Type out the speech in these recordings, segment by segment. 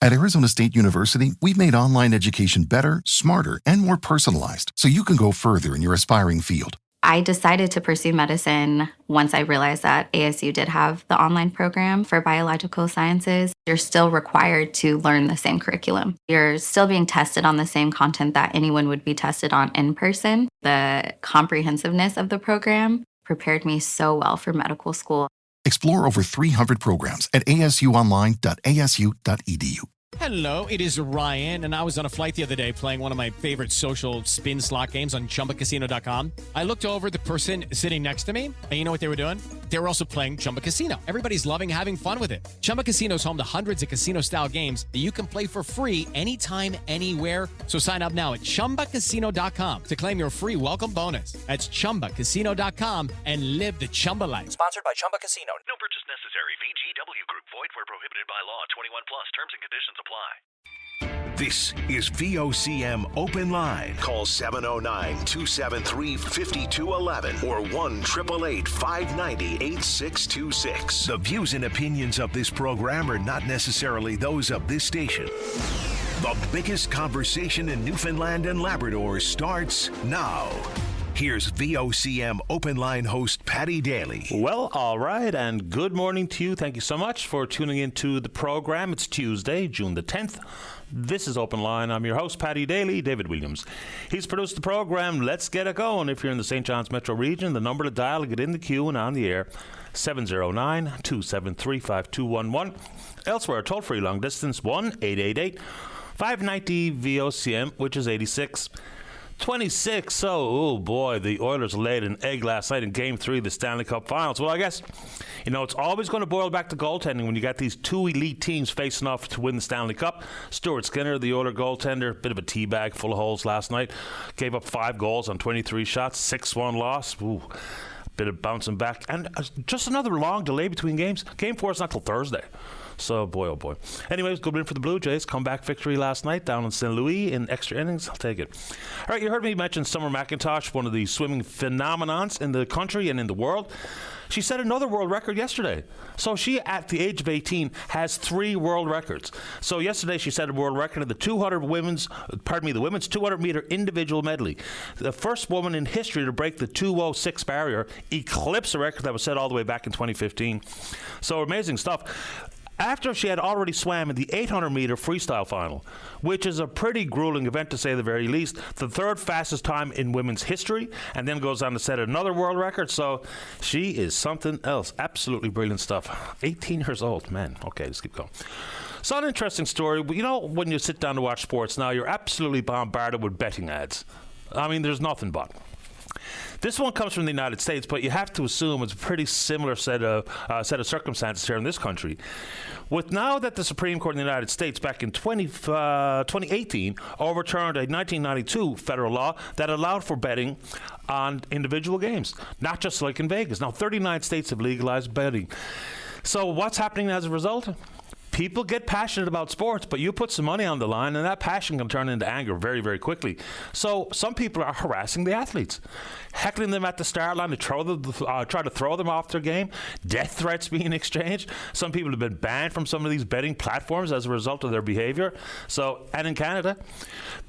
At Arizona State University, we've made online education better, smarter, and more personalized so you can go further in your aspiring field. I decided to pursue medicine once I realized that ASU did have the online program for biological sciences. You're still required to learn the same curriculum. You're still being tested on the same content that anyone would be tested on in person. The comprehensiveness of the program prepared me so well for medical school. Explore over 300 programs at asuonline.asu.edu. Hello, it is Ryan, and I was on a flight the other day playing one of my favorite social spin slot games on ChumbaCasino.com. I looked over at the person sitting next to me, and you know what they were doing? They were also playing Chumba Casino. Everybody's loving having fun with it. Chumba Casino is home to hundreds of casino-style games that you can play for free anytime, anywhere. So sign up now at ChumbaCasino.com to claim your free welcome bonus. That's ChumbaCasino.com and live the Chumba life. Sponsored by Chumba Casino. No purchase necessary. VGW Group. Void where prohibited by law. 21 plus. Terms and conditions apply. This is VOCM Open Line. Call 709-273-5211 or 1-888-590-8626. The views and opinions of this program are not necessarily those of this station. The biggest conversation in Newfoundland and Labrador starts now. Here's VOCM Open Line host Paddy Daly. Well, all right, and good morning to you. Thank you so much for tuning into the program. It's Tuesday, June the 10th. This is Open Line. I'm your host, Paddy Daly, David Williams. He's produced the program. Let's get it going. If you're in the St. John's Metro region, the number to dial to get in the queue and on the air, 709-273-5211. Elsewhere, toll-free long distance, 1-888-590-VOCM, which is 86. 26. Oh boy, the Oilers laid an egg last night in Game 3 of the Stanley Cup Finals. Well, I guess, it's always going to boil back to goaltending when you got these two elite teams facing off to win the Stanley Cup. Stuart Skinner, the Oiler goaltender, bit of a teabag full of holes last night. Gave up 5 goals on 23 shots, 6-1 loss. Ooh, bit of bouncing back. And just another long delay between games. Game 4 is not till Thursday. So, boy, oh boy. Anyways, good win for the Blue Jays. Comeback victory last night down in St. Louis in extra innings. I'll take it. All right, you heard me mention Summer McIntosh, one of the swimming phenomenons in the country and in the world. She set another world record yesterday. So she, at the age of 18, has 3 world records. So yesterday she set a world record in the the women's 200-meter individual medley. The first woman in history to break the 2:06 barrier, eclipse a record that was set all the way back in 2015. So amazing stuff. After she had already swam in the 800-meter freestyle final, which is a pretty grueling event to say the very least, the third fastest time in women's history, and then goes on to set another world record. So she is something else. Absolutely brilliant stuff. 18 years old. Man, okay, let's keep going. So an interesting story. When you sit down to watch sports now, you're absolutely bombarded with betting ads. I mean, there's nothing but. This one comes from the United States, but you have to assume it's a pretty similar set of circumstances here in this country. With now that the Supreme Court in the United States back in 2018 overturned a 1992 federal law that allowed for betting on individual games, not just like in Vegas. Now, 39 states have legalized betting. So what's happening as a result? People get passionate about sports, but you put some money on the line, and that passion can turn into anger very, very quickly. So some people are harassing the athletes, heckling them at the start line to try to throw them off their game, death threats being exchanged. Some people have been banned from some of these betting platforms as a result of their behavior. And in Canada,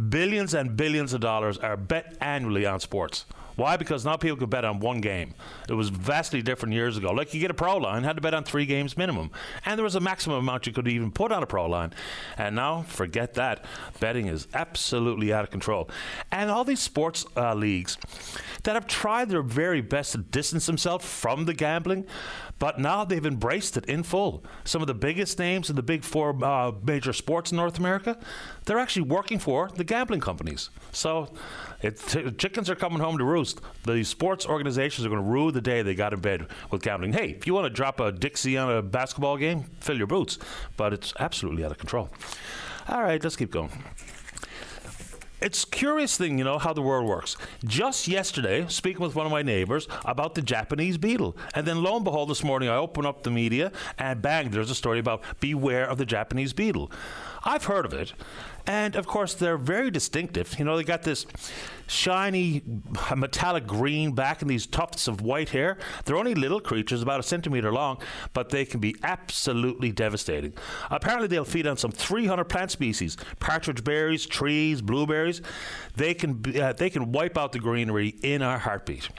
billions and billions of dollars are bet annually on sports. Why? Because now people could bet on one game. It was vastly different years ago. Like, you get a pro line, had to bet on 3 games minimum. And there was a maximum amount you could even put on a pro line. And now, forget that. Betting is absolutely out of control. And all these sports leagues that have tried their very best to distance themselves from the gambling, but now they've embraced it in full. Some of the biggest names in the big 4 major sports in North America, they're actually working for the gambling companies. So chickens are coming home to roost. The sports organizations are going to rue the day they got in bed with gambling. Hey, if you want to drop a Dixie on a basketball game, fill your boots. But it's absolutely out of control. All right, let's keep going. It's a curious thing, how the world works. Just yesterday, speaking with one of my neighbors about the Japanese beetle. And then lo and behold, this morning I open up the media and bang, there's a story about beware of the Japanese beetle. I've heard of it. And of course, they're very distinctive. They got this shiny metallic green back and these tufts of white hair. They're only little creatures, about a centimeter long, but they can be absolutely devastating. Apparently, they'll feed on some 300 plant species, partridge berries, trees, blueberries. They can wipe out the greenery in a heartbeat.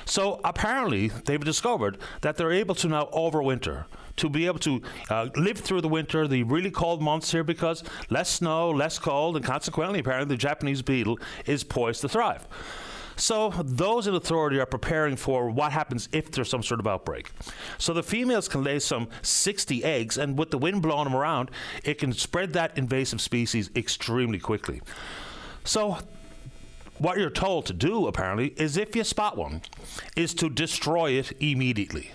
So apparently, they've discovered that they're able to now overwinter, to be able to live through the winter, the really cold months here, because less snow, less cold, and consequently, apparently, the Japanese beetle is poised to thrive. So those in authority are preparing for what happens if there's some sort of outbreak. So the females can lay some 60 eggs, and with the wind blowing them around, it can spread that invasive species extremely quickly. So what you're told to do, apparently, is if you spot one, is to destroy it immediately.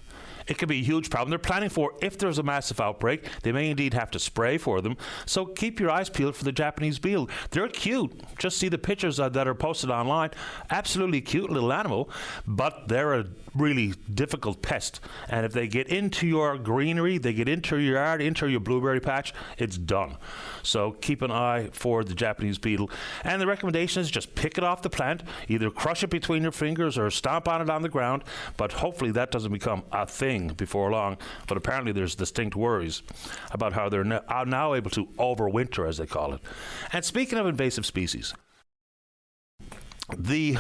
It could be a huge problem. They're planning for, if there's a massive outbreak, they may indeed have to spray for them. So keep your eyes peeled for the Japanese beetle. They're cute. Just see the pictures that are posted online. Absolutely cute little animal, but they're a really difficult pest. And if they get into your greenery, they get into your yard, into your blueberry patch, it's done. So keep an eye for the Japanese beetle. And the recommendation is just pick it off the plant, either crush it between your fingers or stomp on it on the ground, but hopefully that doesn't become a thing before long. But apparently there's distinct worries about how they're now able to overwinter, as they call it. And speaking of invasive species,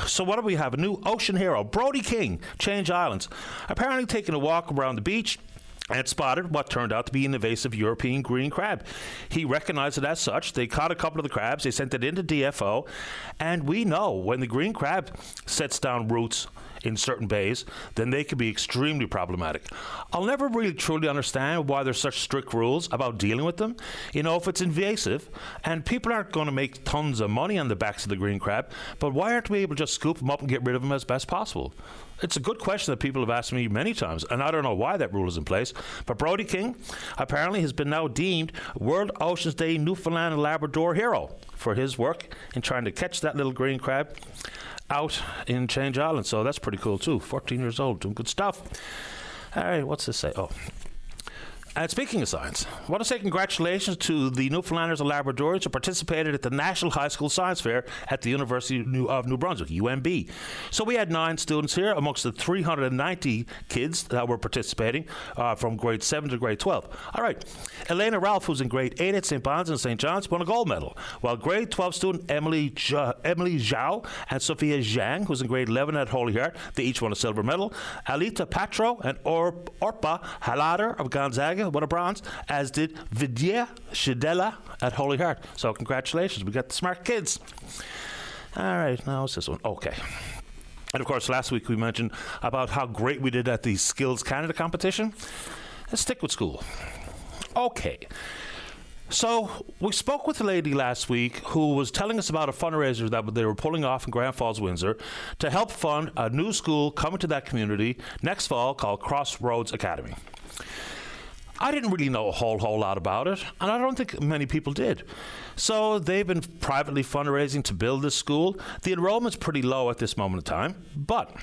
so what do we have? A new ocean hero, Brody King, Change Islands, apparently taking a walk around the beach and spotted what turned out to be an invasive European green crab. He recognized it as such. They caught a couple of the crabs. They sent it into DFO. And we know when the green crab sets down roots in certain bays, then they can be extremely problematic. I'll never really truly understand why there's such strict rules about dealing with them. If it's invasive, and people aren't going to make tons of money on the backs of the green crab, but why aren't we able to just scoop them up and get rid of them as best possible? It's a good question that people have asked me many times, and I don't know why that rule is in place. But Brody King apparently has been now deemed World Oceans Day Newfoundland and Labrador hero for his work in trying to catch that little green crab out in Change Island. So that's pretty cool too. 14 years old, doing good stuff. All right, what's this say? And speaking of science, I want to say congratulations to the Newfoundlanders and Labradorians who participated at the National High School Science Fair at the University of New Brunswick, UNB. So we had 9 students here amongst the 390 kids that were participating from grade 7 to grade 12. All right, Elena Ralph, who's in grade 8 at St. Bon's and St. John's, won a gold medal, while grade 12 student Emily Zhao and Sophia Zhang, who's in grade 11 at Holy Heart, they each won a silver medal. Alita Patro and Orpa Halader of Gonzaga won a bronze, as did Vidya Shidela at Holy Heart. So congratulations, we got the smart kids. All right, now what's this one? Okay. And of course, last week we mentioned about how great we did at the Skills Canada competition. Let's stick with school. Okay. So we spoke with a lady last week who was telling us about a fundraiser that they were pulling off in Grand Falls, Windsor, to help fund a new school coming to that community next fall called Crossroads Academy. I didn't really know a whole lot about it, and I don't think many people did. So they've been privately fundraising to build this school. The enrollment's pretty low at this moment in time, but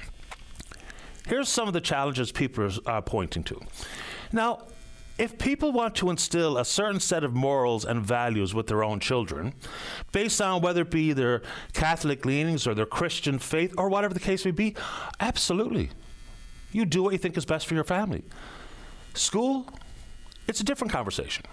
here's some of the challenges people are pointing to. Now, if people want to instill a certain set of morals and values with their own children, based on whether it be their Catholic leanings or their Christian faith or whatever the case may be, absolutely. You do what you think is best for your family. School, it's a different conversation.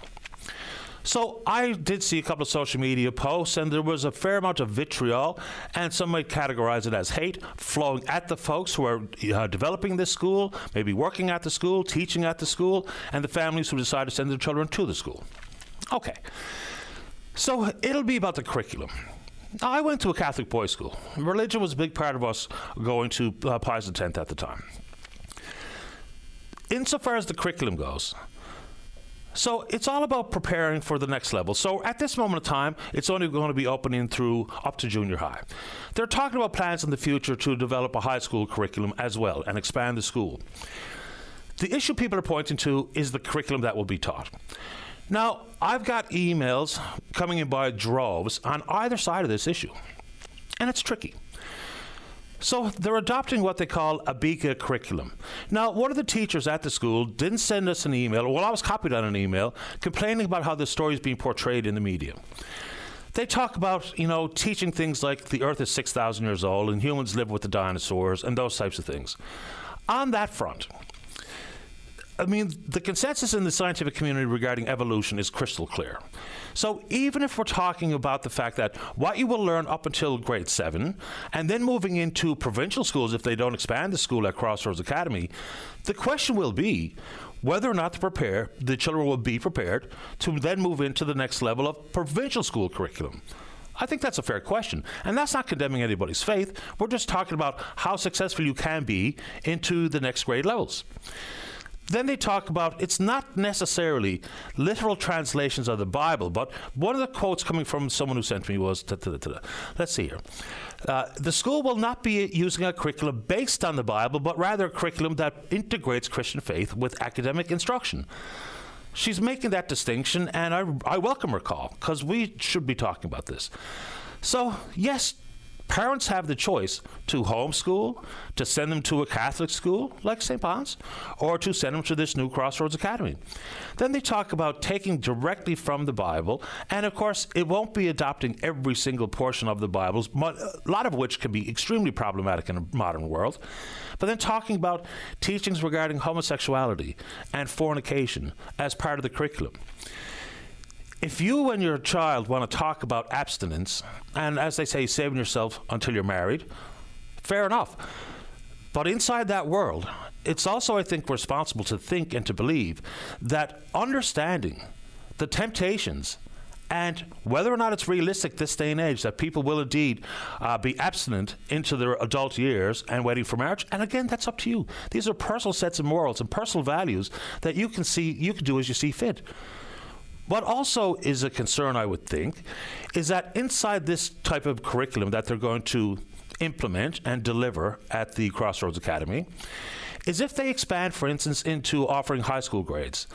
So I did see a couple of social media posts, and there was a fair amount of vitriol, and some might categorize it as hate, flowing at the folks who are developing this school, maybe working at the school, teaching at the school, and the families who decide to send their children to the school. Okay, so it'll be about the curriculum. I went to a Catholic boys' school. Religion was a big part of us going to Pius X at the time. Insofar as the curriculum goes, so it's all about preparing for the next level. So at this moment of time, it's only going to be opening through up to junior high. They're talking about plans in the future to develop a high school curriculum as well and expand the school. The issue people are pointing to is the curriculum that will be taught. Now, I've got emails coming in by droves on either side of this issue, and it's tricky. So they're adopting what they call a BICA curriculum. Now, one of the teachers at the school didn't send us an email, well, I was copied on an email, complaining about how the story is being portrayed in the media. They talk about, teaching things like the Earth is 6,000 years old and humans live with the dinosaurs and those types of things. On that front, the consensus in the scientific community regarding evolution is crystal clear. So even if we're talking about the fact that what you will learn up until grade 7, and then moving into provincial schools if they don't expand the school at Crossroads Academy, the question will be whether or not the children will be prepared to then move into the next level of provincial school curriculum. I think that's a fair question. And that's not condemning anybody's faith. We're just talking about how successful you can be into the next grade levels. Then they talk about it's not necessarily literal translations of the Bible, but one of the quotes coming from someone who sent me was, let's see here. The school will not be using a curriculum based on the Bible, but rather a curriculum that integrates Christian faith with academic instruction. She's making that distinction, and I welcome her call, because we should be talking about this. So, yes, parents have the choice to homeschool, to send them to a Catholic school like St. Bon's, or to send them to this new Crossroads Academy. Then they talk about taking directly from the Bible, and of course, it won't be adopting every single portion of the Bible, a lot of which can be extremely problematic in a modern world. But then talking about teachings regarding homosexuality and fornication as part of the curriculum. If you and your child want to talk about abstinence, and as they say, saving yourself until you're married, fair enough. But inside that world, it's also, I think, responsible to think and to believe that understanding the temptations and whether or not it's realistic this day and age that people will indeed be abstinent into their adult years and waiting for marriage. And again, that's up to you. These are personal sets of morals and personal values that you can do as you see fit. What also is a concern, I would think, is that inside this type of curriculum that they're going to implement and deliver at the Crossroads Academy, is if they expand, for instance, into offering high school grades.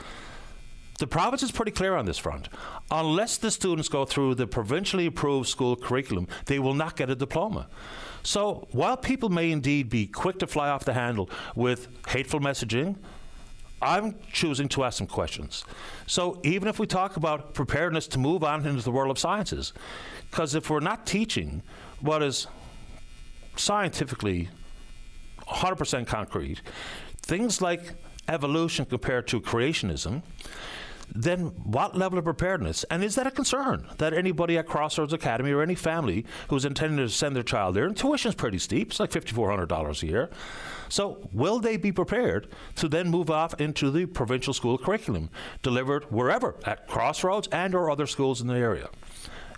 The province is pretty clear on this front. Unless the students go through the provincially approved school curriculum, they will not get a diploma. So while people may indeed be quick to fly off the handle with hateful messaging, I'm choosing to ask some questions. So even if we talk about preparedness to move on into the world of sciences, because if we're not teaching what is scientifically 100% concrete, things like evolution compared to creationism, then what level of preparedness? And is that a concern that anybody at Crossroads Academy or any family who's intending to send their child there, and tuition's pretty steep, it's like $5,400 a year. So will they be prepared to then move off into the provincial school curriculum delivered wherever, at Crossroads and or other schools in the area?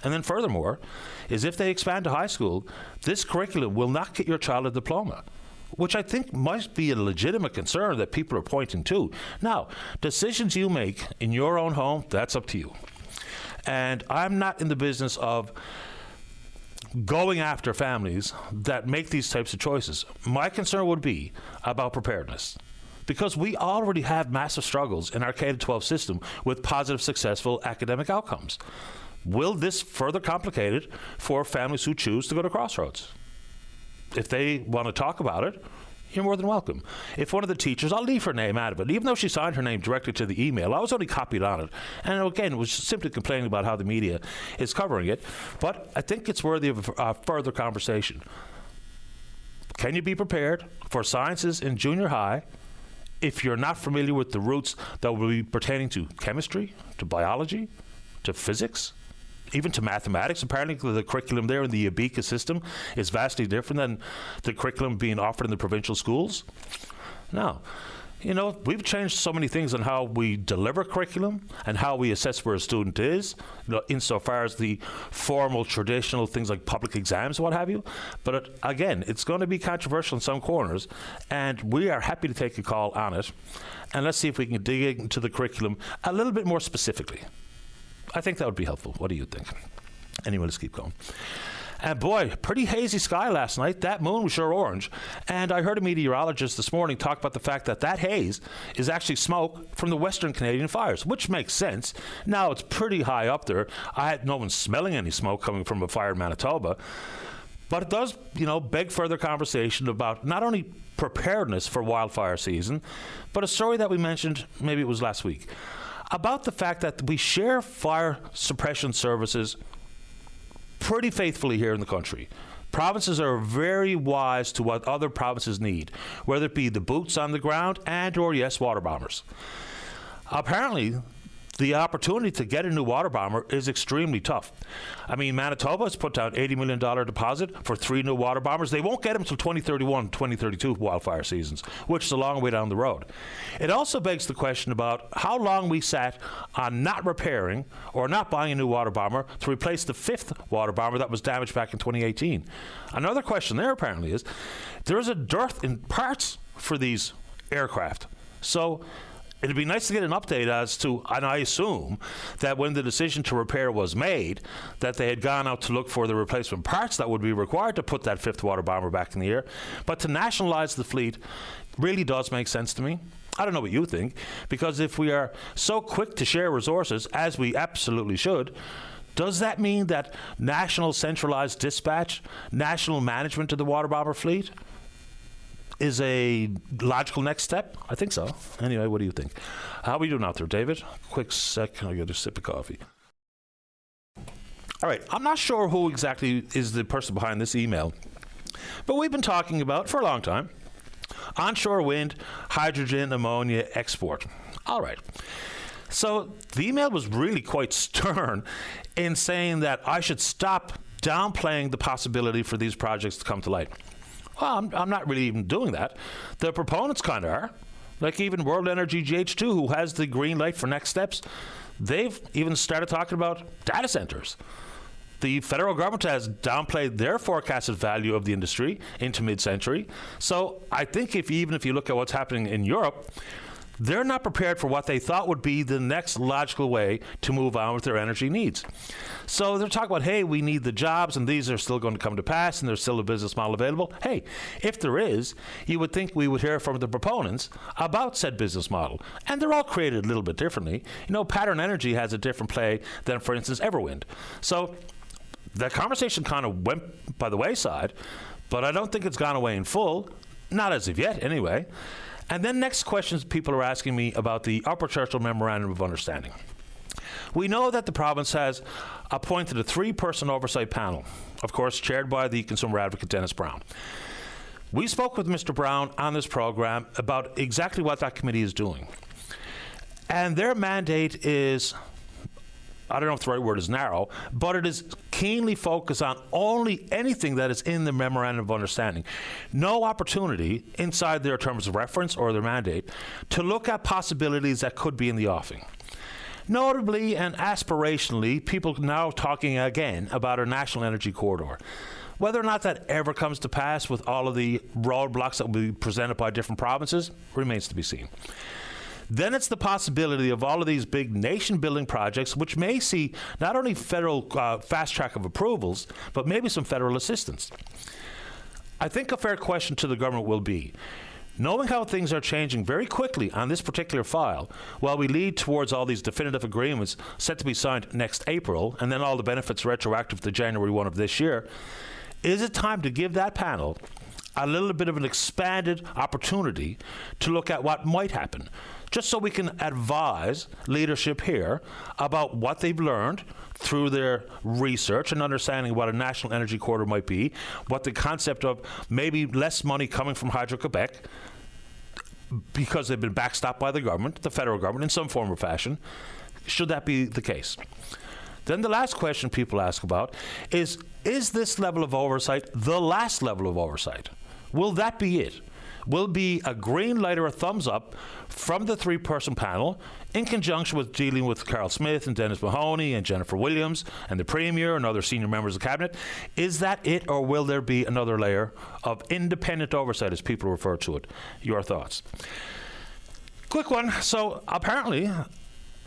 And then furthermore, is if they expand to high school, this curriculum will not get your child a diploma, which I think might be a legitimate concern that people are pointing to. Now, decisions you make in your own home, that's up to you. And I'm not in the business of going after families that make these types of choices. My concern would be about preparedness, because we already have massive struggles in our K-12 system with positive, successful academic outcomes. Will this further complicate it for families who choose to go to Crossroads? If they want to talk about it, you're more than welcome. If one of the teachers, I'll leave her name out of it, even though she signed her name directly to the email, I was only copied on it. And again, was simply complaining about how the media is covering it. But I think it's worthy of further conversation. Can you be prepared for sciences in junior high if you're not familiar with the roots that will be pertaining to chemistry, to biology, to physics, even to mathematics? Apparently the curriculum there in the BICA system is vastly different than the curriculum being offered in the provincial schools. Now, we've changed so many things on how we deliver curriculum and how we assess where a student is, insofar as the formal, traditional things like public exams and what have you. But again, it's going to be controversial in some corners, and we are happy to take a call on it. And let's see if we can dig into the curriculum a little bit more specifically. I think that would be helpful. What do you think? Anyway, let's keep going. And boy, pretty hazy sky last night. That moon was sure orange. And I heard a meteorologist this morning talk about the fact that that haze is actually smoke from the Western Canadian fires, which makes sense. Now, it's pretty high up there. I had no one smelling any smoke coming from a fire in Manitoba. But it does, beg further conversation about not only preparedness for wildfire season, but a story that we mentioned, maybe it was last week, about the fact that we share fire suppression services pretty faithfully here in the country. Provinces are very wise to what other provinces need, whether it be the boots on the ground and or, yes, water bombers. Apparently, the opportunity to get a new water bomber is extremely tough. I mean, Manitoba has put down $80 million deposit for 3 new water bombers. They won't get them until 2031, 2032 wildfire seasons, which is a long way down the road. It also begs the question about how long we sat on not repairing or not buying a new water bomber to replace the 5th water bomber that was damaged back in 2018. Another question there apparently is there is a dearth in parts for these aircraft. So it'd be nice to get an update as to, and I assume that when the decision to repair was made, that they had gone out to look for the replacement parts that would be required to put that 5th water bomber back in the air. But to nationalize the fleet really does make sense to me. I don't know what you think, because if we are so quick to share resources, as we absolutely should, does that mean that national centralized dispatch, national management of the water bomber fleet is a logical next step? I think so. Anyway, what do you think? How are we doing out there, David? Quick sec, I'll get a sip of coffee. All right, I'm not sure who exactly is the person behind this email, but we've been talking about, for a long time, onshore wind, hydrogen, ammonia export. All right. So the email was really quite stern in saying that I should stop downplaying the possibility for these projects to come to light. Well, I'm not really even doing that. The proponents kind of are. Like even World Energy GH2, who has the green light for next steps, they've even started talking about data centers. The federal government has downplayed their forecasted value of the industry into mid-century. So I think even if you look at what's happening in Europe, they're not prepared for what they thought would be the next logical way to move on with their energy needs. So they're talking about, hey, we need the jobs, and these are still going to come to pass, and there's still a business model available. Hey, if there is, you would think we would hear from the proponents about said business model. And they're all created a little bit differently. Pattern Energy has a different play than, for instance, Everwind. So the conversation kind of went by the wayside, but I don't think it's gone away in full. Not as of yet, anyway. And then next questions people are asking me about the Upper Churchill Memorandum of Understanding. We know that the province has appointed a 3-person oversight panel, of course, chaired by the consumer advocate Dennis Brown. We spoke with Mr. Brown on this program about exactly what that committee is doing. And their mandate is, I don't know if the right word is narrow, but it is keenly focused on only anything that is in the Memorandum of Understanding. No opportunity inside their terms of reference or their mandate to look at possibilities that could be in the offing. Notably and aspirationally, people now talking again about a national energy corridor. Whether or not that ever comes to pass with all of the roadblocks that will be presented by different provinces remains to be seen. Then it's the possibility of all of these big nation-building projects, which may see not only federal fast track of approvals, but maybe some federal assistance. I think a fair question to the government will be, knowing how things are changing very quickly on this particular file, while we lead towards all these definitive agreements set to be signed next April, and then all the benefits retroactive to January 1 of this year, is it time to give that panel a little bit of an expanded opportunity to look at what might happen, just so we can advise leadership here about what they've learned through their research and understanding what a national energy corridor might be, what the concept of maybe less money coming from Hydro-Quebec because they've been backstopped by the government, the federal government, in some form or fashion. Should that be the case? Then the last question people ask about is this level of oversight the last level of oversight? Will that be it? Will be a green light or a thumbs up from the 3-person panel in conjunction with dealing with Carl Smith and Dennis Mahoney and Jennifer Williams and the Premier and other senior members of the Cabinet? Is that it, or will there be another layer of independent oversight, as people refer to it? Your thoughts? Quick one. So apparently,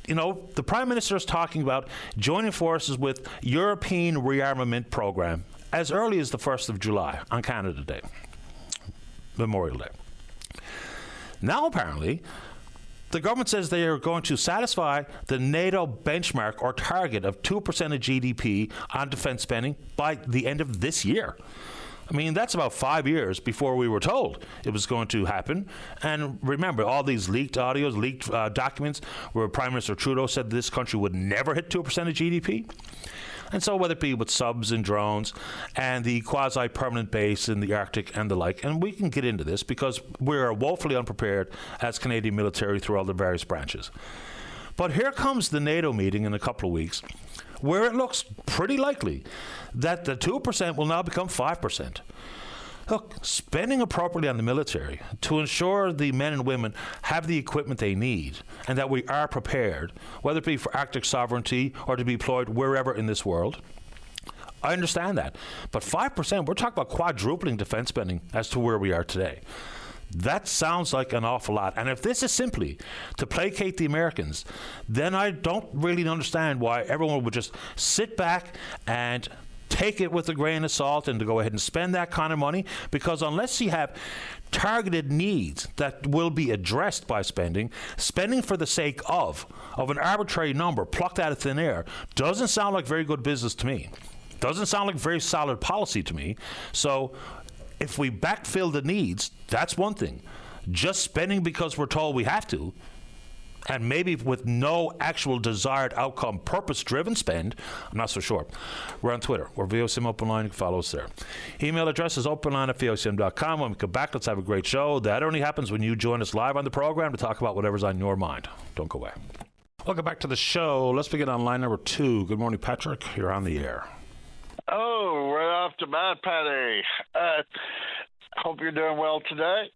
the Prime Minister is talking about joining forces with European rearmament program as early as the 1st of July on Canada Day, Memorial Day. Now, apparently, the government says they are going to satisfy the NATO benchmark or target of 2% of GDP on defense spending by the end of this year. I mean, that's about 5 years before we were told it was going to happen. And remember, all these leaked audios, leaked documents where Prime Minister Trudeau said this country would never hit 2% of GDP. And so whether it be with subs and drones and the quasi-permanent base in the Arctic and the like, and we can get into this because we're woefully unprepared as Canadian military through all the various branches. But here comes the NATO meeting in a couple of weeks where it looks pretty likely that the 2% will now become 5%. Look, spending appropriately on the military to ensure the men and women have the equipment they need and that we are prepared, whether it be for Arctic sovereignty or to be deployed wherever in this world, I understand that. But 5%, we're talking about quadrupling defense spending as to where we are today. That sounds like an awful lot. And if this is simply to placate the Americans, then I don't really understand why everyone would just sit back and take it with a grain of salt and to go ahead and spend that kind of money, because unless you have targeted needs that will be addressed by spending for the sake of an arbitrary number plucked out of thin air doesn't sound like very good business to me. Doesn't sound like very solid policy to me. So if we backfill the needs, that's one thing. Just spending because we're told we have to, and maybe with no actual desired outcome, purpose-driven spend, I'm not so sure. We're on Twitter. We're VOCM Open Line. You can follow us there. Email address is openline@vocm.com. When we come back, let's have a great show. That only happens when you join us live on the program to talk about whatever's on your mind. Don't go away. Welcome back to the show. Let's begin on line number 2. Good morning, Patrick. You're on the air. Oh, right off the bat, Patty. Hope you're doing well today.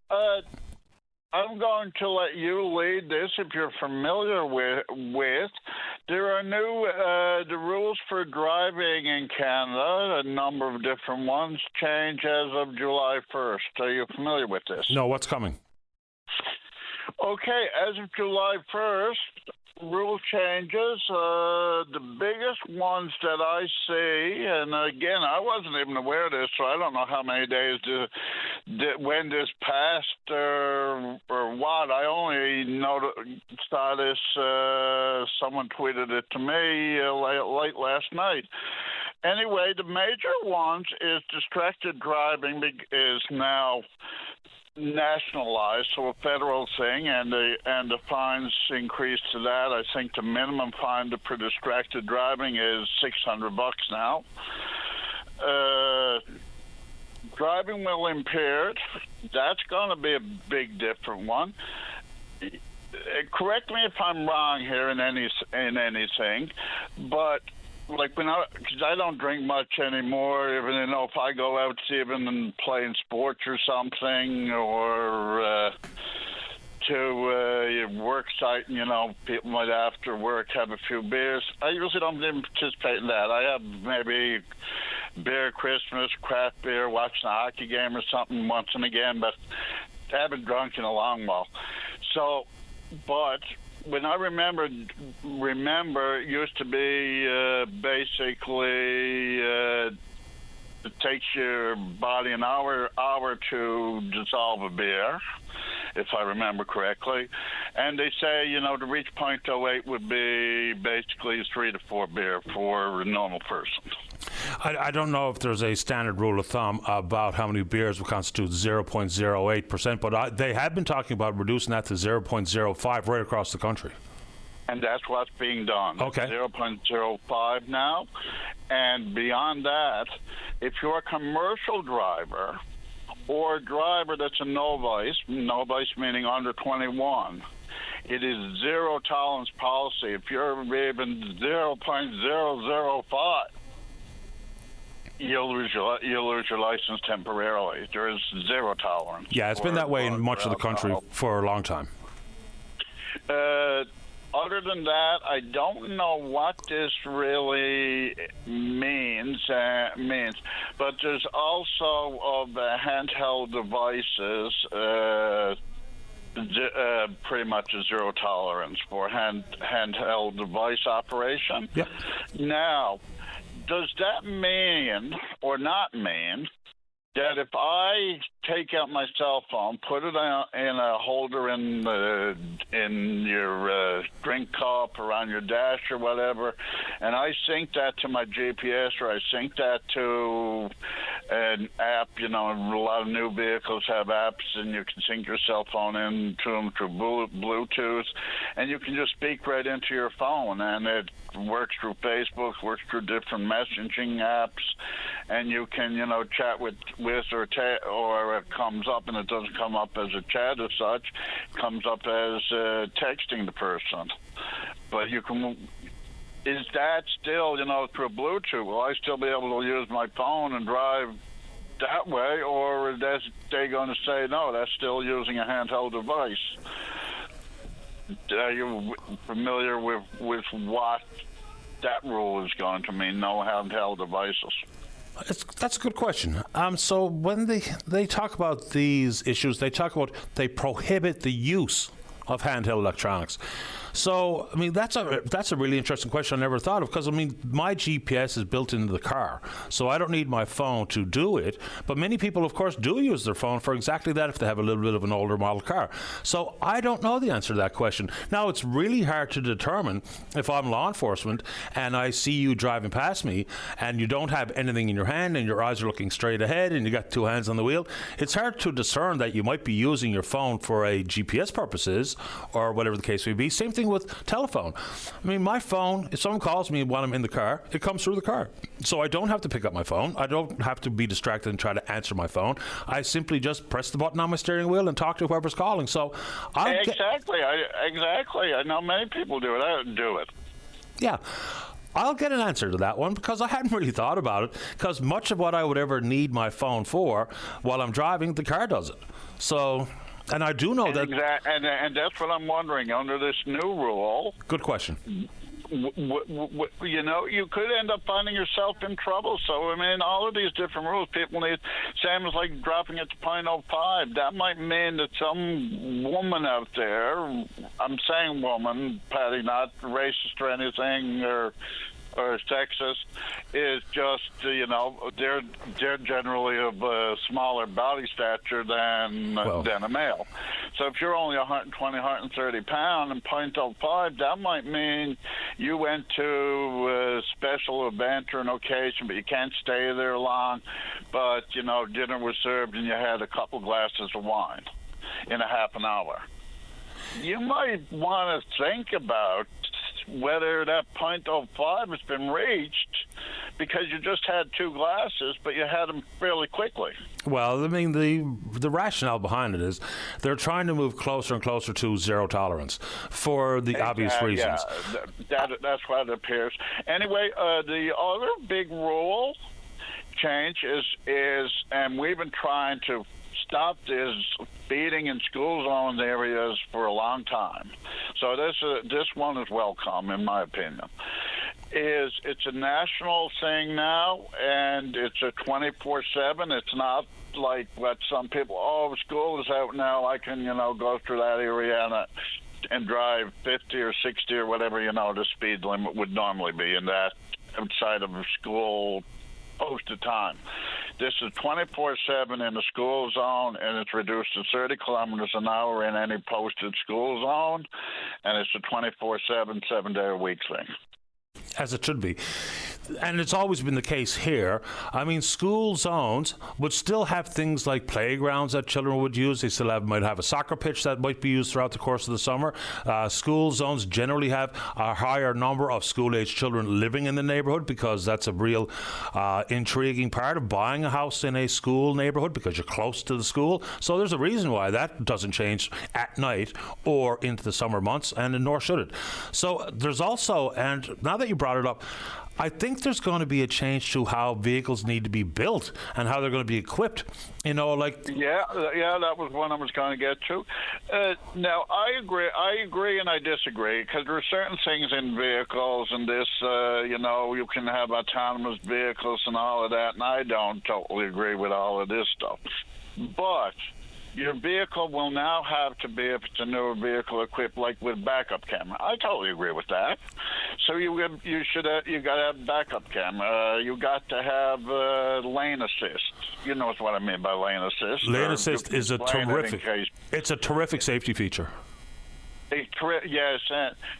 I'm going to let you lead this if you're familiar with. There are new the rules for driving in Canada, a number of different ones, change as of July 1st. Are you familiar with this? No, what's coming? Okay, as of July 1st, rule changes. The biggest ones that I see, and again, I wasn't even aware of this, so I don't know how many days when this passed or what. I only saw this, someone tweeted it to me late last night. Anyway, the major ones is distracted driving is now nationalized, so a federal thing, and the fines increased to that. I think the minimum fine for distracted driving is $600 now. Driving while impaired, that's going to be a big different one. Correct me if I'm wrong here in anything, but like because I don't drink much anymore, even if I go out even and playing sports or something, or to your work site, people might after work have a few beers. I usually don't even participate in that. I have maybe beer Christmas, craft beer, watching a hockey game or something once and again, but I haven't drunk in a long while. So, but when I remember, it used to be basically it takes your body an hour to dissolve a beer, if I remember correctly. And they say, to reach 0.08 would be basically 3 to 4 beer for a normal person. I don't know if there's a standard rule of thumb about how many beers will constitute 0.08%, but they have been talking about reducing that to 0.05 right across the country. And that's what's being done. Okay. 0.05 now. And beyond that, if you're a commercial driver or a driver that's a novice meaning under 21, it is zero tolerance policy. If you're even 0.005, you'll lose your license temporarily. There is zero tolerance. Yeah, it's been that way in much of the country for a long time. Other than that, I don't know what this really means. But there's also of handheld devices, pretty much a zero tolerance for handheld device operation. Yep. Now, does that mean or not mean that if I take out my cell phone, put it in a holder in your drink cup or on your dash or whatever, and I sync that to my GPS or I sync that to an app, a lot of new vehicles have apps and you can sync your cell phone into them through Bluetooth, and you can just speak right into your phone, and it works through Facebook, works through different messaging apps, and you can, chat with or it comes up, and it doesn't come up as a chat as such, it comes up as texting the person. But you can, is that still, through Bluetooth? Will I still be able to use my phone and drive that way, or are they going to say, no, that's still using a handheld device? Are you familiar with what that rule is going to mean, no handheld devices? That's a good question. So when they talk about these issues, they prohibit the use of handheld electronics. So, that's a really interesting question I never thought of, because, my GPS is built into the car, so I don't need my phone to do it. But many people, of course, do use their phone for exactly that if they have a little bit of an older model car. So I don't know the answer to that question. Now, it's really hard to determine if I'm law enforcement and I see you driving past me and you don't have anything in your hand and your eyes are looking straight ahead and you got two hands on the wheel. It's hard to discern that you might be using your phone for a GPS purposes or whatever the case may be. Same thing with telephone. My phone, if someone calls me while I'm in the car, it comes through the car. So I don't have to pick up my phone. I don't have to be distracted and try to answer my phone. I simply just press the button on my steering wheel and talk to whoever's calling. So Exactly. I know many people do it. I don't do it. Yeah. I'll get an answer to that one, because I hadn't really thought about it, because much of what I would ever need my phone for while I'm driving, the car does it. So... And I do know that... And that's what I'm wondering. Under this new rule... Good question. You could end up finding yourself in trouble. So, all of these different rules, people need... Same as like dropping it to .05. That might mean that some woman out there... I'm saying woman, Patty, not racist or anything, or sexist, is just, they're generally of a smaller body stature than a male. So if you're only 120, 130 pounds and .05, that might mean you went to a special event or an occasion, but you can't stay there long. But, dinner was served and you had a couple glasses of wine in a half an hour. You might want to think about whether that .05 has been reached, because you just had two glasses, but you had them fairly quickly. Well, the rationale behind it is they're trying to move closer and closer to zero tolerance for the obvious reasons. Yeah, that's what it appears. Anyway, the other big rule change is, and we've been trying to stop this speeding in school zone areas for a long time. So this one is welcome, in my opinion. It's a national thing now, and it's a 24/7. It's not like what some people, school is out now, I can, go through that area and drive 50 or 60 or whatever, the speed limit would normally be in that outside of a school posted time. This is 24/7 in the school zone, and it's reduced to 30 kilometers an hour in any posted school zone, and it's a 24/7, 7-day-a-week thing. As it should be. And it's always been the case here. School zones would still have things like playgrounds that children would use. They still might have a soccer pitch that might be used throughout the course of the summer. School zones generally have a higher number of school-age children living in the neighborhood, because that's a real intriguing part of buying a house in a school neighborhood, because you're close to the school. So there's a reason why that doesn't change at night or into the summer months, and nor should it. So there's also, and now that you brought it up, I think there's going to be a change to how vehicles need to be built and how they're going to be equipped. Yeah, that was one I was going to get to. Now, I agree and I disagree, because there are certain things in vehicles and this, you can have autonomous vehicles and all of that, and I don't totally agree with all of this stuff. But your vehicle will now have to be, if it's a newer vehicle, equipped like with backup camera. I totally agree with that. So you got to have backup camera. You got to have lane assist. You know what I mean by lane assist. Lane assist is a terrific. It's a terrific safety feature. Yes,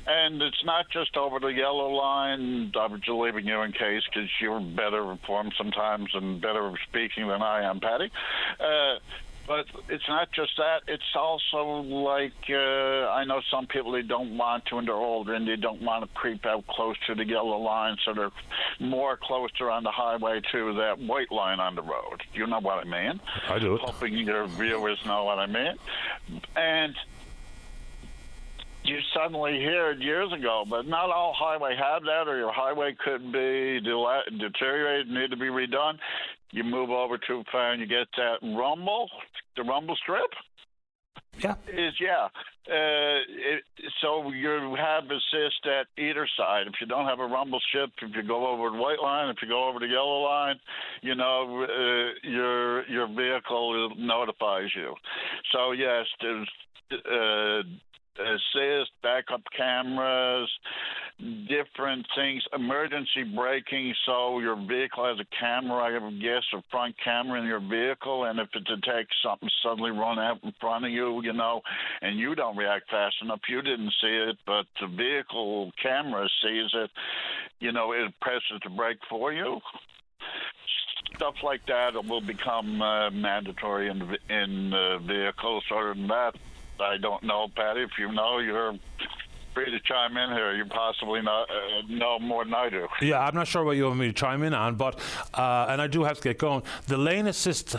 and it's not just over the yellow line. I'm just leaving you in case because you're better informed sometimes and better speaking than I am, Patty. But it's not just that. It's also like I know some people, they don't want to, and they're older, and they don't want to creep out close to the yellow line, so they're more closer on the highway to that white line on the road. You know what I mean? I do. Hoping your viewers know what I mean. And you suddenly hear it years ago, but not all highway have that, or your highway could be deteriorated, need to be redone. You move over too far and you get that rumble, the rumble strip. Yeah. So you have assist at either side. If you don't have a rumble strip, if you go over the white line, if you go over the yellow line, you know, your vehicle notifies you. So yes, there's assist, backup cameras, different things, emergency braking, so your vehicle has a camera, I would guess, a front camera in your vehicle, and if it detects something suddenly run out in front of you, you know, and you don't react fast enough, you didn't see it, but the vehicle camera sees it, you know, it presses the brake for you. Stuff like that will become mandatory in vehicles. Other than that, I don't know, Patty. If you know, you're free to chime in here. You possibly know more than I do. Yeah, I'm not sure what you want me to chime in on, but and I do have to get going. The lane assist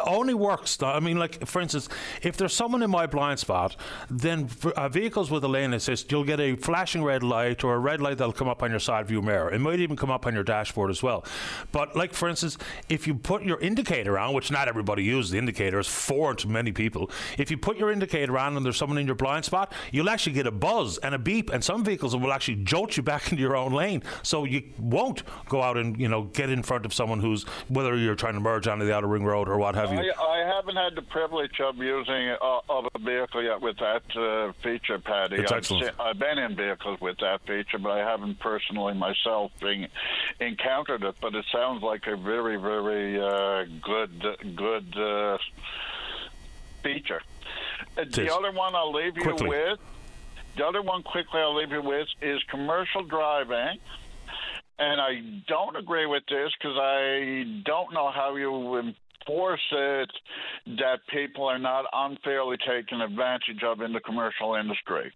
only works. I mean, like, for instance, if there's someone in my blind spot, then vehicles with a lane assist, you'll get a flashing red light or a red light that'll come up on your side view mirror. It might even come up on your dashboard as well. But, like, for instance, if you put your indicator on, which not everybody uses the indicator, it's foreign to many people. If you put your indicator on and there's someone in your blind spot, you'll actually get a buzz and a beep, and some vehicles will actually jolt you back into your own lane, so you won't go out and, you know, get in front of someone who's, whether you're trying to merge onto the outer ring road or what have you. I haven't had the privilege of using of a vehicle yet with that feature, Patty. It's excellent. I've been in vehicles with that feature, but I haven't personally myself encountered it. But it sounds like a very, very good feature. The other one I'll leave you with. The other one quickly I'll leave you with is commercial driving. And I don't agree with this because I don't know how you enforce it that people are not unfairly taken advantage of in the commercial industry.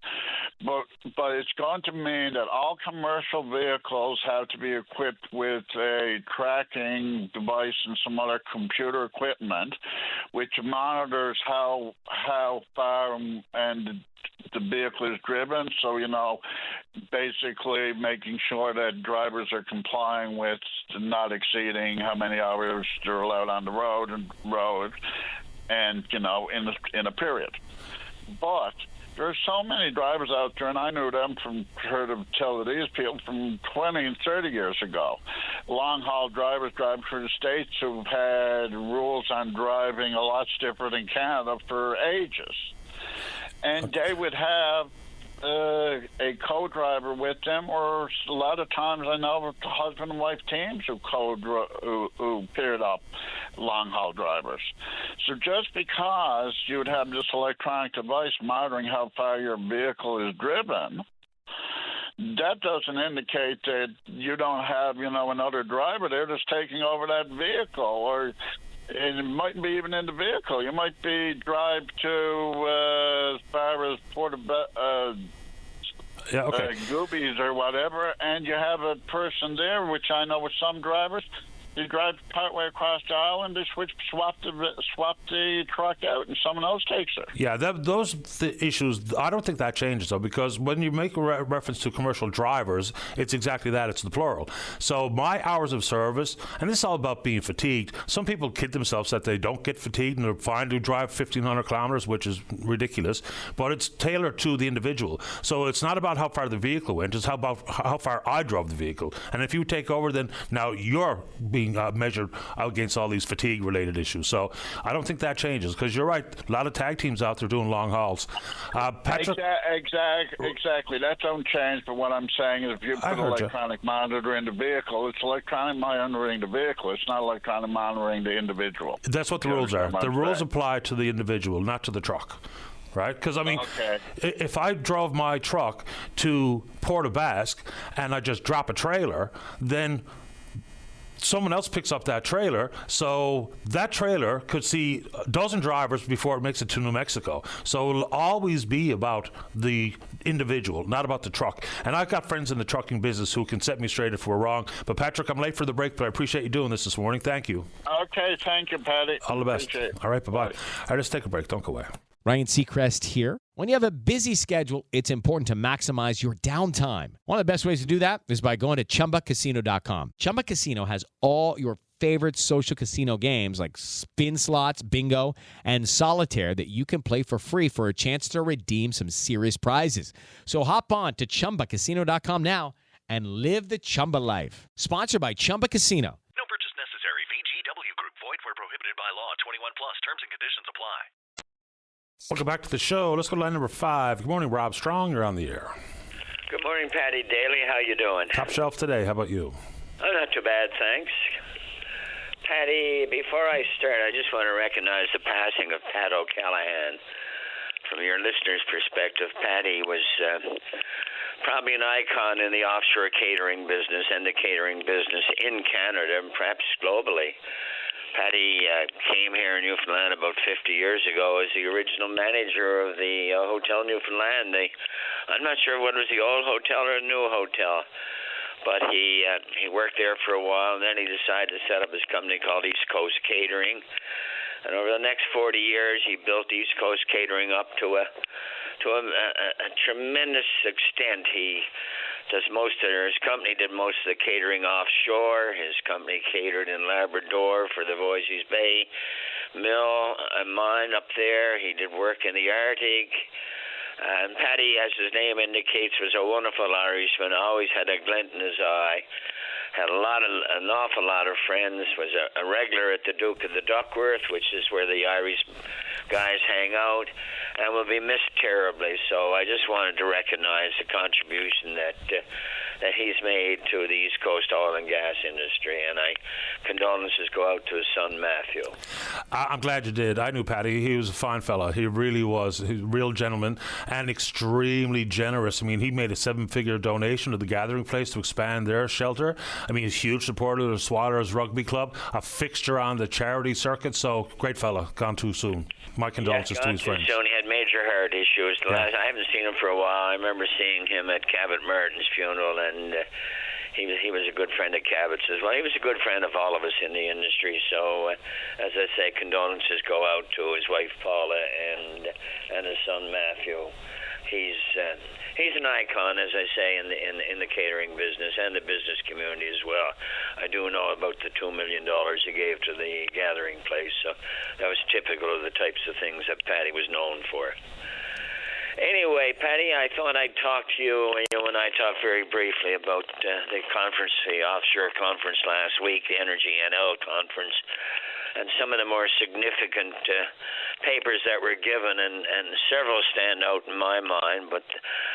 But it's going to mean that all commercial vehicles have to be equipped with a tracking device and some other computer equipment which monitors how far and the vehicle is driven, so, you know, basically making sure that drivers are complying with not exceeding how many hours they're allowed on the road, and you know, in a period. But there's so many drivers out there, and I knew them heard of these people from 20 and 30 years ago. Long-haul drivers driving through the States who've had rules on driving a lot stiffer than Canada for ages. And they would have a co-driver with them, or a lot of times I know of husband and wife teams who paired up long-haul drivers. So just because you would have this electronic device monitoring how far your vehicle is driven, that doesn't indicate that you don't have, you know, another driver there that's taking over that vehicle, and it might be even in the vehicle. You might be drive to as far as Goobies or whatever, and you have a person there, which I know with some drivers, you drive partway across the island, they swap the truck out, and someone else takes it. Yeah, those issues, I don't think that changes, though, because when you make a reference to commercial drivers, it's exactly that, it's the plural. So my hours of service, and this is all about being fatigued. Some people kid themselves that they don't get fatigued and they're fine to drive 1,500 kilometers, which is ridiculous, but it's tailored to the individual. So it's not about how far the vehicle went, it's about how far I drove the vehicle. And if you take over, then now you're being being measured against all these fatigue-related issues. So I don't think that changes, because you're right. A lot of tag teams out there doing long hauls. Patrick? Exactly. That don't change, but what I'm saying is if you put electronic monitor in the vehicle, it's electronic monitoring the vehicle. It's not electronic monitoring the individual. That's what the rules are. The rules apply to the individual, not to the truck. Right? Because, I mean, if I drove my truck to Port aux Basques and I just drop a trailer, then someone else picks up that trailer, so that trailer could see a dozen drivers before it makes it to New Mexico. So it'll always be about the individual, not about the truck. And I've got friends in the trucking business who can set me straight if we're wrong. But Patrick, I'm late for the break, but I appreciate you doing this morning. Thank you. Okay, thank you, Patty. All the best. All right, bye-bye. All right, let's take a break. Don't go away. Ryan Seacrest here. When you have a busy schedule, it's important to maximize your downtime. One of the best ways to do that is by going to ChumbaCasino.com. Chumba Casino has all your favorite social casino games like spin slots, bingo, and solitaire that you can play for free for a chance to redeem some serious prizes. So hop on to ChumbaCasino.com now and live the Chumba life. Sponsored by Chumba Casino. No purchase necessary. VGW Group. Void where prohibited by law. 21 plus. Terms and conditions apply. Welcome back to the show. Let's go to line number 5. Good morning, Rob Strong. You're on the air. Good morning, Patty Daly. How you doing? Top shelf today. How about you? Oh, not too bad, thanks. Patty, before I start, I just want to recognize the passing of Pat O'Callahan. From your listeners' perspective, Patty was probably an icon in the offshore catering business and the catering business in Canada and perhaps globally. Patty came here in Newfoundland about 50 years ago as the original manager of the Hotel Newfoundland. I'm not sure what was the old hotel or the new hotel, but he worked there for a while, and then he decided to set up his company called East Coast Catering. And over the next 40 years, he built East Coast Catering up to a tremendous extent. His company did most of the catering offshore. His company catered in Labrador for the Voisey's Bay mill and mine up there. He did work in the Arctic. And Patty, as his name indicates, was a wonderful Irishman, always had a glint in his eye. Had an awful lot of friends, was a regular at the Duke of the Duckworth, which is where the Irish guys hang out, and will be missed terribly. So I just wanted to recognize the contribution that he's made to the East Coast oil and gas industry, and condolences go out to his son, Matthew. I'm glad you did. I knew Patty. He was a fine fella. He really was. He was a real gentleman and extremely generous. I mean, he made a 7-figure donation to the Gathering Place to expand their shelter. I mean, he's a huge supporter of the Swallowers Rugby Club, a fixture on the charity circuit. So, great fella. Gone too soon. My condolences to his friends. Soon. He had major heart issues. I haven't seen him for a while. I remember seeing him at Cabot Merton's funeral, and he was a good friend of Cabot's as well. He was a good friend of all of us in the industry. So, as I say, condolences go out to his wife Paula and his son Matthew. He's an icon, as I say, in the catering business and the business community as well. I do know about the $2 million he gave to the Gathering Place, so that was typical of the types of things that Patty was known for. Anyway, Patty, I thought I'd talk to you and I talked very briefly about the conference, the offshore conference last week, the Energy NL conference, and some of the more significant papers that were given, and several stand out in my mind. But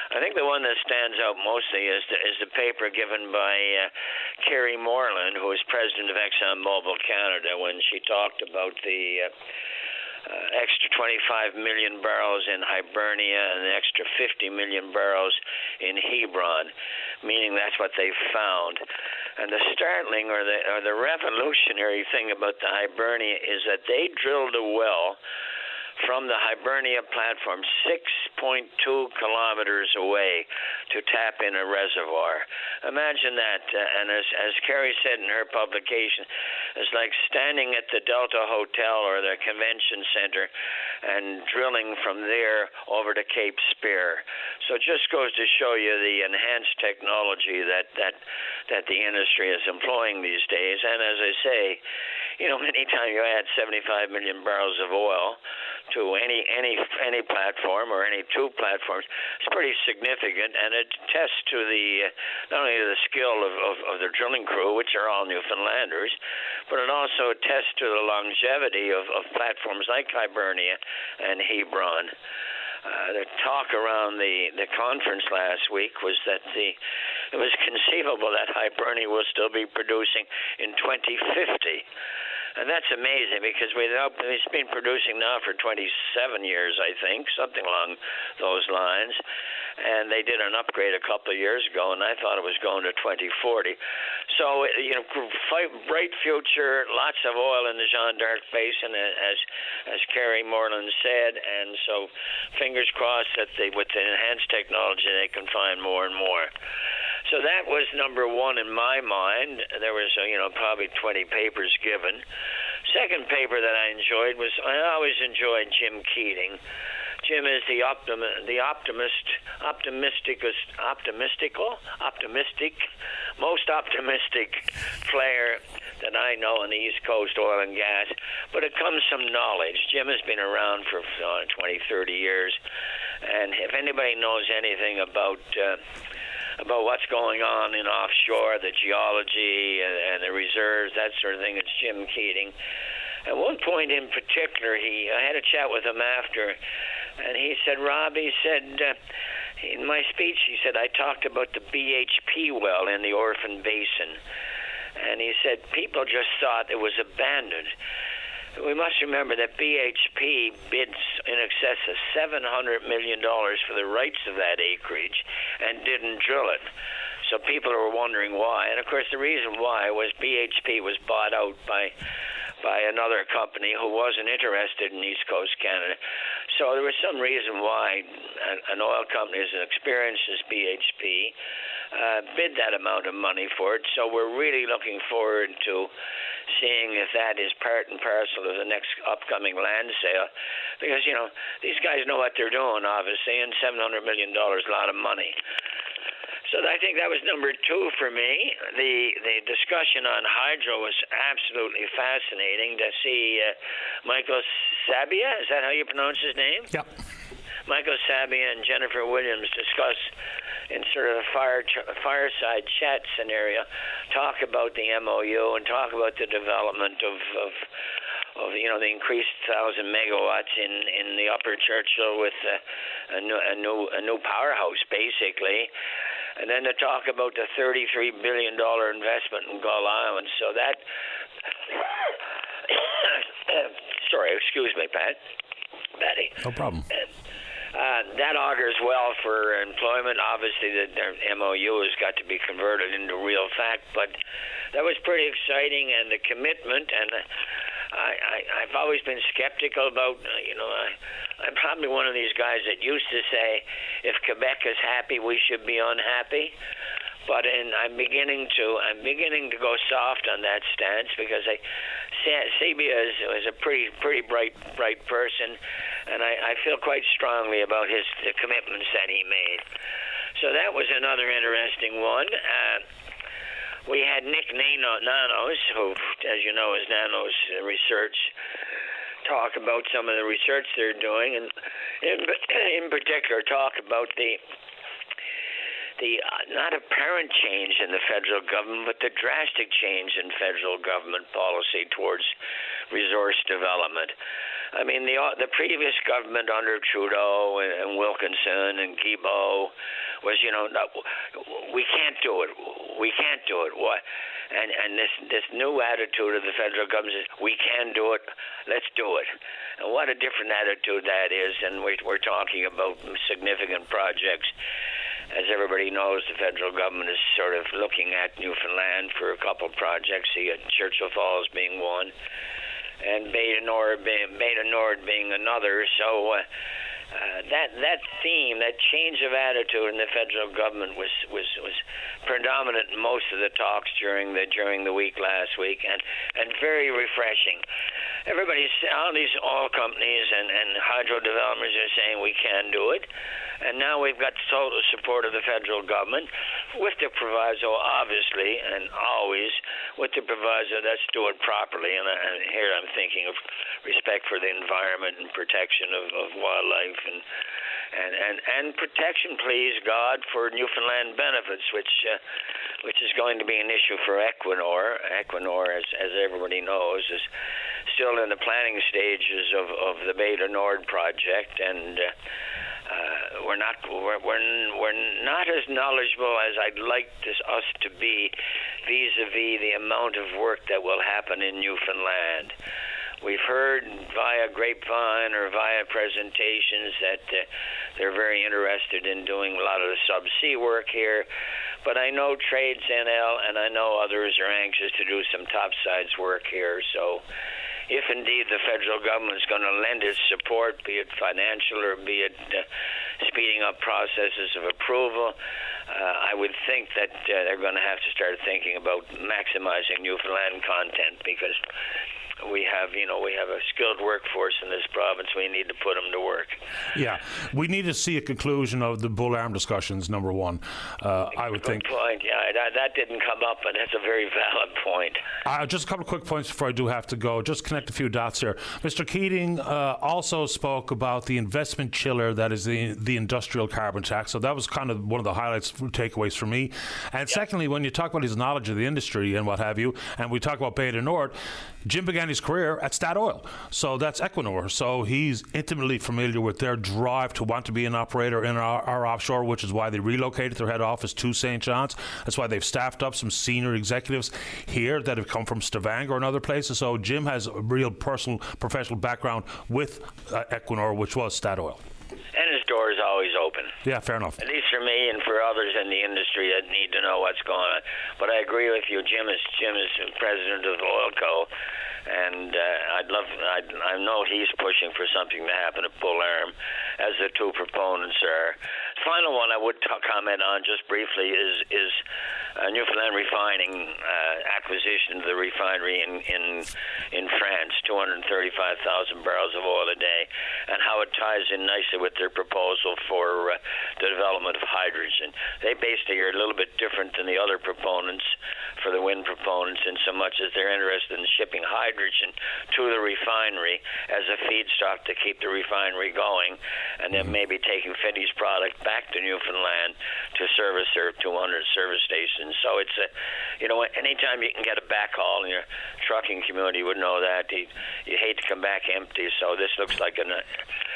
I think the one that stands out mostly is the paper given by Carrie Moreland, who was president of ExxonMobil Canada, when she talked about the extra 25 million barrels in Hibernia and an extra 50 million barrels in Hebron, meaning that's what they found. And the startling or the revolutionary thing about the Hibernia is that they drilled a well from the Hibernia platform 6.2 kilometers away to tap in a reservoir. Imagine that. And as Carrie said in her publication, it's like standing at the Delta Hotel or the Convention Center and drilling from there over to Cape Spear. So it just goes to show you the enhanced technology that the industry is employing these days. And as I say, anytime you add 75 million barrels of oil to any platform or any two platforms. It's pretty significant, and it attests to the not only the skill of the drilling crew, which are all Newfoundlanders, but it also attests to the longevity of platforms like Hibernia and Hebron. The talk around the conference last week was that it was conceivable that Hibernia will still be producing in 2050. And that's amazing because it's been producing now for 27 years, I think, something along those lines. And they did an upgrade a couple of years ago, and I thought it was going to 2040. So, bright future, lots of oil in the Jeanne d'Arc Basin, as Kerry Moreland said. And so, fingers crossed that with the enhanced technology, they can find more and more. So that was number one in my mind. There was, probably 20 papers given. Second paper that I enjoyed was, I always enjoyed Jim Keating. Jim is the most optimistic player that I know on the East Coast oil and gas. But it comes from knowledge. Jim has been around for 20, 30 years. And if anybody knows anything about what's going on in offshore, the geology and the reserves, that sort of thing, it's Jim Keating. At one point in particular, I had a chat with him after, and he said, Rob, he said, in my speech, he said, I talked about the BHP well in the Orphan Basin. And he said, people just thought it was abandoned. We must remember that BHP bids in excess of $700 million for the rights of that acreage and didn't drill it. So people were wondering why. And, of course, the reason why was BHP was bought out by another company who wasn't interested in East Coast Canada. So there was some reason why an oil company as experienced as BHP bid that amount of money for it. So we're really looking forward to seeing if that is part and parcel of the next upcoming land sale. Because, these guys know what they're doing, obviously, and $700 million is a lot of money. So I think that was number two for me. The discussion on hydro was absolutely fascinating to see Michael Sabia, is that how you pronounce his name? Yep. Michael Sabia and Jennifer Williams discuss in sort of a fireside chat scenario, talk about the MOU and talk about the development of the increased 1,000 megawatts in the Upper Churchill with a new powerhouse, basically. And then to talk about the $33 billion investment in Gull Island. So that, sorry, excuse me, Patty. No problem. That augurs well for employment. Obviously, their MOU has got to be converted into real fact, but that was pretty exciting, and the commitment. And I've always been skeptical about, I'm probably one of these guys that used to say, if Quebec is happy, we should be unhappy. But I'm beginning to go soft on that stance because Sabia is a pretty bright person, and I feel quite strongly about the commitments that he made. So that was another interesting one. We had Nick Nanos, who, as you know, is Nanos Research, talk about some of the research they're doing, and in particular talk about the not apparent change in the federal government, but the drastic change in federal government policy towards resource development. I mean, the previous government under Trudeau and Wilkinson and Guilbeault was, we can't do it. We can't do it. What? And this new attitude of the federal government is, we can do it. Let's do it. And what a different attitude that is. And we're talking about significant projects. As everybody knows, the federal government is sort of looking at Newfoundland for a couple projects. Churchill Falls being one, and Beta Nord being another. So that theme, that change of attitude in the federal government was predominant in most of the talks during the week last week, and very refreshing. All these oil companies and hydro developers are saying we can do it. And now we've got total support of the federal government. with the proviso, obviously, and always with the proviso, let's do it properly. And here I'm thinking of respect for the environment and protection of wildlife and protection, please God, for Newfoundland benefits, which is going to be an issue for Equinor. Equinor, as everybody knows, is still in the planning stages of the Beta Nord project, and we're not as knowledgeable as I'd like us to be vis-a-vis the amount of work that will happen in Newfoundland. We've heard via grapevine or via presentations that they're very interested in doing a lot of the subsea work here, but I know Trades NL and I know others are anxious to do some topsides work here. So if indeed the federal government is going to lend its support, be it financial or be it speeding up processes of approval, I would think that they're going to have to start thinking about maximizing Newfoundland content, because we have a skilled workforce in this province. We need to put them to work. Yeah, we need to see a conclusion of the bull arm discussions, number one. I would think. Good point. Yeah, that didn't come up, but that's a very valid point. Just a couple of quick points before I do have to go. Just connect a few dots here. Mr. Keating also spoke about the investment chiller that is the industrial carbon tax. So that was kind of one of the highlights, takeaways for me. And secondly, when you talk about his knowledge of the industry and what have you, and we talk about Beta Nord, Jim began his career at Statoil, so that's Equinor. So he's intimately familiar with their drive to want to be an operator in our offshore, which is why they relocated their head office to St. John's. That's why they've staffed up some senior executives here that have come from Stavanger and other places. So Jim has a real personal, professional background with Equinor, which was Statoil. And his door is always open. Yeah, fair enough. At least for me and for others in the industry that need to know what's going on. But I agree with you. Jim is president of the Oil Co. And I know he's pushing for something to happen at Bull Arm, as the two proponents are. The final one I would comment on just briefly is Newfoundland Refining acquisition of the refinery in France, 235,000 barrels of oil a day, and how it ties in nicely with their proposal for the development of hydrogen. They basically are a little bit different than the other proponents, for the wind proponents, in so much as they're interested in shipping hydrogen to the refinery as a feedstock to keep the refinery going, and then maybe taking Fiddy's product back to Newfoundland to service their 200 service stations. So it's anytime you can get a backhaul, and your trucking community would know that, you hate to come back empty. So this looks like an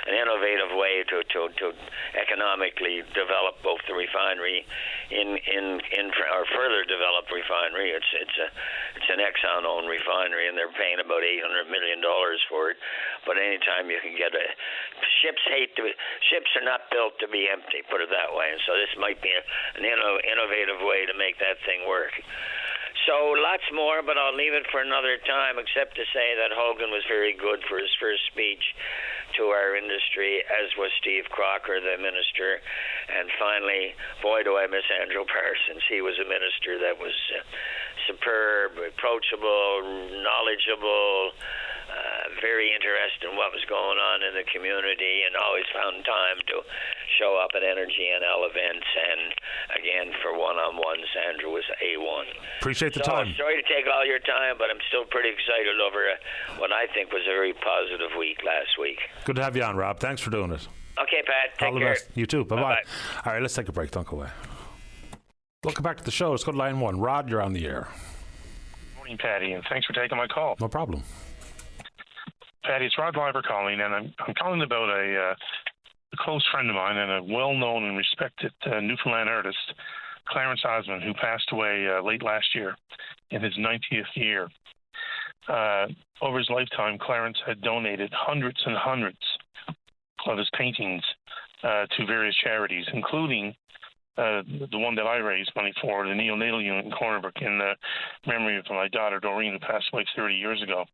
innovative way to economically develop both the refinery or further develop refinery. It's an Exxon-owned refinery, and they're paying about $800 million for it. But anytime you can get ships are not built to be empty, put it that way. And so this might be an innovative way to make that thing work. So lots more, but I'll leave it for another time, except to say that Hogan was very good for his first speech to our industry, as was Steve Crocker, the minister. And finally, boy, do I miss Andrew Parsons. He was a minister that was superb, approachable, knowledgeable, very interested in what was going on in the community, and always found time to show up at Energy NL events. And again, for one-on-ones, Andrew was A1. Appreciate the time. Sorry to take all your time, but I'm still pretty excited over what I think was a very positive week last week. Good to have you on, Rob. Thanks for doing it. Okay, Pat. Take all the care. best. You too. Bye-bye. Bye-bye. All right, let's take a break. Don't go away. Welcome back to the show. Let's go to line one. Rod, you're on the air. Good morning, Patty, and thanks for taking my call. No problem. Patty, it's Rod Liver calling, and I'm calling about a close friend of mine and a well-known and respected Newfoundland artist, Clarence Osmond, who passed away late last year in his 90th year. Over his lifetime, Clarence had donated hundreds and hundreds of his paintings to various charities, including the one that I raised money for, the neonatal unit in Cornerbrook, in memory of my daughter, Doreen, who passed away 30 years ago.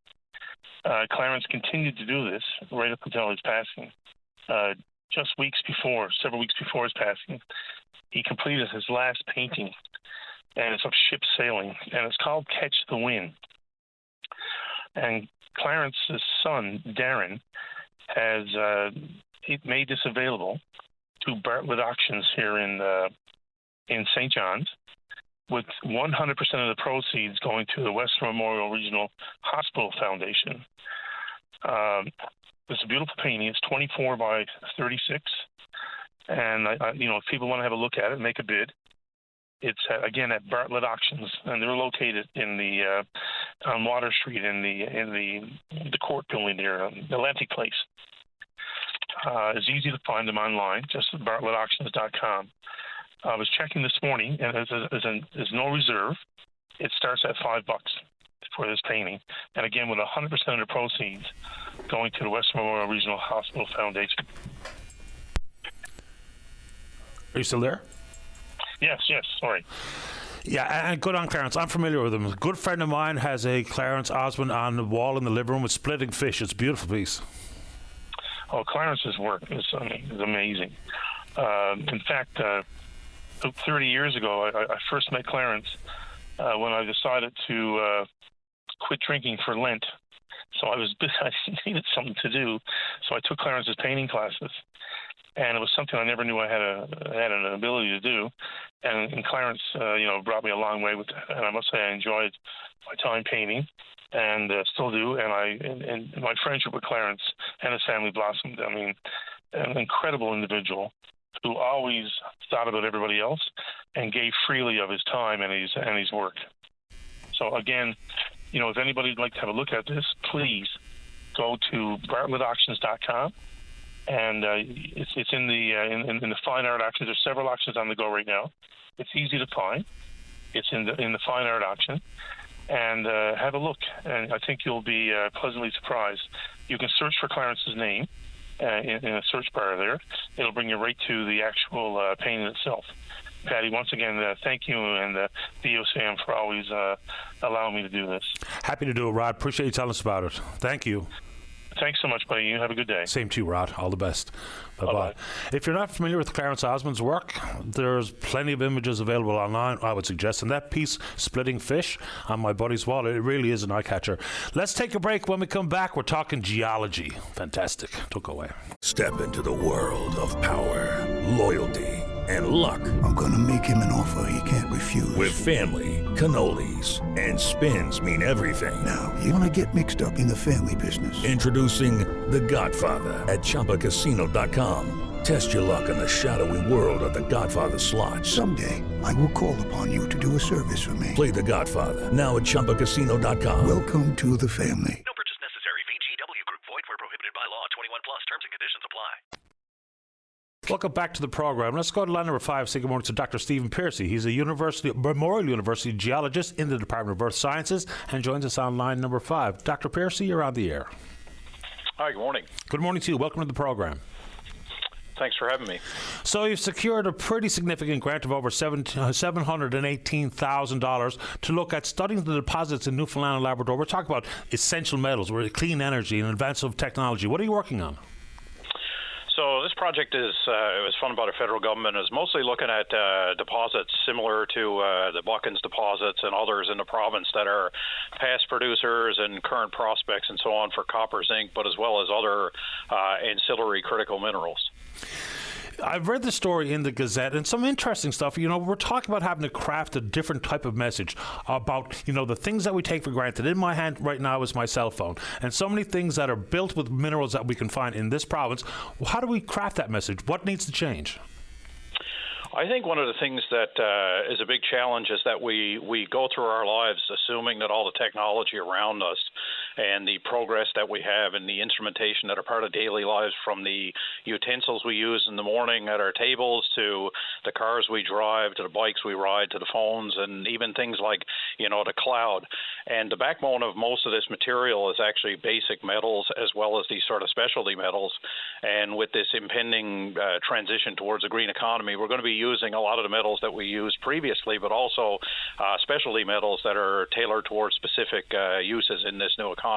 Clarence continued to do this right up until his passing. Just several weeks before his passing, he completed his last painting, and it's of ships sailing, and it's called Catch the Wind. And Clarence's son, Darren, has made this available to Bartlett Auctions here in in St. John's, with 100% of the proceeds going to the Western Memorial Regional Hospital Foundation. It's a beautiful painting. It's 24 by 36. And, if people want to have a look at it, make a bid. It's, again, at Bartlett Auctions, and they're located in on Water Street in the court building there, Atlantic Place. It's easy to find them online, just at bartlettauctions.com. I was checking this morning, and there's no reserve. It starts at $5 for this painting, and again, with 100% of the proceeds going to the Western Memorial Regional Hospital Foundation. Are you still there? Yes, sorry. Yeah, and good on Clarence. I'm familiar with him. A good friend of mine has a Clarence Osmond on the wall in the living room with splitting fish. It's a beautiful piece. Oh, Clarence's work is amazing. In fact, 30 years ago, I first met Clarence when I decided to quit drinking for Lent. So I needed something to do. So I took Clarence's painting classes. And it was something I never knew I had an ability to do, and Clarence, brought me a long way with that. And I must say I enjoyed my time painting, and still do. And my friendship with Clarence and his family blossomed. I mean, an incredible individual who always thought about everybody else and gave freely of his time and his work. So again, if anybody'd like to have a look at this, please go to bartlettauctions.com. And it's in the fine art auctions. There's several auctions on the go right now. It's easy to find. It's in the fine art auction, and have a look. And I think you'll be pleasantly surprised. You can search for Clarence's name in a search bar there. It'll bring you right to the actual painting itself. Patty, once again, thank you, and VOCM for always allowing me to do this. Happy to do it, Rod. Appreciate you telling us about it. Thank you. Thanks so much, buddy. You have a good day. Same to you, Rod. All the best. Bye-bye. Bye-bye. If you're not familiar with Clarence Osmond's work, there's plenty of images available online, I would suggest. And that piece, Splitting Fish, on my buddy's wall, it really is an eye-catcher. Let's take a break. When we come back, we're talking geology. Fantastic. Don't go away. Step into the world of power, loyalty, and luck. I'm going to make him an offer he can't refuse. With family, cannolis, and spins mean everything. Now, you want to get mixed up in the family business. Introducing The Godfather at ChumbaCasino.com. Test your luck in the shadowy world of The Godfather slot. Someday, I will call upon you to do a service for me. Play The Godfather now at ChumbaCasino.com. Welcome to the family. No purchase necessary. VGW Group. Void where prohibited by law. 21 plus. Terms and conditions apply. Welcome back to the program. Let's go to line number 5. Say good morning to Dr. Stephen Piercy. He's a Memorial University geologist in the Department of Earth Sciences and joins us on line number 5. Dr. Piercy, you're on the air. Hi, good morning. Good morning to you. Welcome to the program. Thanks for having me. So you've secured a pretty significant grant of over $718,000 to look at studying the deposits in Newfoundland and Labrador. We're talking about essential metals, clean energy, and advance of technology. What are you working on? So this project it was funded by the federal government. Is mostly looking at deposits similar to the Buckins deposits and others in the province that are past producers and current prospects and so on for copper, zinc, but as well as other ancillary critical minerals. I've read the story in the Gazette and some interesting stuff. We're talking about having to craft a different type of message about, the things that we take for granted. In my hand right now is my cell phone. And so many things that are built with minerals that we can find in this province. How do we craft that message? What needs to change? I think one of the things that is a big challenge is that we go through our lives assuming that all the technology around us and the progress that we have and the instrumentation that are part of daily lives, from the utensils we use in the morning at our tables to the cars we drive, to the bikes we ride, to the phones, and even things like, the cloud. And the backbone of most of this material is actually basic metals as well as these sort of specialty metals. And with this impending transition towards a green economy, we're going to be using a lot of the metals that we used previously, but also specialty metals that are tailored towards specific uses in this new economy.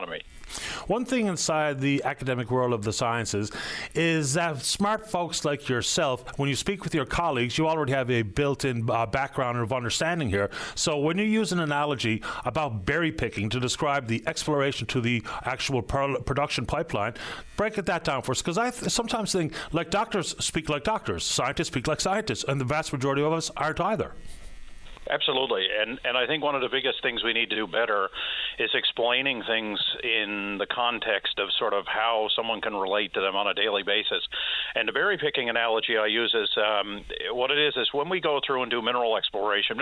One thing inside the academic world of the sciences is that smart folks like yourself, when you speak with your colleagues, you already have a built-in background of understanding here. So when you use an analogy about buried berry picking to describe the exploration to the actual production pipeline. Break that down for us, because I sometimes think, like, doctors speak like doctors, scientists speak like scientists, and the vast majority of us aren't either. Absolutely, and I think one of the biggest things we need to do better is explaining things in the context of sort of how someone can relate to them on a daily basis. And the berry picking analogy I use is what it is when we go through and do mineral exploration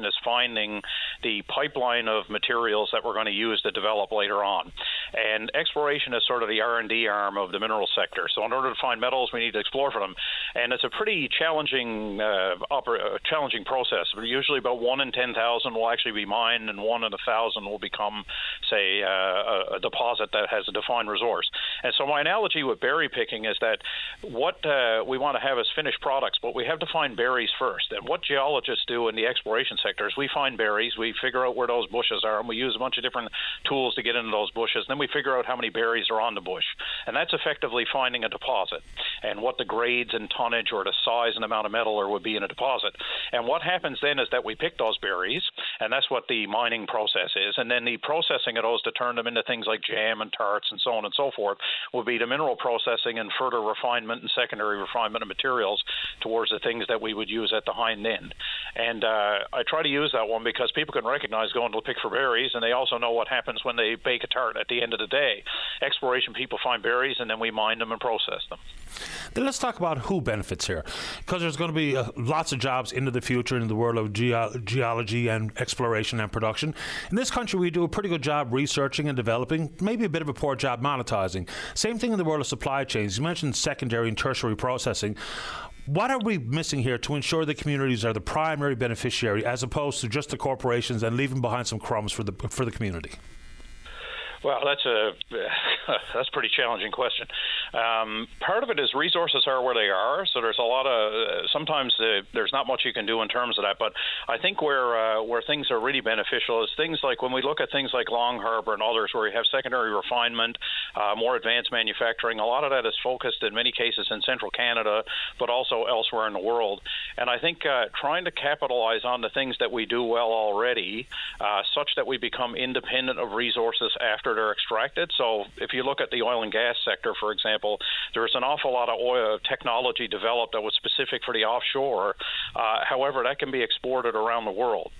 is finding the pipeline of materials that we're going to use to develop later on. And exploration is sort of the R&D arm of the mineral sector. So in order to find metals, we need to explore for them. And it's a pretty challenging process. Usually about 1 in 10,000 will actually be mined, and 1 in 1,000 will become, say, a deposit that has a defined resource. And so my analogy with berry picking is that what we want to have is finished products, but we have to find berries first. And what geologists do in the exploration sector is we find berries, we figure out where those bushes are, and we use a bunch of different tools to get into those bushes. And then we figure out how many berries are on the bush. And that's effectively finding a deposit and what the grades and tonnage or the size and amount of metal would be in a deposit. And what happens then is that we pick those berries, and that's what the mining process is. And then the processing of those to turn them into things like jam and tarts and so on and so forth will be the mineral processing and further refinement and secondary refinement of materials towards the things that we would use at the hind end. And I try to use that one because people can recognize going to pick for berries, and they also know what happens when they bake a tart at the end of the day. Exploration people find berries, and then we mine them and process them. Then let's talk about who benefits here, because there's going to be lots of jobs into the future in the world of geology and exploration and production. In this country, we do a pretty good job researching and developing, maybe a bit of a poor job monetizing. Same thing in the world of supply chains. You mentioned secondary and tertiary processing. What are we missing here to ensure the communities are the primary beneficiary as opposed to just the corporations and leaving behind some crumbs for the community? Well, that's a pretty challenging question. Part of it is resources are where they are, so there's a lot of sometimes there's not much you can do in terms of that. But I think where things are really beneficial is things like when we look at things like Long Harbour and others, where you have secondary refinement, more advanced manufacturing. A lot of that is focused in many cases in central Canada, but also elsewhere in the world. And I think trying to capitalize on the things that we do well already, such that we become independent of resources after they're extracted. So if you look at the oil and gas sector, for example, there's an awful lot of oil technology developed that was specific for the offshore. However, that can be exported around the world.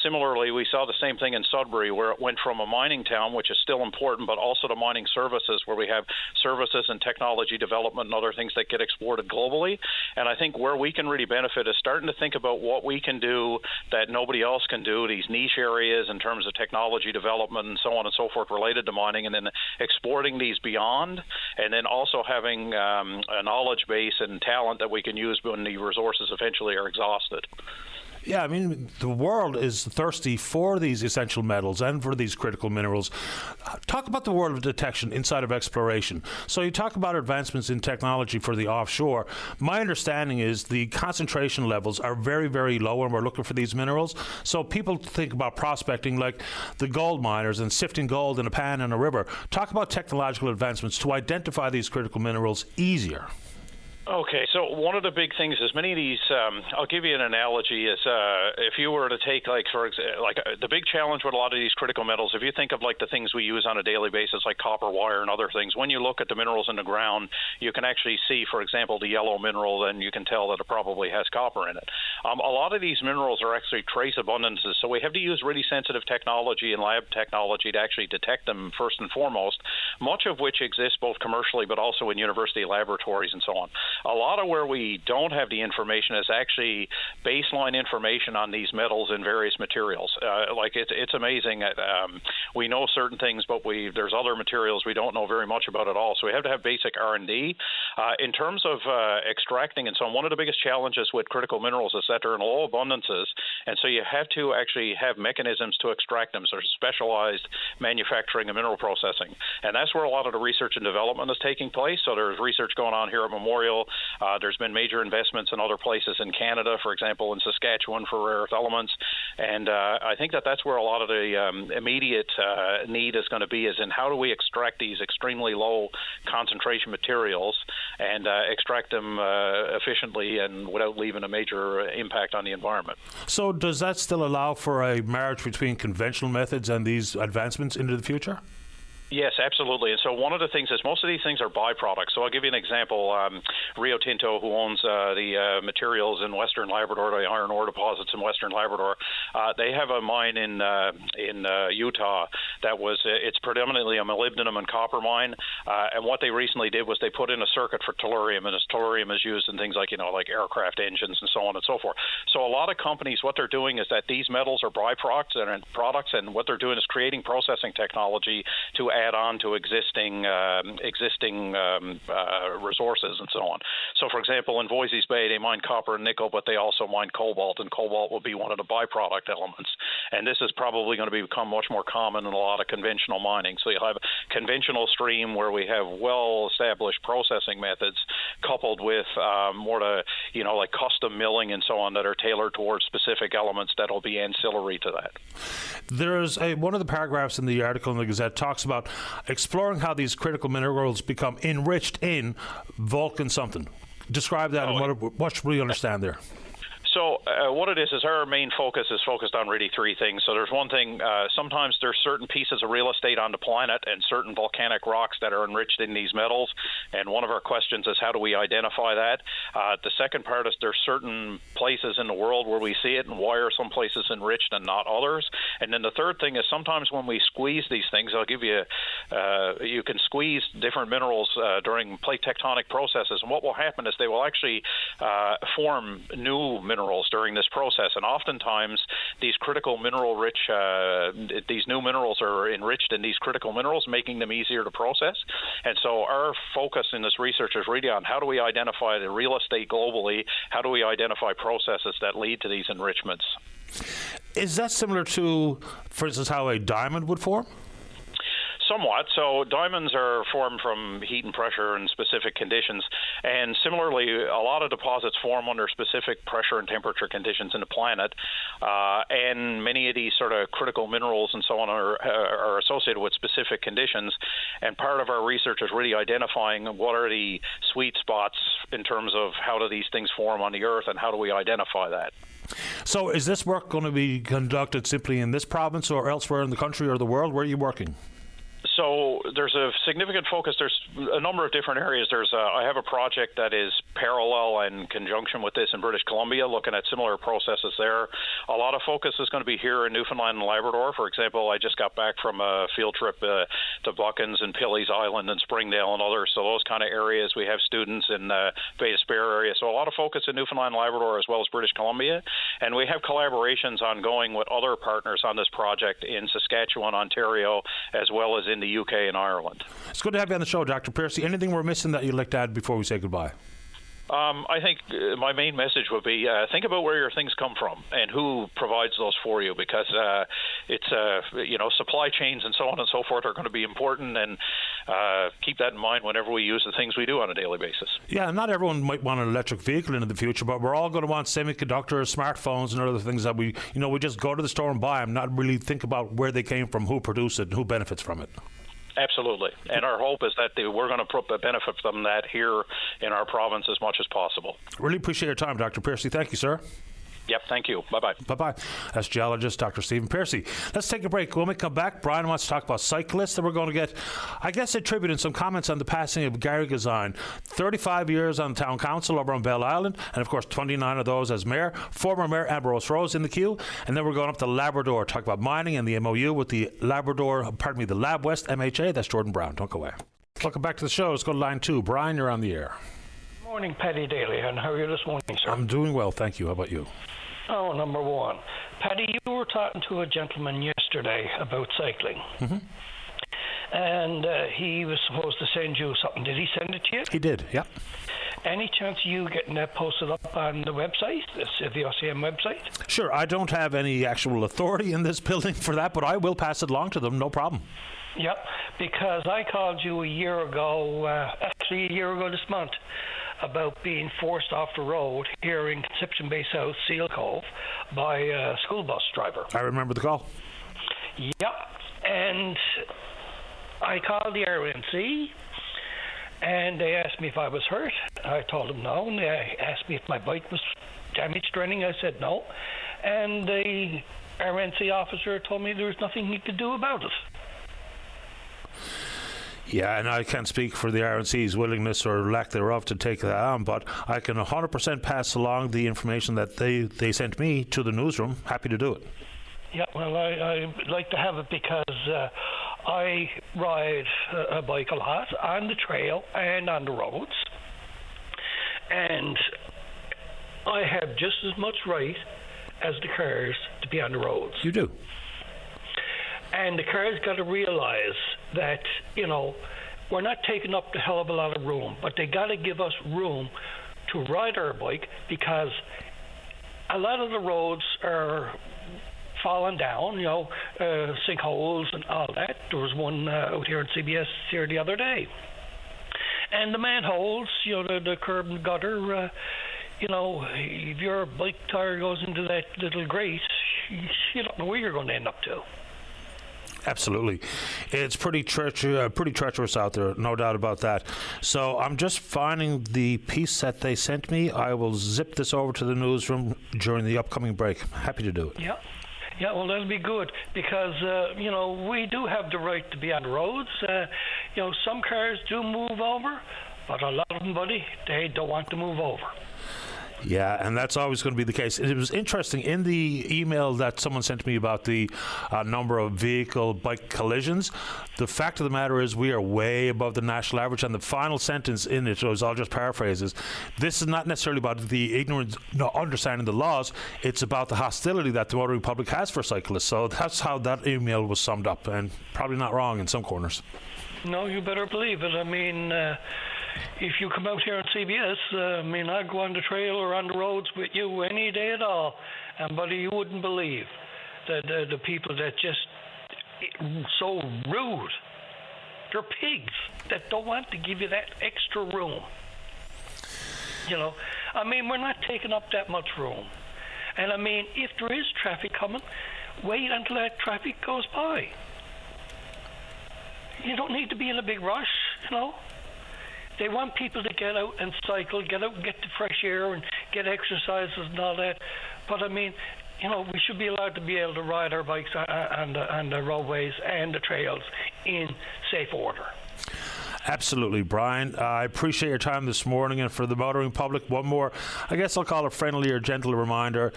Similarly, we saw the same thing in Sudbury, where it went from a mining town, which is still important, but also to mining services, where we have services and technology development and other things that get exported globally. And I think where we can really benefit is starting to think about what we can do that nobody else can do, these niche areas in terms of technology development and so on and so forth related to mining, and then exporting these beyond, and then also having a knowledge base and talent that we can use when the resources eventually are exhausted. Yeah, I mean, the world is thirsty for these essential metals and for these critical minerals. Talk about the world of detection inside of exploration. So you talk about advancements in technology for the offshore. My understanding is the concentration levels are very, very low when we're looking for these minerals. So people think about prospecting like the gold miners and sifting gold in a pan in a river. Talk about technological advancements to identify these critical minerals easier. Okay, so one of the big things is many of these. I'll give you an analogy. Is if you were to take the big challenge with a lot of these critical metals. If you think of like the things we use on a daily basis, like copper wire and other things, when you look at the minerals in the ground, you can actually see, for example, the yellow mineral, and you can tell that it probably has copper in it. A lot of these minerals are actually trace abundances, so we have to use really sensitive technology and lab technology to actually detect them first and foremost. Much of which exists both commercially, but also in university laboratories and so on. A lot of where we don't have the information is actually baseline information on these metals in various materials. It's amazing. We know certain things, but there's other materials we don't know very much about at all. So we have to have basic R&D. In terms of extracting and so on, one of the biggest challenges with critical minerals is that they're in low abundances, and so you have to actually have mechanisms to extract them, so specialized manufacturing and mineral processing. And that's where a lot of the research and development is taking place. So there's research going on here at Memorial. There's been major investments in other places in Canada, for example, in Saskatchewan for rare earth elements. And I think that's where a lot of the immediate need is going to be, is in how do we extract these extremely low concentration materials and extract them efficiently and without leaving a major impact on the environment. So does that still allow for a marriage between conventional methods and these advancements into the future? Yes, absolutely. And so one of the things is most of these things are byproducts. So I'll give you an example. Rio Tinto, who owns the materials in Western Labrador, the iron ore deposits in Western Labrador, they have a mine in Utah that it's predominantly a molybdenum and copper mine. And what they recently did was they put in a circuit for tellurium, and tellurium is used in things like aircraft engines and so on and so forth. So a lot of companies, what they're doing is that these metals are byproducts and what they're doing is creating processing technology to add on to existing resources and so on. So, for example, in Voisey's Bay, they mine copper and nickel, but they also mine cobalt, and cobalt will be one of the byproduct elements. And this is probably going to become much more common in a lot of conventional mining. So you'll have a conventional stream where we have well-established processing methods coupled with more like custom milling and so on that are tailored towards specific elements that will be ancillary to that. There's one of the paragraphs in the article in the Gazette talks about exploring how these critical minerals become enriched in Vulcan something. Describe that and what should we understand there? So what it is our main focus is focused on really three things. So there's one thing, sometimes there's certain pieces of real estate on the planet and certain volcanic rocks that are enriched in these metals. And one of our questions is how do we identify that? The second part is there's certain places in the world where we see it, and why are some places enriched and not others? And then the third thing is sometimes when we squeeze these things, I'll give you, you can squeeze different minerals during plate tectonic processes. And what will happen is they will actually form new minerals during this process, and oftentimes these critical mineral rich these new minerals are enriched in these critical minerals, making them easier to process. And so our focus in this research is really on how do we identify the real estate globally, how do we identify processes that lead to these enrichments. Is that similar to, for instance, how a diamond would form? Somewhat. So diamonds are formed from heat and pressure in specific conditions. And similarly, a lot of deposits form under specific pressure and temperature conditions in the planet. And many of these sort of critical minerals and so on are associated with specific conditions. And part of our research is really identifying what are the sweet spots in terms of how do these things form on the Earth and how do we identify that. So is this work going to be conducted simply in this province or elsewhere in the country or the world? Where are you working? So there's a significant focus. There's a number of different areas. I have a project that is parallel in conjunction with this in British Columbia, looking at similar processes there. A lot of focus is going to be here in Newfoundland and Labrador. For example, I just got back from a field trip to Buckens and Pilley's Island and Springdale and others. So those kind of areas, we have students in the Bay of Spare area. So a lot of focus in Newfoundland and Labrador as well as British Columbia. And we have collaborations ongoing with other partners on this project in Saskatchewan, Ontario, as well as in the UK and Ireland. It's good to have you on the show, Dr. Piercy. Anything we're missing that you'd like to add before we say goodbye? I think my main message would be think about where your things come from and who provides those for you, because it's supply chains and so on and so forth are going to be important, and keep that in mind whenever we use the things we do on a daily basis. Yeah, not everyone might want an electric vehicle in the future, but we're all going to want semiconductors, smartphones, and other things that we just go to the store and buy them, not really think about where they came from, who produced it, and who benefits from it. Absolutely. And our hope is that we're going to benefit from that here in our province as much as possible. Really appreciate your time, Dr. Piercy. Thank you, sir. Yep, thank you. Bye-bye. Bye-bye. That's geologist Dr. Stephen Piercy. Let's take a break. When we come back, Brian wants to talk about cyclists, and we're going to get, I guess, a tribute and some comments on the passing of Gary Gazine. 35 years on the town council over on Bell Island, and of course 29 of those as mayor. Former Mayor Ambrose Rose in the queue, and then we're going up to Labrador, talk about mining and the MOU with the the Lab West MHA. That's Jordan Brown. Don't go away. Welcome back to the show. Let's go to line 2. Brian, you're on the air. Good morning, Paddy Daly, and how are you this morning, sir? I'm doing well, thank you. How about you? Oh, number one. Paddy, you were talking to a gentleman yesterday about cycling. Mm-hmm. And he was supposed to send you something. Did he send it to you? He did, yeah. Any chance of you getting that posted up on the website, the OCM website? Sure. I don't have any actual authority in this building for that, but I will pass it along to them, no problem. Yep, because I called you a year ago this month, about being forced off the road here in Conception Bay South, Seal Cove, by a school bus driver. I remember the call. Yeah, and I called the RNC, and they asked me if I was hurt. I told them no, and they asked me if my bike was damaged or anything. I said no, and the RNC officer told me there was nothing he could do about it. Yeah, and I can't speak for the RNC's willingness or lack thereof to take that on, but I can 100% pass along the information that they sent me to the newsroom. Happy to do it. Yeah, well, I like to have it because I ride a bike a lot on the trail and on the roads, and I have just as much right as the cars to be on the roads. You do. And the cars got to realize that, you know, we're not taking up the hell of a lot of room, but they got to give us room to ride our bike, because a lot of the roads are falling down, you know, sinkholes and all that. There was one out here in CBS here the other day. And the manholes, you know, the curb and gutter, you know, if your bike tire goes into that little grate, you don't know where you're going to end up to. Absolutely. It's pretty treacherous out there, no doubt about that. So I'm just finding the piece that they sent me. I will zip this over to the newsroom during the upcoming break. Happy to do it. Yeah. Yeah, well, that'll be good, because, you know, we do have the right to be on the roads. You know, some cars do move over, but a lot of them, buddy, they don't want to move over. Yeah, and that's always going to be the case. It was interesting in the email that someone sent me about the number of bike collisions. The fact of the matter is we are way above the national average, and the final sentence in it, was I'll just paraphrases, this is not necessarily about the ignorance, no understanding the laws, it's about the hostility that the motoring public has for cyclists. So that's how that email was summed up, and probably not wrong in some corners. No, you better believe it. I mean, if you come out here on CBS, I mean, I'd go on the trail or on the roads with you any day at all. And, buddy, you wouldn't believe the people that just so rude. They're pigs that don't want to give you that extra room. You know, I mean, we're not taking up that much room. And, I mean, if there is traffic coming, wait until that traffic goes by. You don't need to be in a big rush, you know. They want people to get out and cycle, get out and get the fresh air and get exercises and all that. But, I mean, you know, we should be allowed to be able to ride our bikes on the roadways and the trails in safe order. Absolutely, Brian. I appreciate your time this morning. And for the motoring public, one more, I guess I'll call it friendly or gentle reminder.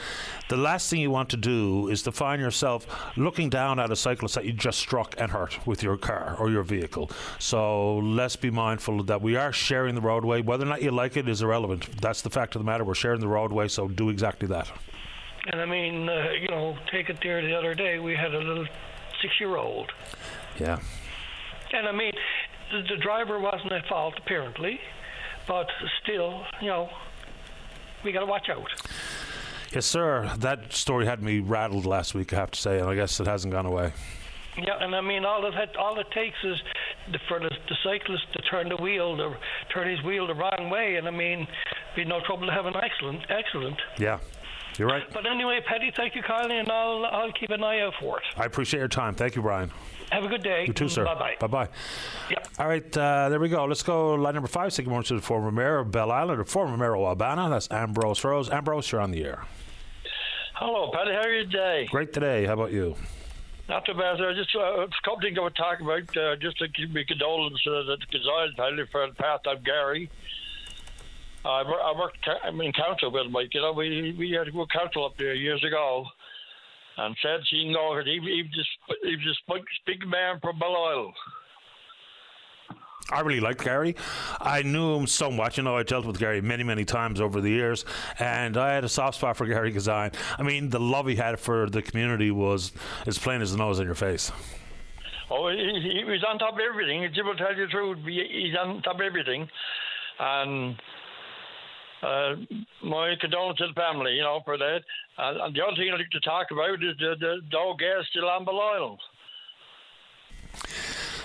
The last thing you want to do is to find yourself looking down at a cyclist that you just struck and hurt with your car or your vehicle. So let's be mindful that we are sharing the roadway. Whether or not you like it is irrelevant. That's the fact of the matter. We're sharing the roadway, so do exactly that. And I mean, you know, take it there the other day. We had a little 6-year-old. Yeah. And I mean, the driver wasn't at fault, apparently, but still, you know, we got to watch out. Yes, sir. That story had me rattled last week, I have to say, and I guess it hasn't gone away. Yeah, and I mean, all it takes is for the cyclist to turn his wheel the wrong way, and I mean, be no trouble to have an accident. Yeah. You're right. But anyway, Paddy, thank you kindly, and I'll keep an eye out for it. I appreciate your time. Thank you, Brian. Have a good day. You too, sir. Bye-bye. Bye-bye. Yep. All right, there we go. Let's go line number 5. Say good morning to the former mayor of Bell Island, or former mayor of Albana. That's Ambrose Rose. Ambrose, you're on the air. Hello, Paddy. How are you today? Great today. How about you? Not too bad, sir. Just a couple things I would talk about, just to give me condolence to the Gazelle family for the path of Gary. I worked in council with Mike. You know, we had to go council up there years ago, and said she know he was just big man from Belle Isle. I really liked Gary. I knew him so much. You know, I dealt with Gary many, many times over the years, and I had a soft spot for Gary Gazine. I mean, the love he had for the community was as plain as the nose on your face. Oh, he was on top of everything. He will tell you the truth. He's on top of everything, and my condolences to the family, you know, for that. And the other thing I'd like to talk about is the dog gas still on Belle Isle.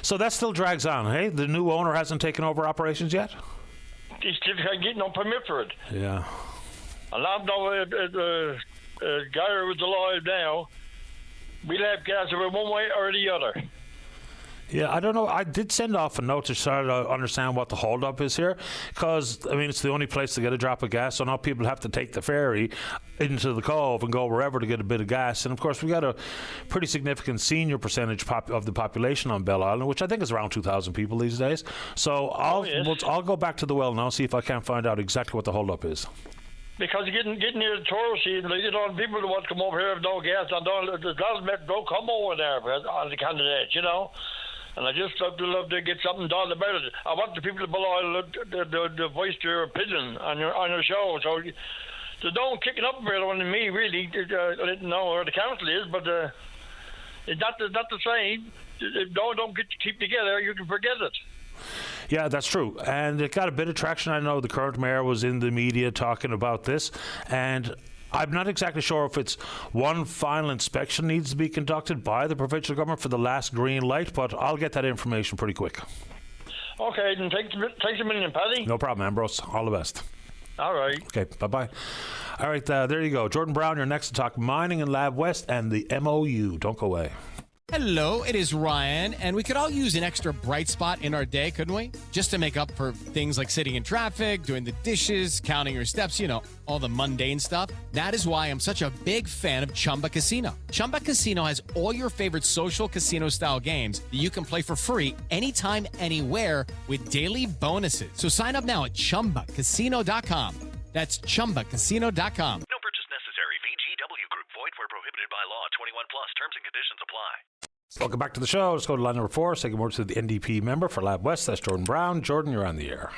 So that still drags on, hey? The new owner hasn't taken over operations yet? he still can't get no permit for it. Yeah. And I'm now, Gary was alive now. We'll have gas over one way or the other. Yeah, I don't know. I did send off a note to try to understand what the holdup is here, because, I mean, it's the only place to get a drop of gas, so now people have to take the ferry into the Cove and go wherever to get a bit of gas. And, of course, we got a pretty significant senior percentage of the population on Bell Island, which I think is around 2,000 people these days. So I'll go back to the well now, see if I can find out exactly what the holdup is. Because getting near the tourist season, you know, people that want to come over here have no gas, and don't come over there on the candidates, you know. And I just love to get something done about it. I want the people to below the voice their opinion on your show. So don't kick it up a bit on me, really. I didn't know where the council is, but it's not the same. Don't keep together. You can forget it. Yeah, that's true. And it got a bit of traction. I know the current mayor was in the media talking about this, and I'm not exactly sure if it's one final inspection needs to be conducted by the provincial government for the last green light, but I'll get that information pretty quick. Okay, then thanks a million, Paddy. No problem, Ambrose. All the best. All right. Okay, bye-bye. All right, there you go. Jordan Brown, you're next to talk mining in Lab West and the MOU. Don't go away. Hello, it is Ryan, and we could all use an extra bright spot in our day, couldn't we? Just to make up for things like sitting in traffic, doing the dishes, counting your steps, you know, all the mundane stuff. That is why I'm such a big fan of Chumba Casino. Chumba Casino has all your favorite social casino-style games that you can play for free anytime, anywhere with daily bonuses. So sign up now at ChumbaCasino.com. That's ChumbaCasino.com. No purchase necessary. VGW Group. Void where prohibited by law. 21 plus. Terms and conditions apply. Welcome back to the show. Let's go to line number 4. Say good morning to the NDP member for Lab West. That's Jordan Brown. Jordan, you're on the air.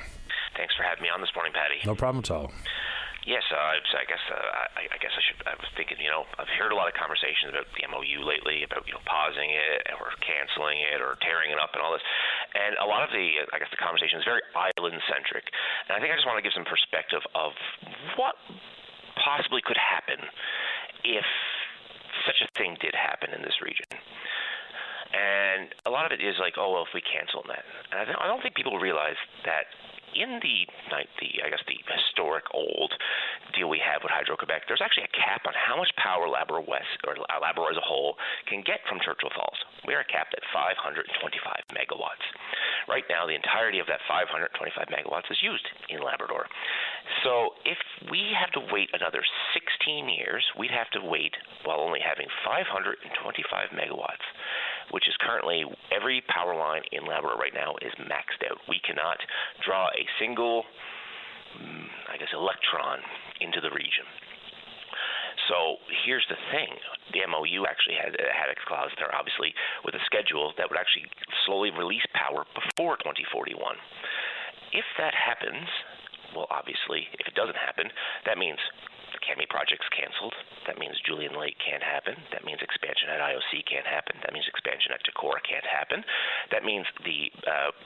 Thanks for having me on this morning, Patty. No problem at all. Yes, I guess I should. I was thinking, you know, I've heard a lot of conversations about the MOU lately, about, you know, pausing it or canceling it or tearing it up and all this. And a lot of the conversation is very island-centric. And I think I just want to give some perspective of what possibly could happen if such a thing did happen in this region. And a lot of it is like, oh, well, if we cancel that. And I don't think people realize that in the historic old deal we have with Hydro-Quebec, there's actually a cap on how much power Labrador West, or Labrador as a whole, can get from Churchill Falls. We are capped at 525 megawatts. Right now, the entirety of that 525 megawatts is used in Labrador. So if we have to wait another 16 years, we'd have to wait while only having 525 megawatts, which is currently every power line in Labrador right now is maxed out. We cannot draw a single, electron into the region. So here's the thing. The MOU actually had a clause there, obviously, with a schedule that would actually slowly release power before 2041. If that happens, well, obviously, if it doesn't happen, that means the Kami project's canceled. That means Julian Lake can't happen. That means expansion at IOC can't happen. That means expansion at Decorah can't happen. That means the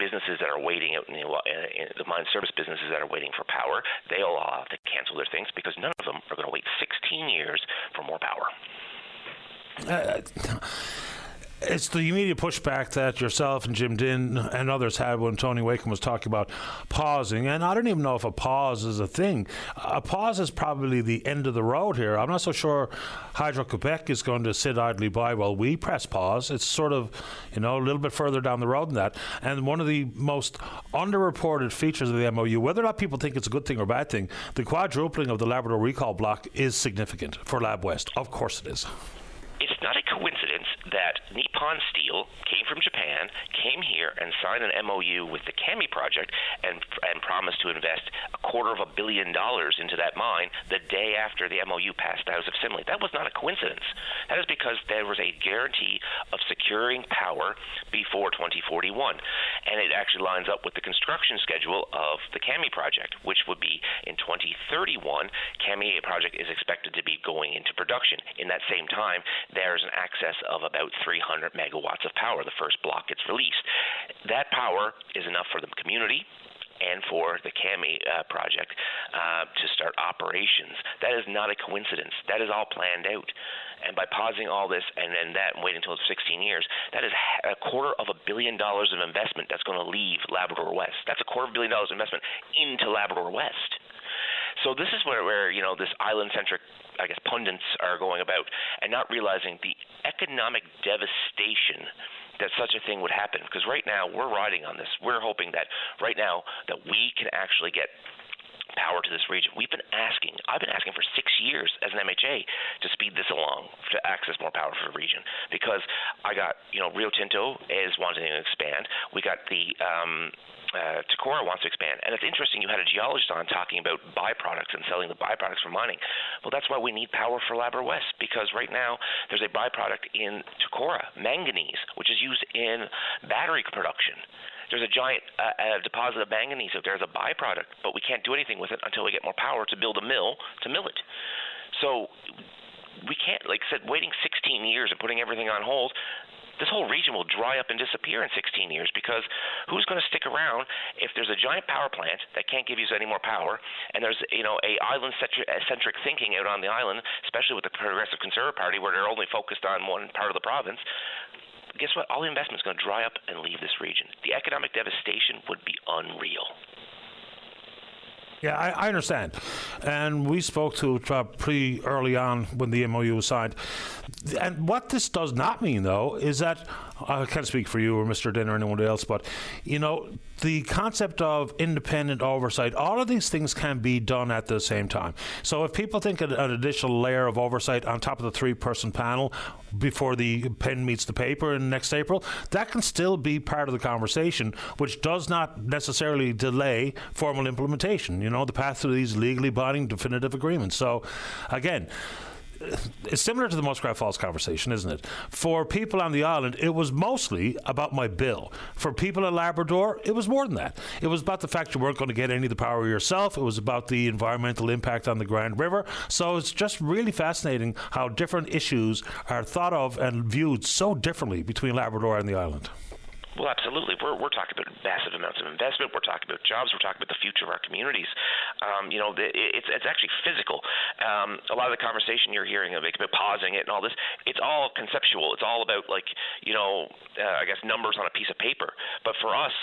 businesses that are waiting out in the mine service businesses that are waiting for power, they'll all have to cancel their things because none of them are going to wait 16 years for more power. It's the immediate pushback that yourself and Jim Dinn and others had when Tony Wakem was talking about pausing. And I don't even know if a pause is a thing. A pause is probably the end of the road here. I'm not so sure Hydro-Quebec is going to sit idly by while we press pause. It's sort of, a little bit further down the road than that. And one of the most underreported features of the MOU, whether or not people think it's a good thing or a bad thing, the quadrupling of the Labrador recall block is significant for Lab West. Of course it is. It's not a coincidence that Nippon Steel came from Japan, came here and signed an MOU with the Kami project and promised to invest $250 million into that mine the day after the MOU passed the House of Assembly. That was not a coincidence. That is because there was a guarantee of securing power before 2041. And it actually lines up with the construction schedule of the Kami project, which would be in 2031. Kami project is expected to be going into production. In that same time, there's an excess of about 300 megawatts of power. The first block gets released. That power is enough for the community, and for the CAMI project to start operations. That is not a coincidence. That is all planned out. And by pausing all this and then that and waiting until it's 16 years, that is $250 million of investment that's going to leave Labrador West. That's $250 million investment into Labrador West. So this is where this island-centric, I guess, pundits are going about and not realizing the economic devastation that such a thing would happen. Because right now we're riding on this. We're hoping that right now that we can actually get power to this region. I've been asking for 6 years as an MHA to speed this along, to access more power for the region, because I got, Rio Tinto is wanting to expand. We got the Takora wants to expand. And it's interesting, you had a geologist on talking about byproducts and selling the byproducts from mining. Well, that's why we need power for Labrador West, because right now there's a byproduct in Takora, manganese, which is used in battery production. There's a giant deposit of manganese out there as a byproduct, but we can't do anything with it until we get more power to build a mill to mill it. So we can't, like I said, waiting 16 years and putting everything on hold, this whole region will dry up and disappear in 16 years, because who's going to stick around if there's a giant power plant that can't give you any more power, and there's a island-centric thinking out on the island, especially with the Progressive Conservative Party, where they're only focused on one part of the province. Guess what? All the investment's going to dry up and leave this region. The economic devastation would be unreal. Yeah, I understand. And we spoke to pretty early on when the MOU was signed. And what this does not mean, though, is that, I can't speak for you or Mr. Din or anyone else, but, the concept of independent oversight, all of these things can be done at the same time. So if people think an additional layer of oversight on top of the three-person panel before the pen meets the paper in next April, that can still be part of the conversation, which does not necessarily delay formal implementation, the path to these legally binding definitive agreements. So, again, it's similar to the Muskrat Falls conversation, isn't it? For people on the island, it was mostly about my bill. For people in Labrador, it was more than that. It was about the fact you weren't going to get any of the power yourself. It was about the environmental impact on the Grand River. So it's just really fascinating how different issues are thought of and viewed so differently between Labrador and the island. Well, absolutely. We're talking about massive amounts of investment. We're talking about jobs. We're talking about the future of our communities. It's actually physical. A lot of the conversation you're hearing about pausing it and all this, it's all conceptual. It's all about I guess numbers on a piece of paper. But for us,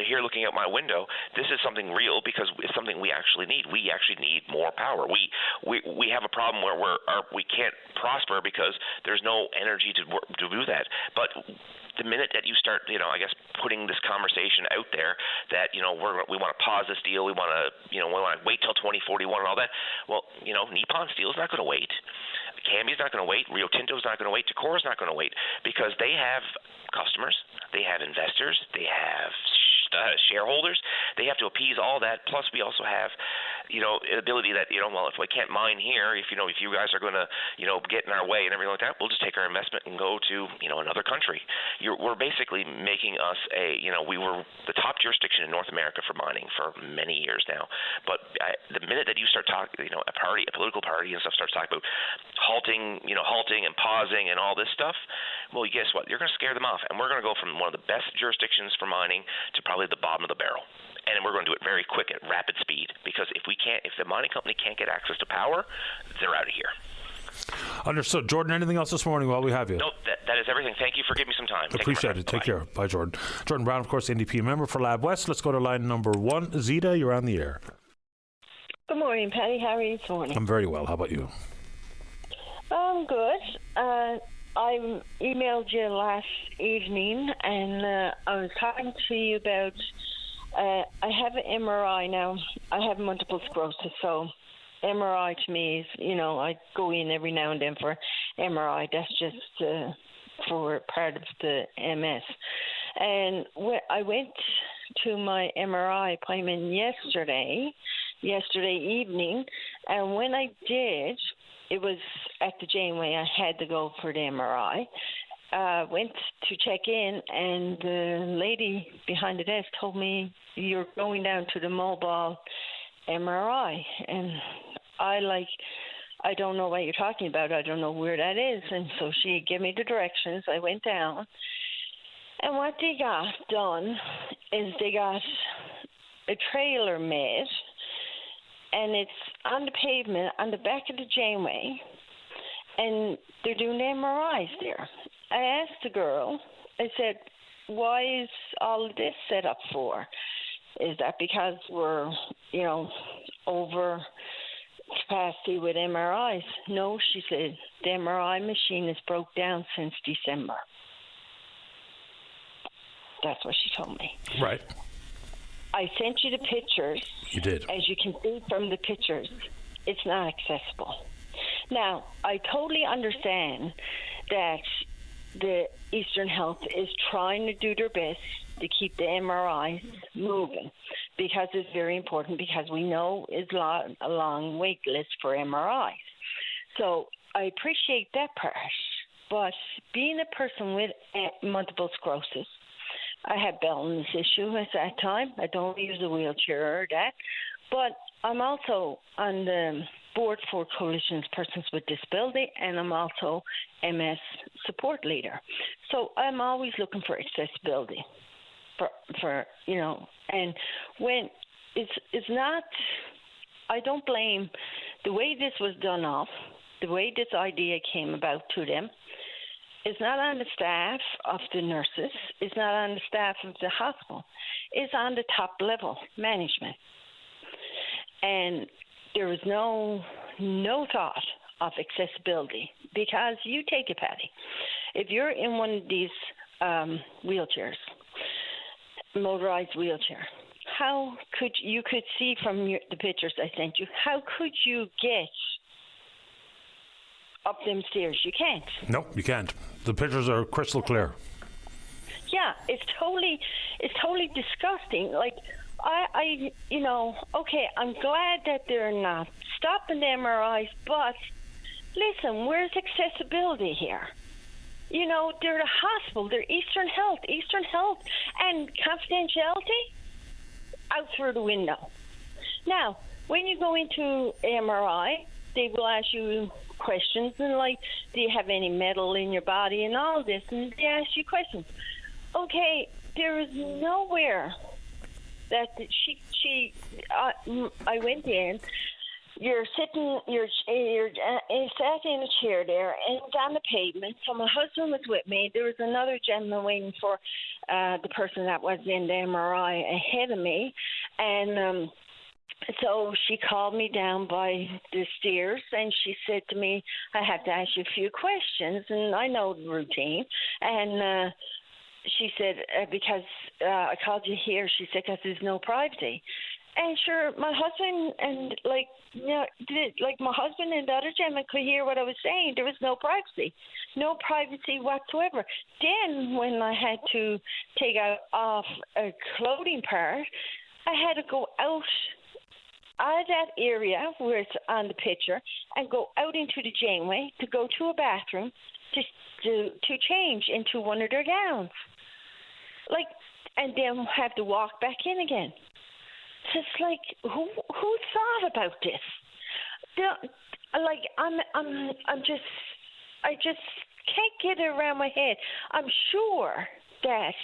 here looking out my window, this is something real, because it's something we actually need. We actually need more power. We have a problem where we can't prosper because there's no energy to do that. But the minute that you start, I guess, putting this conversation out there that, we want to pause this deal, we want to wait till 2041 and all that. Well, Nippon Steel is not going to wait. CAMI's not going to wait. Rio Tinto's not going to wait. Takora's not going to wait, because they have customers, they have investors, they have shareholders. They have to appease all that. Plus, we also have, ability that, if we can't mine here, if you guys are going to, get in our way and everything like that, we'll just take our investment and go to, another country. We're basically making us we were the top jurisdiction in North America for mining for many years now. But the minute that you start talking, a political party and stuff starts talking about halting and pausing and all this stuff, well, guess what? You're going to scare them off. And we're going to go from one of the best jurisdictions for mining to probably the bottom of the barrel. And we're going to do it very quick at rapid speed, because if the mining company can't get access to power, they're out of here. Understood. Jordan, anything else this morning while we have you? No, that is everything. Thank you for giving me some time. Appreciate it. Take care. Bye, Jordan. Jordan Brown, of course, NDP member for Lab West. Let's go to line number 1. Zita, you're on the air. Good morning, Patty. How are you this morning? I'm very well. How about you? I'm good. I emailed you last evening, and I was talking to you about I have an MRI now. I have multiple sclerosis, so MRI to me is, I go in every now and then for MRI. That's just for part of the MS. And I went to my MRI appointment yesterday evening, and when I did, it was at the Janeway. I had to go for the MRI. Went to check in, and the lady behind the desk told me, you're going down to the mobile MRI. And I don't know what you're talking about. I don't know where that is. And so she gave me the directions. I went down. And what they got done is they got a trailer made, and it's on the pavement on the back of the Janeway, and they're doing MRIs there. I asked the girl, I said, why is all of this set up for? Is that because we're, over capacity with MRIs? No, she said, the MRI machine is broke down since December. That's what she told me. Right. I sent you the pictures. You did. As you can see from the pictures, it's not accessible. Now, I totally understand that the Eastern Health is trying to do their best to keep the MRIs moving, because it's very important, because we know it's a long wait list for MRIs. So I appreciate that part, but being a person with multiple sclerosis, I had balance issue at that time. I don't use a wheelchair or that, but I'm also on the board for Coalitions Persons with Disability, and I'm also MS support leader. So I'm always looking for accessibility for and when it's not, I don't blame the way this was done off, the way this idea came about to them. It's not on the staff of the nurses. It's not on the staff of the hospital. It's on the top level management. And there was no thought of accessibility, because you take it, Patty. If you're in one of these wheelchairs, motorized wheelchair, how could you could see from the pictures I sent you, how could you get up them stairs? You can't. No, you can't. The pictures are crystal clear. Yeah, it's totally disgusting. Like, I okay, I'm glad that they're not stopping the MRIs, but listen, where's accessibility here? They're the hospital, they're Eastern Health, and confidentiality out through the window. Now, when you go into MRI, they will ask you questions and like, do you have any metal in your body and all this, and they ask you questions. Okay, there is nowhere that I went in. You're sitting, you're sat in a chair there, and it's on the pavement. So my husband was with me. There was another gentleman waiting for the person that was in the MRI ahead of me, and so she called me down by the stairs, and she said to me, I have to ask you a few questions, and I know the routine. And she said, because I called you here, she said, because there's no privacy. And sure, my husband and my husband and the other gentleman could hear what I was saying. There was no privacy whatsoever. Then when I had to take off a clothing part, I had to go out of that area where it's on the picture and go out into the Janeway to go to a bathroom to change into one of their gowns, and then have to walk back in again. So it's like, who thought about this? I just can't get it around my head. I'm sure that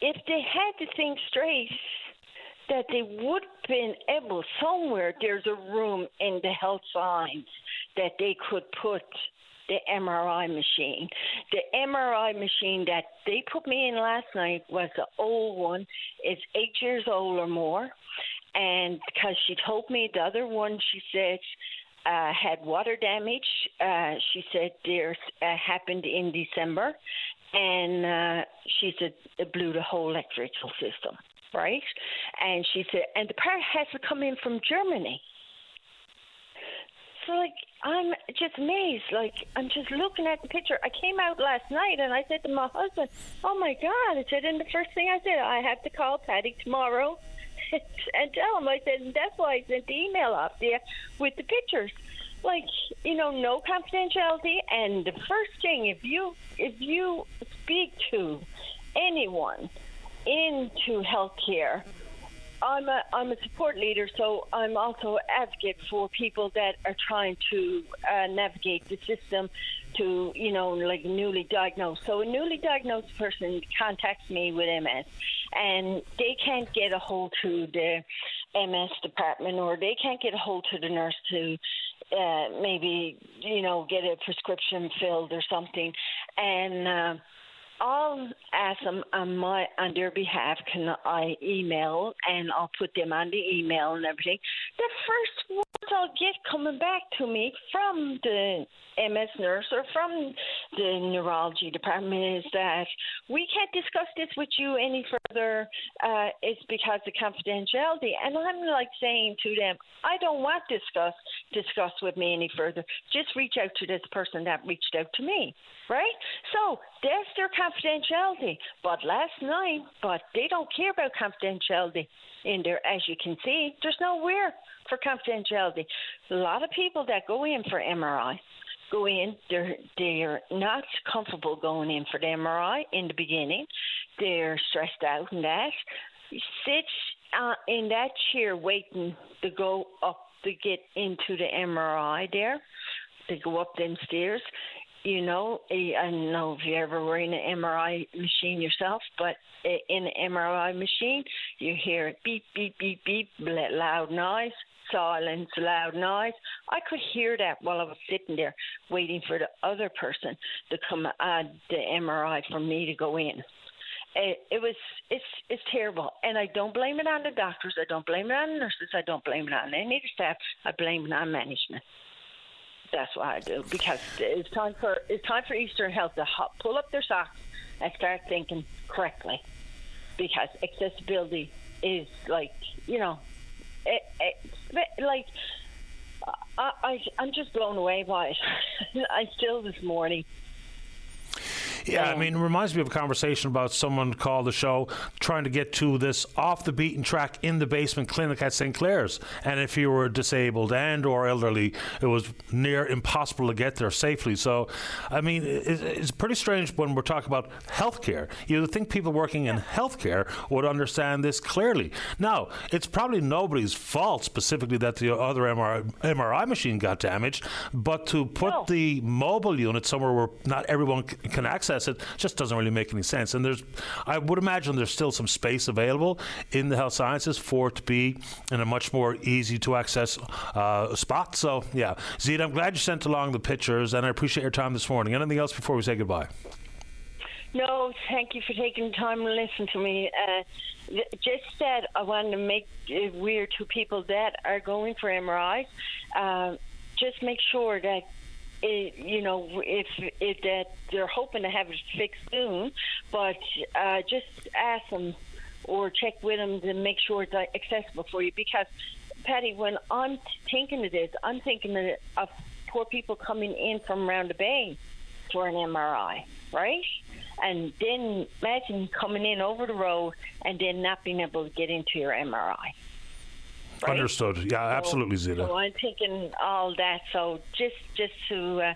if they had to think straight, that they would have been able somewhere. There's a room in the health signs that they could put the MRI machine. The MRI machine that they put me in last night was the old one. It's 8 years old or more. And because she told me the other one, she said, had water damage. She said there's happened in December. And she said it blew the whole electrical system, right? And she said, and the part has to come in from Germany. So, I'm just amazed. I'm just looking at the picture. I came out last night, and I said to my husband, oh, my God. I said, and the first thing I said, I have to call Patty tomorrow and tell him. I said, and that's why I sent the email off there with the pictures. No confidentiality. And the first thing, if you speak to anyone into healthcare, I'm a support leader, so I'm also an advocate for people that are trying to navigate the system to, newly diagnosed. So a newly diagnosed person contacts me with MS, and they can't get a hold to the MS department, or they can't get a hold to the nurse to maybe, get a prescription filled or something. And I'll ask them on their behalf, can I email, and I'll put them on the email and everything. The first words I'll get coming back to me from the MS nurse or from the neurology department is that we can't discuss this with you any further. It's because of confidentiality. And I'm like saying to them, I don't want discuss with me any further. Just reach out to this person that reached out to me, right? So that's their confidentiality. But they don't care about confidentiality in there. As you can see, there's nowhere for confidentiality. A lot of people that go in for MRI go in, they're not comfortable going in for the MRI in the beginning. They're stressed out and that. You sit in that chair waiting to go up to get into the MRI there. They go up them stairs. I don't know if you ever were in an MRI machine yourself, but in an MRI machine, you hear beep, beep, beep, beep, loud noise, silence, loud noise. I could hear that while I was sitting there waiting for the other person to come on the MRI for me to go in. It's terrible, and I don't blame it on the doctors. I don't blame it on the nurses. I don't blame it on any of the staff. I blame it on management. That's what I do, because it's time for Eastern Health to pull up their socks and start thinking correctly, because accessibility is I'm just blown away by it. I still this morning. Yeah, it reminds me of a conversation about someone called the show trying to get to this off-the-beaten track in the basement clinic at St. Clair's. And if you were disabled and or elderly, it was near impossible to get there safely. So, it's pretty strange when we're talking about healthcare. You would think people working in healthcare would understand this clearly. Now, it's probably nobody's fault specifically that the other MRI machine got damaged, but to put the mobile unit somewhere where not everyone can access it just doesn't really make any sense. And I would imagine there's still some space available in the health sciences for it to be in a much more easy to access spot. So yeah, Zita, I'm glad you sent along the pictures, and I appreciate your time this morning. Anything else before we say goodbye? No, thank you for taking the time to listen to me. Just that I wanted to make it weird to people that are going for MRIs. Just make sure that if that they're hoping to have it fixed soon, but just ask them or check with them to make sure it's accessible for you. Because, Patty, when I'm thinking of this, I'm thinking of poor people coming in from around the bay for an MRI, right? And then imagine coming in over the road and then not being able to get into your MRI. Right? Understood. Yeah, absolutely, Zita. So I'm thinking all that. So just to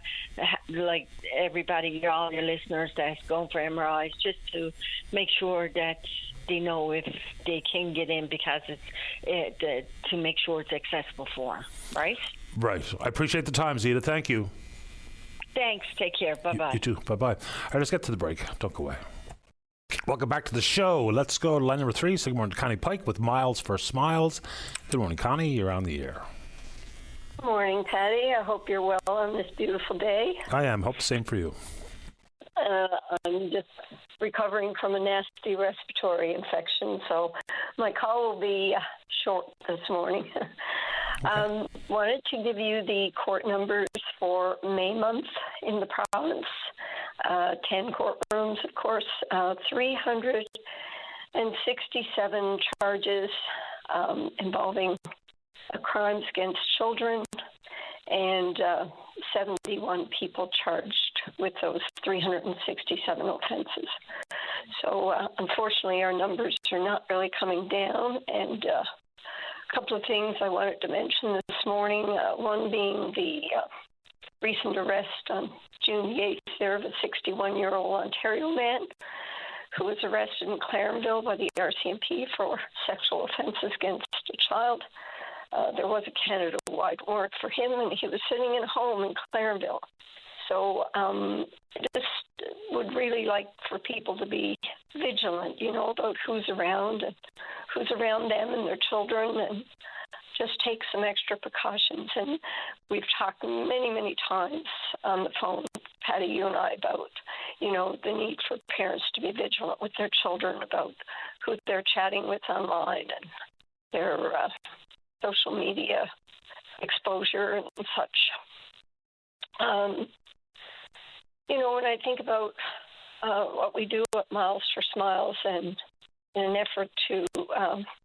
like everybody, all your listeners that's going for MRIs, just to make sure that they know if they can get in, because it's to make sure it's accessible for them. Right. Right. I appreciate the time, Zita. Thank you. Thanks. Take care. Bye bye. You too. Bye bye. All right, let's get to the break. Don't go away. Welcome back to the show. Let's go to line number 3. So good morning to Connie Pike with Miles for Smiles. Good morning, Connie. You're on the air. Good morning, Patty. I hope you're well on this beautiful day. I am. Hope the same for you. I'm just recovering from a nasty respiratory infection, so my call will be short this morning. Okay. Wanted to give you the court numbers for May month in the province. 10 courtrooms, of course, 367 charges involving crimes against children, and 71 people charged with those 367 offenses. So unfortunately, our numbers are not really coming down, and a couple of things I wanted to mention this morning, one being the recent arrest on June the 8th there of a 61-year-old Ontario man who was arrested in Clarenville by the RCMP for sexual offenses against a child. There was a Canada-wide warrant for him, and he was sitting at home in Clarenville. So I just would really like for people to be vigilant, about who's around and who's around them and their children, and just take some extra precautions. And we've talked many, many times on the phone, Patty, you and I, about, the need for parents to be vigilant with their children about who they're chatting with online and their social media exposure and such. When I think about what we do at Miles for Smiles and in an effort to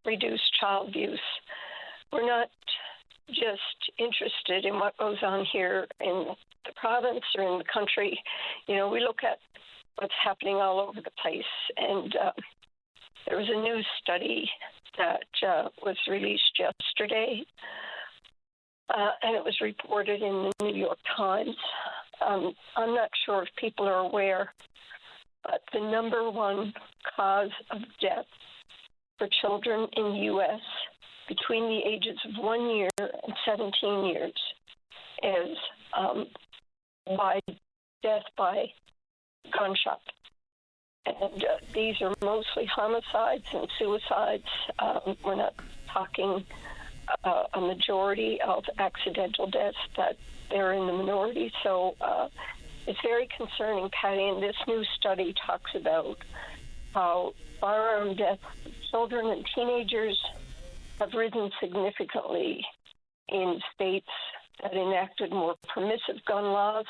reduce child abuse, we're not just interested in what goes on here in the province or in the country. We look at what's happening all over the place. And there was a new study that was released yesterday, and it was reported in the New York Times. I'm not sure if people are aware, but the number one cause of death for children in the U.S. between the ages of 1 year and 17 years is by death by gunshot. And these are mostly homicides and suicides. We're not talking a majority of accidental deaths, but they're in the minority. So it's very concerning, Patty, and this new study talks about how firearm deaths of children and teenagers have risen significantly in states that enacted more permissive gun laws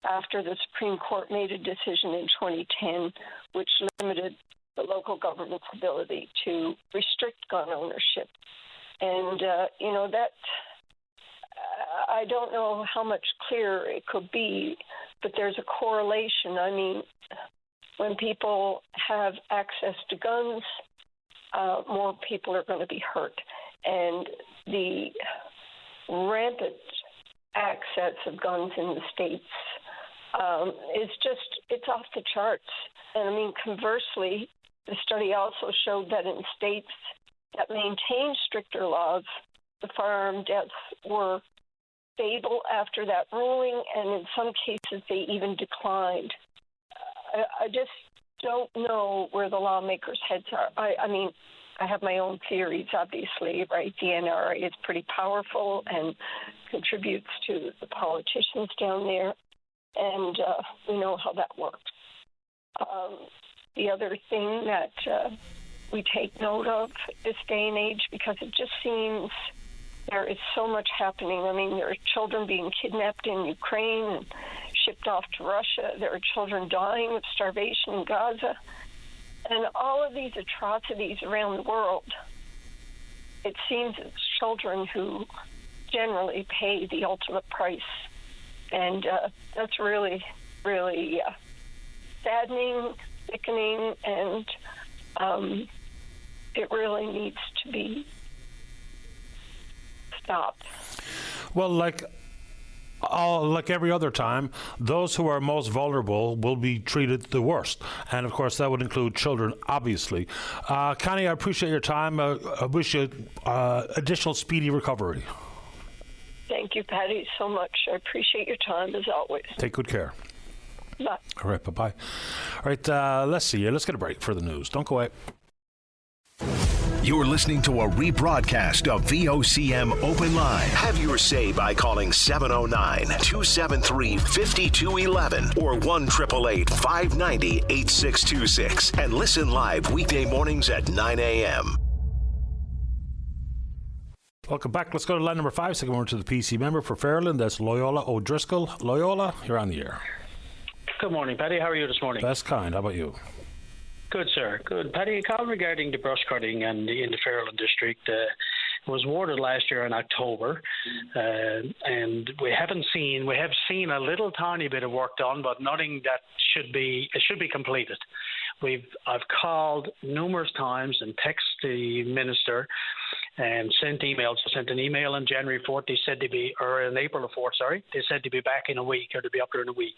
after the Supreme Court made a decision in 2010 which limited the local government's ability to restrict gun ownership. And, that I don't know how much clearer it could be, but there's a correlation. I mean, when people have access to guns, more people are going to be hurt. And the rampant access of guns in the States it's off the charts. And I mean, conversely, the study also showed that in states that maintained stricter laws, the firearm deaths were stable after that ruling, and in some cases they even declined. I just don't know where the lawmakers' heads are. I mean, I have my own theories, obviously, right? The NRA is pretty powerful and contributes to the politicians down there, and we know how that works. The other thing that we take note of this day and age, because it just seems there is so much happening. I mean, there are children being kidnapped in Ukraine and shipped off to Russia. There are children dying of starvation in Gaza. And all of these atrocities around the world, it seems it's children who generally pay the ultimate price. And that's really, really saddening, sickening, and it really needs to be stopped. Well, like every other time, those who are most vulnerable will be treated the worst. And, of course, that would include children, obviously. Connie, I appreciate your time. I wish you additional speedy recovery. Thank you, Patty, so much. I appreciate your time, as always. Take good care. Bye. All right, bye-bye. All right, let's see here. Let's get a break for the news. Don't go away. You're listening to a rebroadcast of VOCM Open Line. Have your say by calling 709-273-5211 or 1-888-590-8626 and listen live weekday mornings at 9 a.m. Welcome back. Let's go to line number 5. Second word to the PC member for Fairland. That's Loyola O'Driscoll. Loyola, you're on the air. Good morning, Paddy. How are you this morning? Best kind. How about you? Good, sir. Good. Paddy, a call regarding the brush cutting in the Fairland district. It was awarded last year in October, and we have seen a little tiny bit of work done, but nothing that should be completed. I've called numerous times and texted the minister and sent emails. I sent an email on January 4th. They said on April 4th, they said they'd be back in a week, or they'd be up there in a week.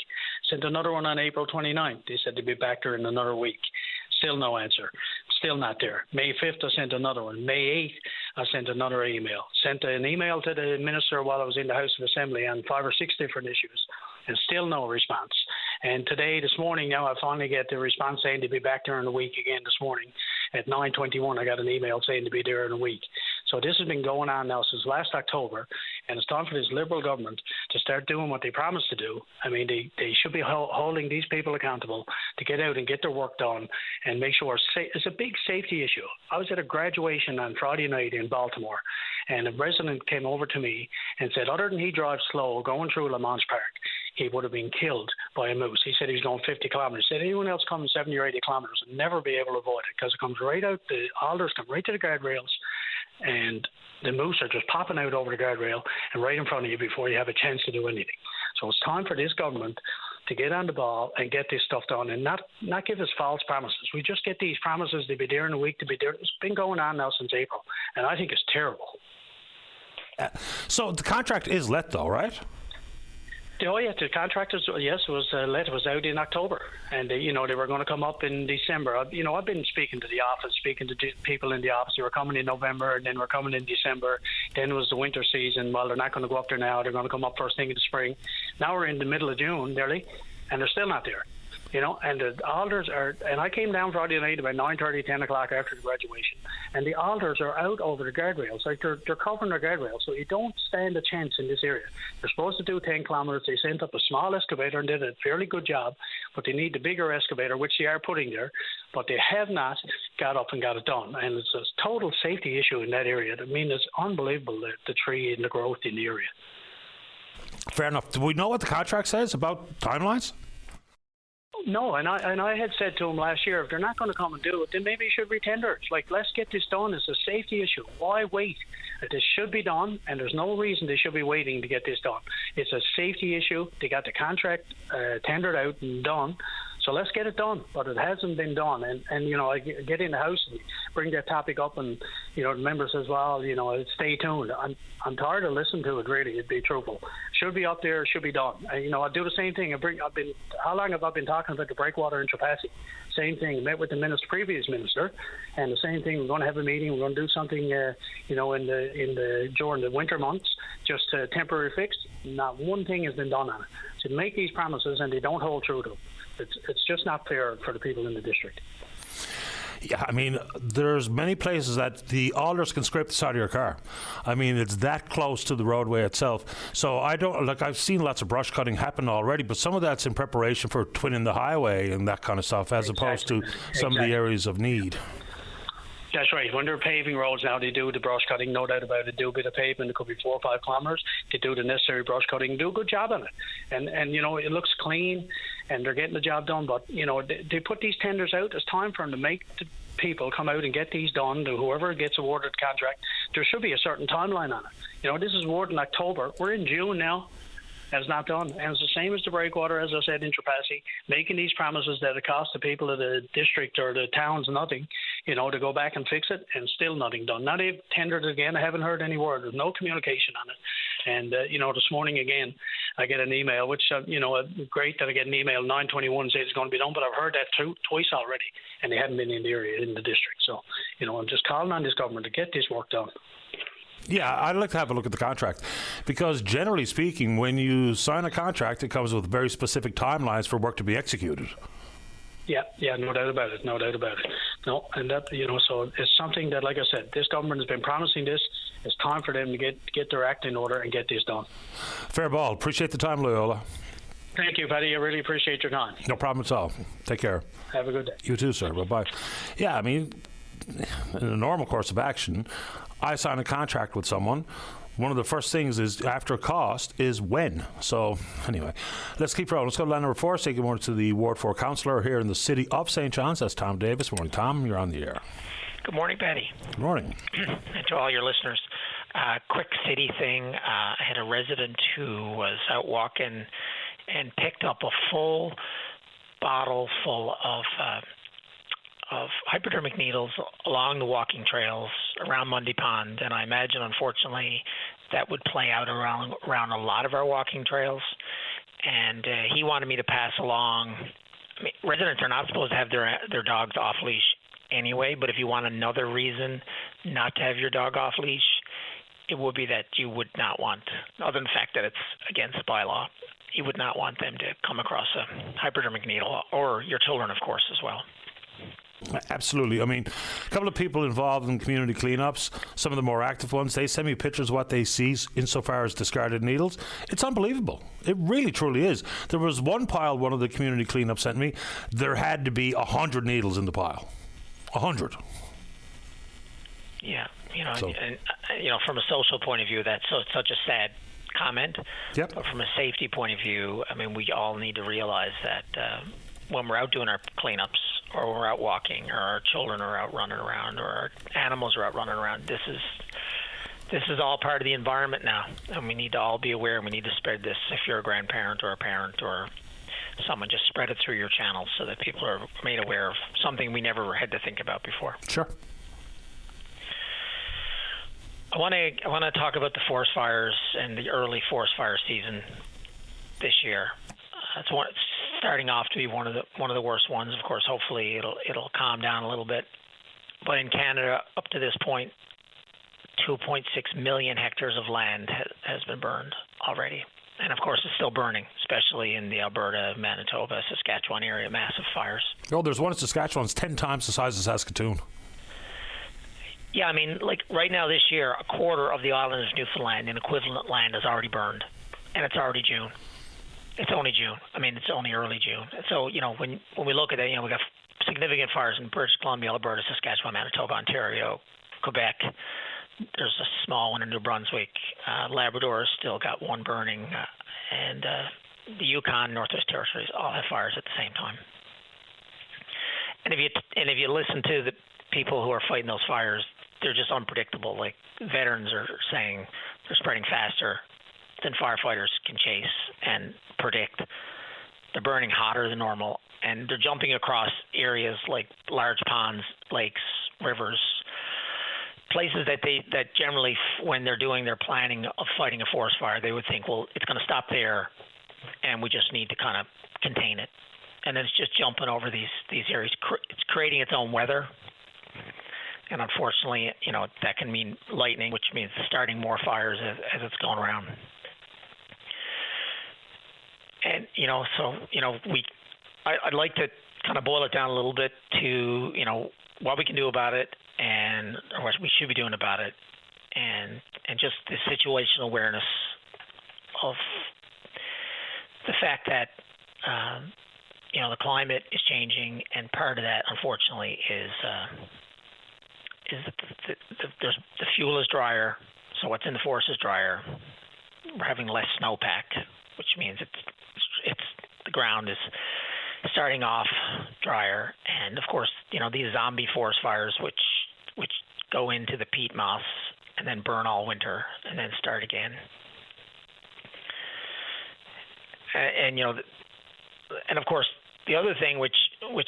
Sent another one on April 29th. They said they'd be back there in another week. Still no answer. Still not there. May 5th, I sent another one. May 8th, I sent another email. Sent an email to the minister while I was in the House of Assembly on 5 or 6 different issues, and still no response. And this morning, now I finally get the response saying to be back there in a week again this morning. At 9:21, I got an email saying to be there in a week. So this has been going on now since last October, and it's time for this Liberal government to start doing what they promised to do. I mean, they should be holding these people accountable to get out and get their work done and make sure it's a big safety issue. I was at a graduation on Friday night in Baltimore, and a resident came over to me and said, other than he drives slow going through Lamont Park, he would have been killed by a moose. He said he was going 50 kilometres. He said anyone else coming 70 or 80 kilometres would never be able to avoid it because it comes right out, the alders come right to the guardrails, and the moose are just popping out over the guardrail and right in front of you before you have a chance to do anything. So it's time for this government to get on the ball and get this stuff done and not give us false promises. We just get these promises to be there in a week, to be there. It's been going on now since April, and I think it's terrible. So the contract is let, though, right? Oh, yeah, the contractors, yes, was let. It was out in October. And, they were going to come up in December. I've been speaking to the office, speaking to people in the office. They were coming in November, and then we're coming in December. Then it was the winter season. Well, they're not going to go up there now. They're going to come up first thing in the spring. Now we're in the middle of June, nearly, and they're still not there. And the alders are, and I came down Friday night about 9:30, 10 o'clock after the graduation, and the alders are out over the guardrails. Like they're covering their guardrails, so you don't stand a chance in this area. They're supposed to do 10 kilometres. They sent up a small excavator and did a fairly good job, but they need the bigger excavator, which they are putting there, but they have not got up and got it done. And it's a total safety issue in that area. I mean, it's unbelievable, the tree and the growth in the area. Fair enough. Do we know what the contract says about timelines? No, and I had said to him last year, if they're not going to come and do it, then maybe you should retender it. Like, let's get this done. It's a safety issue. Why wait? This should be done, and there's no reason they should be waiting to get this done. It's a safety issue. They got the contract tendered out and done. So let's get it done, but it hasn't been done. And I get in the house and bring that topic up, and the member says, well, stay tuned. I'm tired of listening to it, really, to be truthful. Should be up there, should be done. I do the same thing. How long have I been talking about the breakwater in Trapassi? Same thing. Met with the previous minister, and the same thing. We're going to have a meeting. We're going to do something, during the winter months, just a temporary fix. Not one thing has been done on it. So make these promises, and they don't hold true to them. It's just not fair for the people in the district. Yeah, I mean, there's many places that the alders can scrape the side of your car. I mean, it's that close to the roadway itself. So I've seen lots of brush cutting happen already, but some of that's in preparation for twinning the highway and that kind of stuff, as opposed to some of the areas of need. That's right. When they're paving roads now, they do the brush cutting, no doubt about it. They do a bit of pavement. It could be 4 or 5 kilometres. They do the necessary brush cutting, do a good job on it. And it looks clean, and they're getting the job done. But, they put these tenders out. It's time for them to make the people come out and get these done. Whoever gets awarded the contract, there should be a certain timeline on it. This is awarded in October. We're in June now. Has not done. And it's the same as the breakwater, as I said, in Trapassi, making these promises that it costs the people of the district or the towns nothing, to go back and fix it, and still nothing done. Now they've tendered it again. I haven't heard any word. There's no communication on it. And, this morning again, I get an email, which, great that I get an email, 9:21, say it's going to be done, but I've heard that twice already, and they haven't been in the area, in the district. So, I'm just calling on this government to get this work done. Yeah, I'd like to have a look at the contract, because generally speaking, when you sign a contract, it comes with very specific timelines for work to be executed. Yeah, no doubt about it. No, and that, so it's something that, like I said, this government has been promising this. It's time for them to get their act in order and get this done. Fair ball. Appreciate the time, Loyola. Thank you, Paddy. I really appreciate your time. No problem at all. Take care. Have a good day. You too, sir. Bye-bye. Yeah, I mean, in a normal course of action, I sign a contract with someone. One of the first things is, after cost, is when. So, anyway, let's keep rolling. Let's go to line number 4. Say good morning to the Ward 4 councillor here in the city of St. John's. That's Tom Davis. Morning, Tom. You're on the air. Good morning, Patty. Good morning. And to all your listeners, quick city thing. I had a resident who was out walking and picked up a full bottle full of hypodermic needles along the walking trails around Mundy Pond, and I imagine, unfortunately, that would play out around a lot of our walking trails. And he wanted me to pass along. I mean, residents are not supposed to have their dogs off leash anyway, but if you want another reason not to have your dog off leash, it would be that you would not want, other than the fact that it's against bylaw, you would not want them to come across a hypodermic needle, or your children, of course, as well. Absolutely. I mean, a couple of people involved in community cleanups, some of the more active ones, they send me pictures of what they see insofar as discarded needles. It's unbelievable. It really, truly is. There was one pile one of the community cleanups sent me. There had to be 100 needles in the pile. 100. Yeah. And from a social point of view, that's such a sad comment. Yep. But from a safety point of view, I mean, we all need to realize that when we're out doing our cleanups, or we're out walking, or our children are out running around, or our animals are out running around, this is all part of the environment now, and we need to all be aware, and we need to spread this. If you're a grandparent or a parent or someone, just spread it through your channels so that people are made aware of something we never had to think about before. Sure. I want to talk about the forest fires and the early forest fire season this year. It's starting off to be one of the worst ones. Of course, hopefully it'll calm down a little bit. But in Canada, up to this point, 2.6 million hectares of land has been burned already. And of course, it's still burning, especially in the Alberta, Manitoba, Saskatchewan area, massive fires. Oh, there's one in Saskatchewan. It's 10 times the size of Saskatoon. Yeah, I mean, like right now this year, a quarter of the island of Newfoundland in equivalent land is already burned, and it's already June. It's only June. I mean, it's only early June. So, when we look at it, we got significant fires in British Columbia, Alberta, Saskatchewan, Manitoba, Ontario, Quebec. There's a small one in New Brunswick. Labrador has still got one burning, and the Yukon, Northwest Territories all have fires at the same time. And if you listen to the people who are fighting those fires, they're just unpredictable. Like veterans are saying, they're spreading faster than firefighters can chase and predict. They're burning hotter than normal, and they're jumping across areas like large ponds, lakes, rivers, places that generally, when they're doing their planning of fighting a forest fire, they would think, well, it's going to stop there, and we just need to kind of contain it. And then it's just jumping over these areas. It's creating its own weather. And unfortunately, that can mean lightning, which means starting more fires as it's going around. And, I'd like to kind of boil it down a little bit to, what we can do about it and what we should be doing about it, and just the situational awareness of the fact that, the climate is changing, and part of that, unfortunately, is that the fuel is drier, so what's in the forest is drier. We're having less snowpack, which means it's the ground is starting off drier, and of course, these zombie forest fires, which go into the peat moss and then burn all winter and then start again. And and of course, the other thing which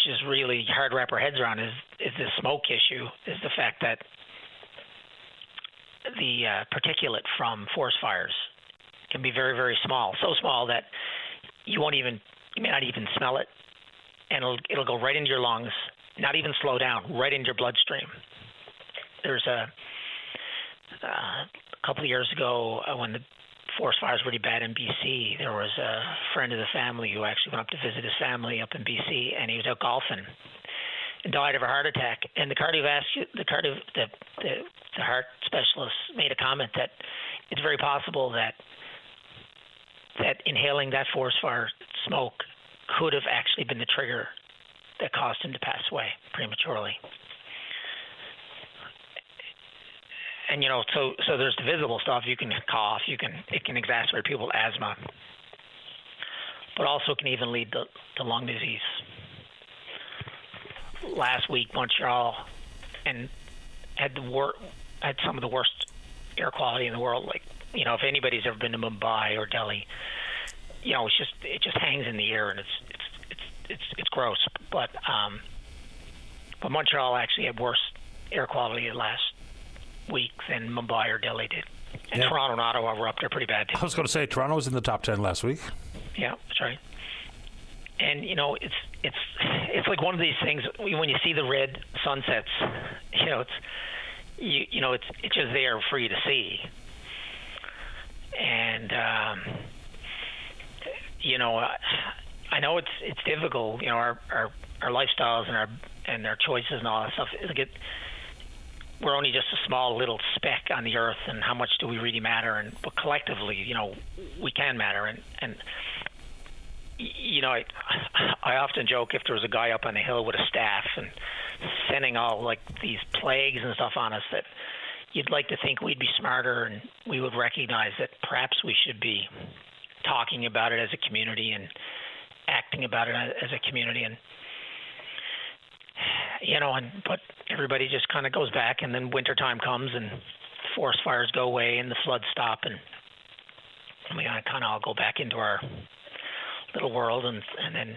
is really hard to wrap our heads around is the smoke issue, is the fact that the particulate from forest fires can be very, very small, so small that you may not even smell it, and it'll go right into your lungs, not even slow down, right into your bloodstream. There's a couple of years ago when the forest fires were really bad in BC, there was a friend of the family who actually went up to visit his family up in BC, and he was out golfing and died of a heart attack. And the heart specialist made a comment that it's very possible that inhaling that forest fire smoke could have actually been the trigger that caused him to pass away prematurely. And so there's the visible stuff. You can cough. It can exacerbate people's asthma, but also can even lead to lung disease. Last week, Montreal had some of the worst air quality in the world. Like, if anybody's ever been to Mumbai or Delhi, it just hangs in the air, and it's gross. But Montreal actually had worse air quality last week than Mumbai or Delhi did. And yeah. Toronto and Ottawa were up there pretty bad too. I was going to say Toronto was in the top 10 last week. Yeah, that's right. And it's like one of these things when you see the red sunsets, it's just there for you to see. And I know it's difficult. Our lifestyles and our choices and all that stuff. We're only just a small little speck on the earth, and how much do we really matter? But collectively, we can matter. And I often joke if there was a guy up on the hill with a staff and sending all like these plagues and stuff on us, that you'd like to think we'd be smarter and we would recognize that perhaps we should be talking about it as a community and acting about it as a community. But everybody just kind of goes back, and then wintertime comes and forest fires go away and the floods stop, and we kind of all go back into our little world, and then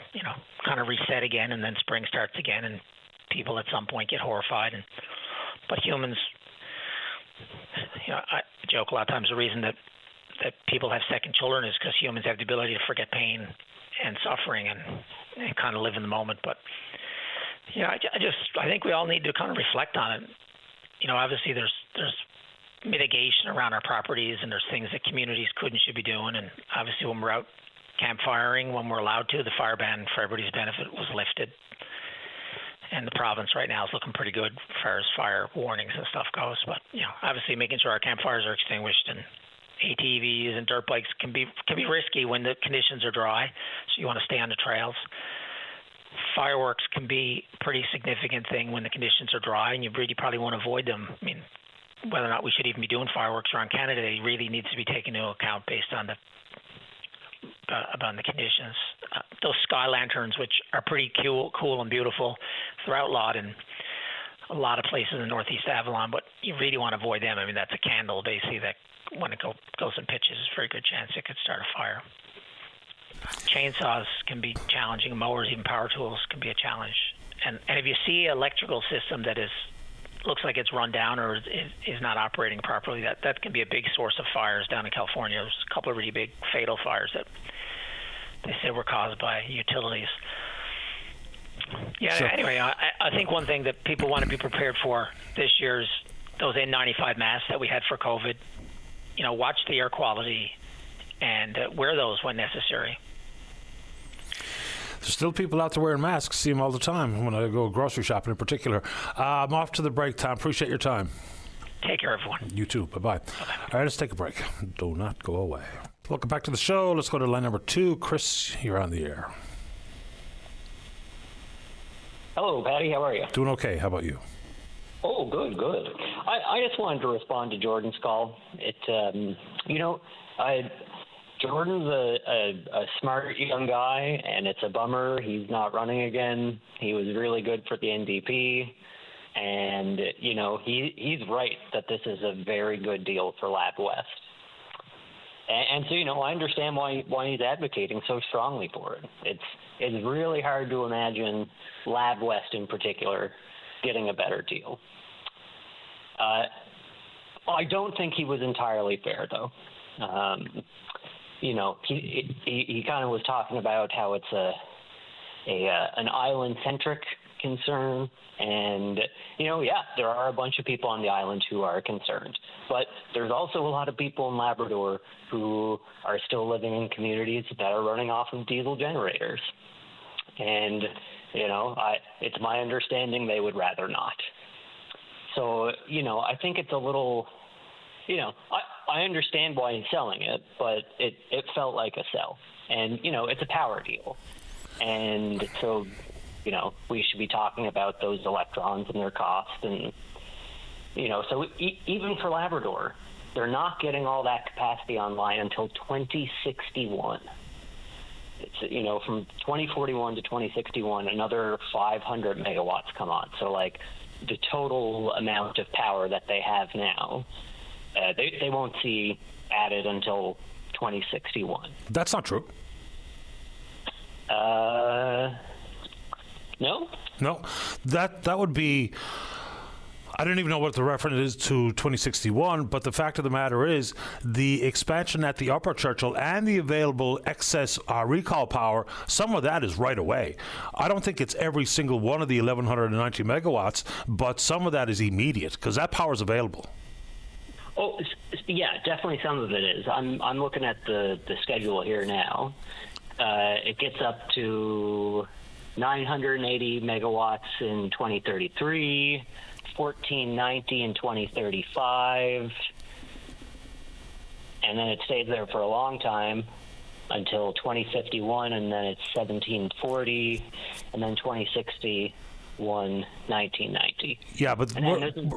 kind of reset again, and then spring starts again, and people at some point get horrified. But humans, I joke a lot of times the reason that people have second children is because humans have the ability to forget pain and suffering and kind of live in the moment. But I think we all need to kind of reflect on it. Obviously there's mitigation around our properties, and there's things that communities could and should be doing. And obviously when we're out campfiring, when we're allowed to, the fire ban for everybody's benefit was lifted. And the province right now is looking pretty good as far as fire warnings and stuff goes. But obviously making sure our campfires are extinguished, and ATVs and dirt bikes can be risky when the conditions are dry, so you want to stay on the trails. Fireworks can be a pretty significant thing when the conditions are dry, and you really probably want to avoid them. I mean, whether or not we should even be doing fireworks around Canada really needs to be taken into account based on the conditions. Those sky lanterns, which are pretty cool and beautiful, they're outlawed in a lot of places in Northeast Avalon, but you really want to avoid them. I mean, that's a candle basically that when it goes in pitches, there's a very good chance it could start a fire. Chainsaws can be challenging. Mowers, even power tools, can be a challenge. And if you see an electrical system that looks like it's run down or is not operating properly, that can be a big source of fires down in California. There's a couple of really big fatal fires that they said were caused by utilities. Yeah. So, anyway, I think one thing that people want to be prepared for this year is those N95 masks that we had for COVID. Watch the air quality and wear those when necessary. There's still people out there wearing masks. See them all the time when I go grocery shopping in particular. I'm off to the break, Tom. Appreciate your time. Take care, everyone. You too. Bye-bye. All right, let's take a break. Do not go away. Welcome back to the show. Let's go to line number 2. Chris, you're on the air. Hello, Patty. How are you? Doing okay. How about you? Oh, good. I just wanted to respond to Jordan's call. Jordan's a smart young guy, and it's a bummer he's not running again. He was really good for the NDP, and he's right that this is a very good deal for Lab West. And so I understand why he's advocating so strongly for it. It's really hard to imagine Lab West in particular getting a better deal. I don't think he was entirely fair, though. He kind of was talking about how it's an island-centric concern, and there are a bunch of people on the island who are concerned, but there's also a lot of people in Labrador who are still living in communities that are running off of diesel generators, and it's my understanding they would rather not. So I think it's a little. I understand why he's selling it, but it felt like a sell. And, it's a power deal. And so, we should be talking about those electrons and their cost. And, so even for Labrador, they're not getting all that capacity online until 2061. It's, from 2041 to 2061, another 500 megawatts come on. So, the total amount of power that they have now, they won't see added until 2061. That's not true. No? No. That would be... I don't even know what the reference is to 2061, but the fact of the matter is the expansion at the Upper Churchill and the available excess recall power, some of that is right away. I don't think it's every single one of the 1,190 megawatts, but some of that is immediate because that power is available. Oh, yeah, definitely some of it is. I'm looking at the schedule here now, It gets up to 980 megawatts in 2033, 1490 in 2035, and then it stays there for a long time until 2051, and then it's 1740, and then 2061, 1990. Yeah, but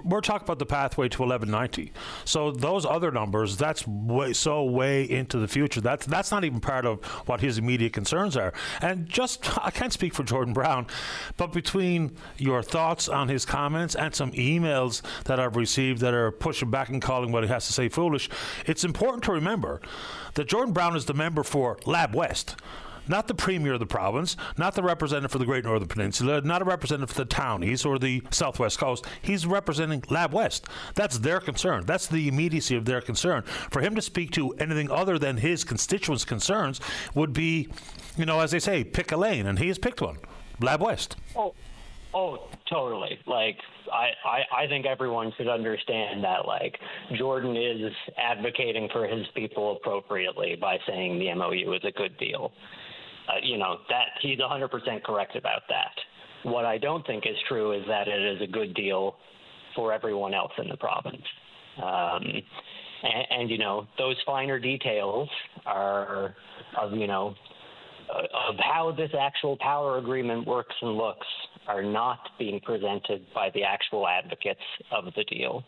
we're talking about the pathway to 1190. So those other numbers, that's way into the future. That's not even part of what his immediate concerns are. And I can't speak for Jordan Brown, but between your thoughts on his comments and some emails that I've received that are pushing back and calling what he has to say foolish, it's important to remember that Jordan Brown is the member for Lab West. Not the premier of the province, not the representative for the Great Northern Peninsula, not a representative for the townies or the Southwest Coast. He's representing Lab West. That's their concern. That's the immediacy of their concern. For him to speak to anything other than his constituents' concerns would be, as they say, pick a lane, and he has picked one. Lab West. Oh, totally. I think everyone should understand that, Jordan is advocating for his people appropriately by saying the MOU is a good deal. That he's 100% correct about that. What I don't think is true is that it is a good deal for everyone else in the province. And those finer details are of how this actual power agreement works and looks are not being presented by the actual advocates of the deal.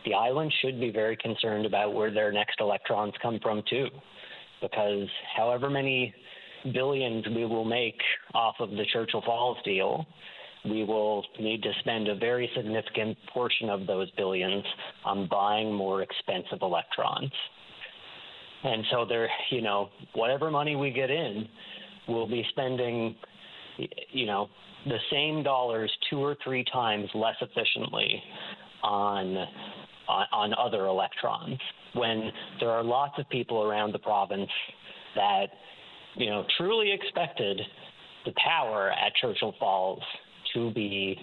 The island should be very concerned about where their next electrons come from too, because however many billions we will make off of the Churchill Falls deal, we will need to spend a very significant portion of those billions on buying more expensive electrons. And so whatever money we get in, we'll be spending, the same dollars 2 or 3 times less efficiently on other electrons, when there are lots of people around the province that truly expected the power at Churchill Falls to be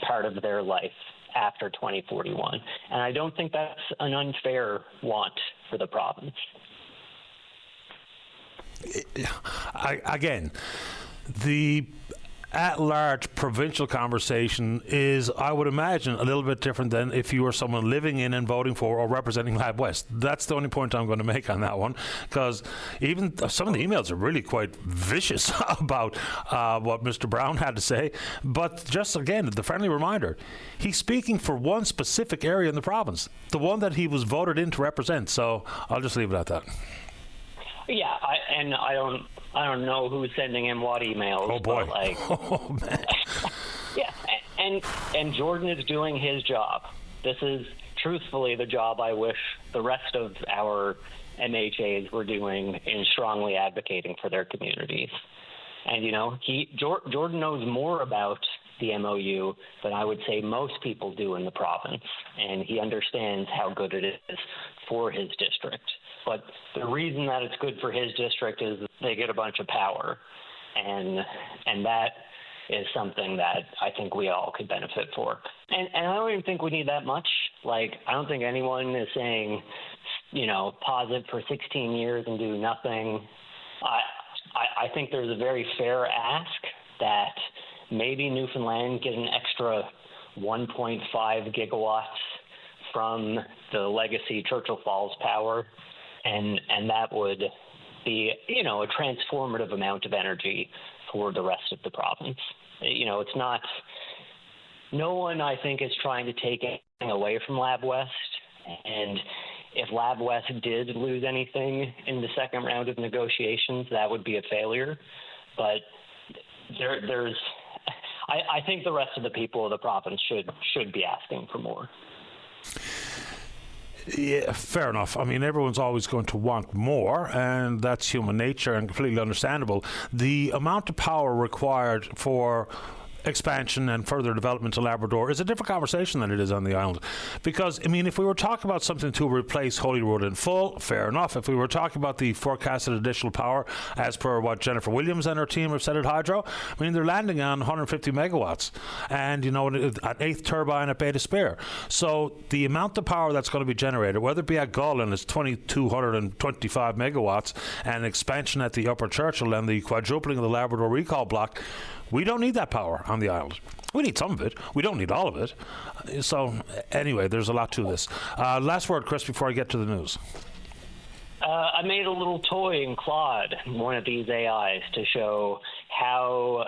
part of their life after 2041. And I don't think that's an unfair want for the province. Again, the at-large provincial conversation is, I would imagine, a little bit different than if you were someone living in and voting for or representing Lab West. That's the only point I'm going to make on that one, because even some of the emails are really quite vicious about what Mr. Brown had to say. But just again, the friendly reminder, he's speaking for one specific area in the province, the one that he was voted in to represent. So I'll just leave it at that. Yeah, I don't know who's sending him what emails. Oh boy! But oh man! Yeah, and Jordan is doing his job. This is truthfully the job I wish the rest of our MHAs were doing in strongly advocating for their communities. And Jordan knows more about the MOU than I would say most people do in the province, and he understands how good it is for his district. But the reason that it's good for his district is that they get a bunch of power, and that is something that I think we all could benefit for. And I don't even think we need that much. I don't think anyone is saying, pause it for 16 years and do nothing. I think there's a very fair ask that maybe Newfoundland get an extra 1.5 gigawatts from the legacy Churchill Falls power. And that would be, a transformative amount of energy for the rest of the province. It's not, no one, I think, is trying to take anything away from Lab West. And if Lab West did lose anything in the second round of negotiations, that would be a failure. But I think the rest of the people of the province should be asking for more. Yeah, fair enough. I mean, everyone's always going to want more, and that's human nature and completely understandable. The amount of power required for expansion and further development to Labrador is a different conversation than it is on the island. Because, I mean, if we were talking about something to replace Holyrood in full, fair enough. If we were talking about the forecasted additional power, as per what Jennifer Williams and her team have said at Hydro, I mean, they're landing on 150 megawatts. And, you know, at eighth turbine at Beta Spear. So the amount of power that's going to be generated, whether it be at Gullin, is 2,225 megawatts, and expansion at the Upper Churchill and the quadrupling of the Labrador recall block, we don't need that power on the island. We need some of it. We don't need all of it. So, anyway, there's a lot to this. Last word, Chris, before I get to the news. I made a little toy in Claude, one of these AIs, to show how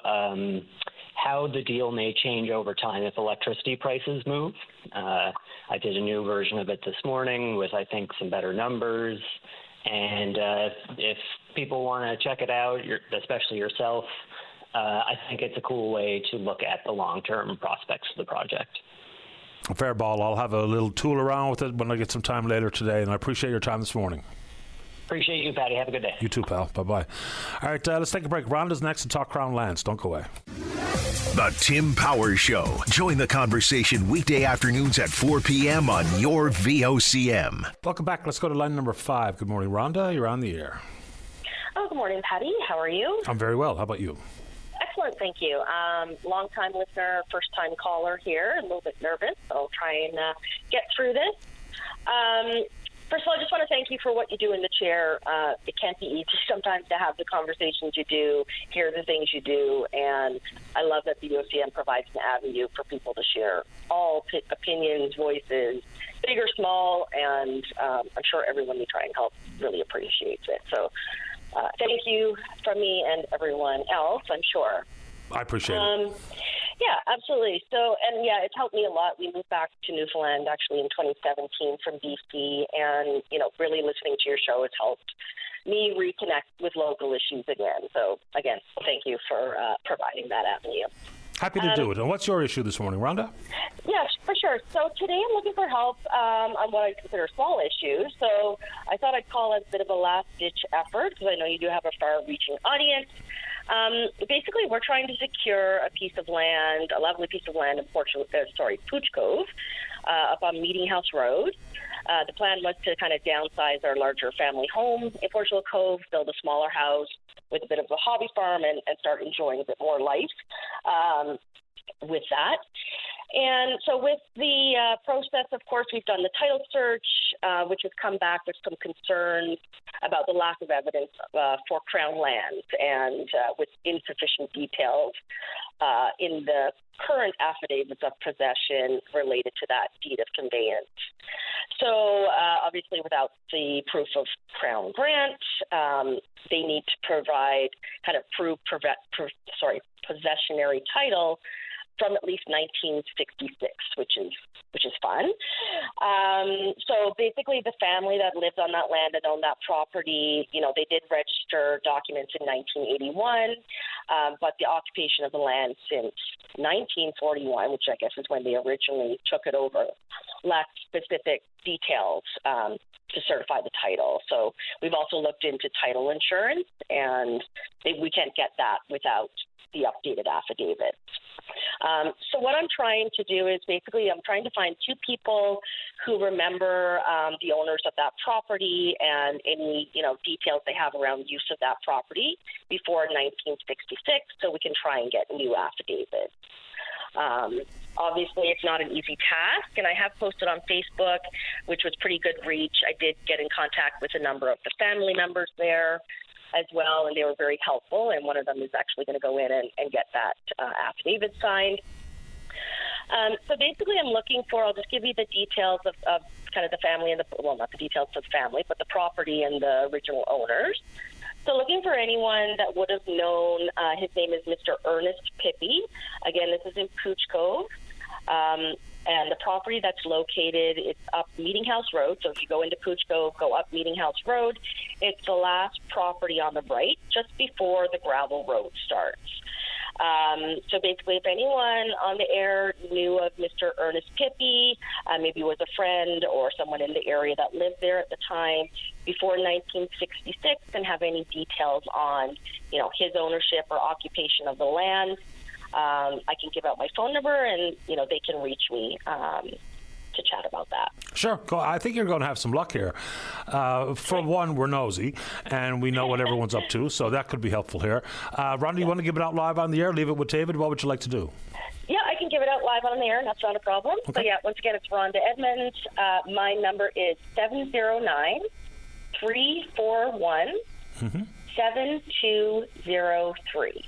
the deal may change over time if electricity prices move. I did a new version of it this morning with, I think, some better numbers. And if people want to check it out, especially yourself, I think it's a cool way to look at the long-term prospects of the project. Fair ball. I'll have a little tool around with it when I get some time later today, and I appreciate your time this morning. Appreciate you, Patty. Have a good day. You too, pal. Bye-bye. All right, let's take a break. Rhonda's next to talk Crown Lands. Don't go away. The Tim Powers Show. Join the conversation weekday afternoons at 4 p.m. on your VOCM. Welcome back. Let's go to line number 5. Good morning, Rhonda. You're on the air. Oh, good morning, Patty. How are you? I'm very well. How about you? Excellent, thank you. Long-time listener, first-time caller here. A little bit nervous, so I'll try and get through this. First of all, I just want to thank you for what you do in the chair. It can't be easy sometimes to have the conversations you do, hear the things you do, and I love that the OCM provides an avenue for people to share all opinions, voices, big or small, and I'm sure everyone you try and help really appreciates it. So thank you from me and everyone else, I'm sure. I appreciate it. Yeah, absolutely. So, and yeah, it's helped me a lot. We moved back to Newfoundland actually in 2017 from BC, and, you know, really listening to your show has helped me reconnect with local issues again. So, again, thank you for providing that avenue. Happy to do it. And what's your issue this morning, Rhonda? Yes, for sure. So today I'm looking for help on what I consider small issues. So I thought I'd call it a bit of a last-ditch effort because I know you do have a far-reaching audience. Basically, we're trying to secure a piece of land, a lovely piece of land in Pooch Cove, up on Meeting House Road. The plan was to kind of downsize our larger family home in Portugal Cove, build a smaller house with a bit of a hobby farm, and start enjoying a bit more life with that. And so with the process, of course, we've done the title search, which has come back with some concerns about the lack of evidence for Crown lands and with insufficient details in the current affidavits of possession related to that deed of conveyance. So obviously without the proof of Crown grant, they need to provide kind of possessionary title from at least 1966, which is fun. So basically the family that lived on that land and owned that property, you know, they did register documents in 1981, but the occupation of the land since 1941, which I guess is when they originally took it over, lacked specific details to certify the title. So we've also looked into title insurance, and we can't get that without the updated affidavit. So what I'm trying to do is basically I'm trying to find two people who remember the owners of that property and any, you know, details they have around use of that property before 1966, so we can try and get new affidavits. Obviously, it's not an easy task, and I have posted on Facebook, which was pretty good reach. I did get in contact with a number of the family members there as well, and they were very helpful, and one of them is actually going to go in and get that affidavit signed. So basically I'm looking for, I'll just give you the details of kind of the family and not the details of the family, but the property and the original owners. So looking for anyone that would have known, his name is Mr. Ernest Pippi. Again, this is in Pooch Cove. And the property that's located, it's up Meeting House Road. So if you go into Pooch Cove, go up Meeting House Road. It's the last property on the right, just before the gravel road starts. So basically, if anyone on the air knew of Mr. Ernest Pippi, maybe was a friend or someone in the area that lived there at the time before 1966, and have any details on, you know, his ownership or occupation of the land, I can give out my phone number, and they can reach me to chat about that. Sure. I think you're going to have some luck here. For one, we're nosy, and we know what everyone's up to, so that could be helpful here. Rhonda, you want to give it out live on the air? Leave it with David. What would you like to do? Yeah, I can give it out live on the air. That's not a problem. Okay. So, yeah, once again, it's Rhonda Edmonds. My number is 709-341-7203.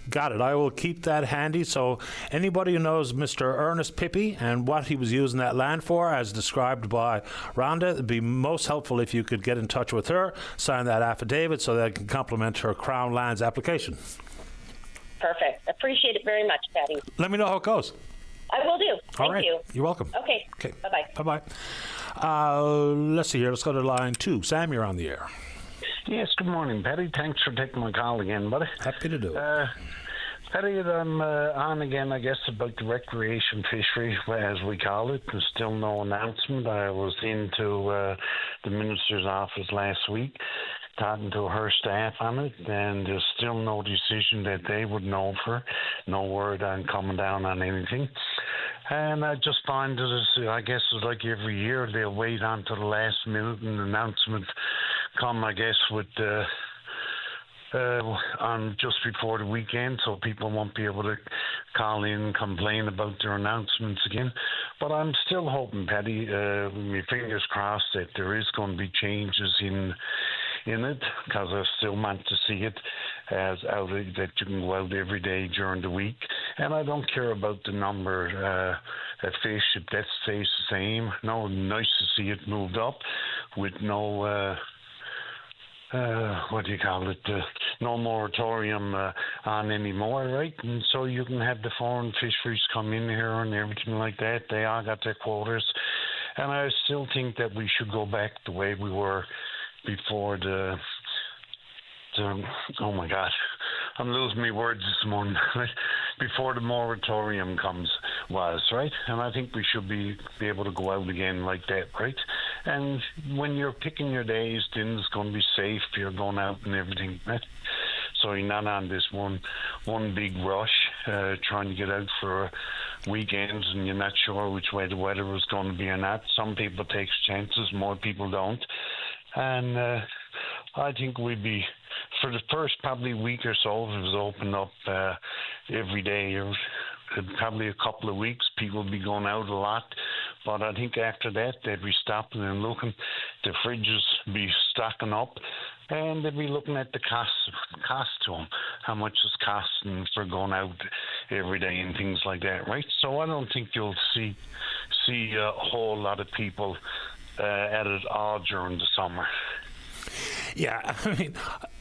Got it. I will keep that handy. So anybody who knows Mr. Ernest Pippi and what he was using that land for, as described by Rhonda, it'd be most helpful if you could get in touch with her, sign that affidavit so that it can complement her Crown Lands application. Perfect. Appreciate it very much, Patty. Let me know how it goes. I will do. Thank you. You're welcome. Okay. Bye-bye. Bye-bye. Let's see here. Let's go to line 2. Sam, you're on the air. Yes, good morning, Patty. Thanks for taking my call again, buddy. Happy to do it. Patty, I'm on again, I guess, about the recreation fishery, as we call it. There's still no announcement. I was into the Minister's office last week, talking to her staff on it, and there's still no decision that they would know for. No word on coming down on anything. And I just find that I guess it's like every year they'll wait until the last minute and announcement come, I guess, with on just before the weekend, so people won't be able to call in and complain about their announcements again. But I'm still hoping, Patty, with my fingers crossed, that there is going to be changes in it, because I still want to see it as out that you can go out every day during the week. And I don't care about the number of fish, if that stays the same. No, nice to see it moved up with no what do you call it, no moratorium on anymore, right? And so you can have the foreign fisheries come in here and everything like that. They all got their quotas. And I still think that we should go back the way we were before the oh my God, I'm losing my words this morning, right? Before the moratorium was, right? And I think we should be able to go out again like that, right? And when you're picking your days, then it's going to be safe. You're going out and everything, right? So you're not on this one big rush, trying to get out for weekends, and you're not sure which way the weather was going to be or not. Some people take chances, more people don't. And I think we'd be, for the first probably week or so, if it was open up every day, or probably a couple of weeks, people would be going out a lot. But I think after that, they'd be stopping and looking. The fridges be stocking up, and they'd be looking at the cost to them, how much it's costing for going out every day and things like that, right? So I don't think you'll see a whole lot of people at it all during the summer. Yeah, I mean,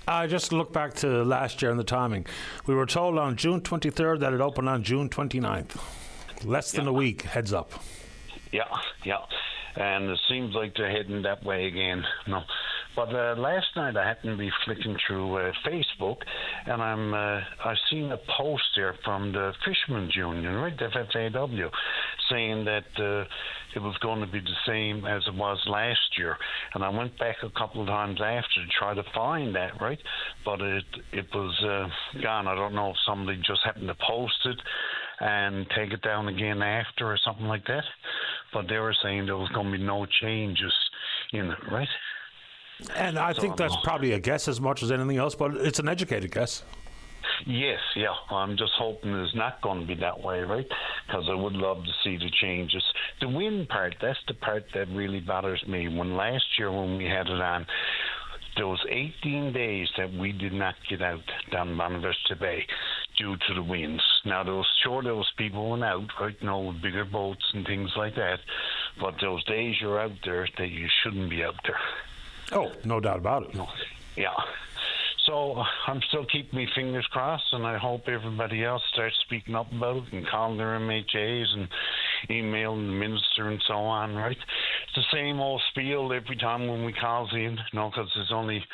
I just look back to last year and the timing. We were told on June 23rd that it opened on June 29th. Less than a week, heads up. Yeah. And it seems like they're heading that way again. No. But last night I happened to be flicking through Facebook, and I seen a post there from the Fishermen's Union, right, the FFAW, saying that it was going to be the same as it was last year. And I went back a couple of times after to try to find that, right? But it was gone. I don't know if somebody just happened to post it and take it down again after or something like that. But they were saying there was going to be no changes in it, right? And I think that's probably a guess as much as anything else, but it's an educated guess. Yes, yeah. I'm just hoping it's not going to be that way, right? Because I would love to see the changes. The wind part, that's the part that really bothers me. Last year when we had it on, there was 18 days that we did not get out down Bonavista Bay due to the winds. Now, there was people went out, right, with bigger boats and things like that. But those days you're out there that you shouldn't be out there. Oh, no doubt about it. Yeah. So I'm still keeping my fingers crossed, and I hope everybody else starts speaking up about it and calling their MHAs and emailing the minister and so on, right? It's the same old spiel every time when we calls in, because there's only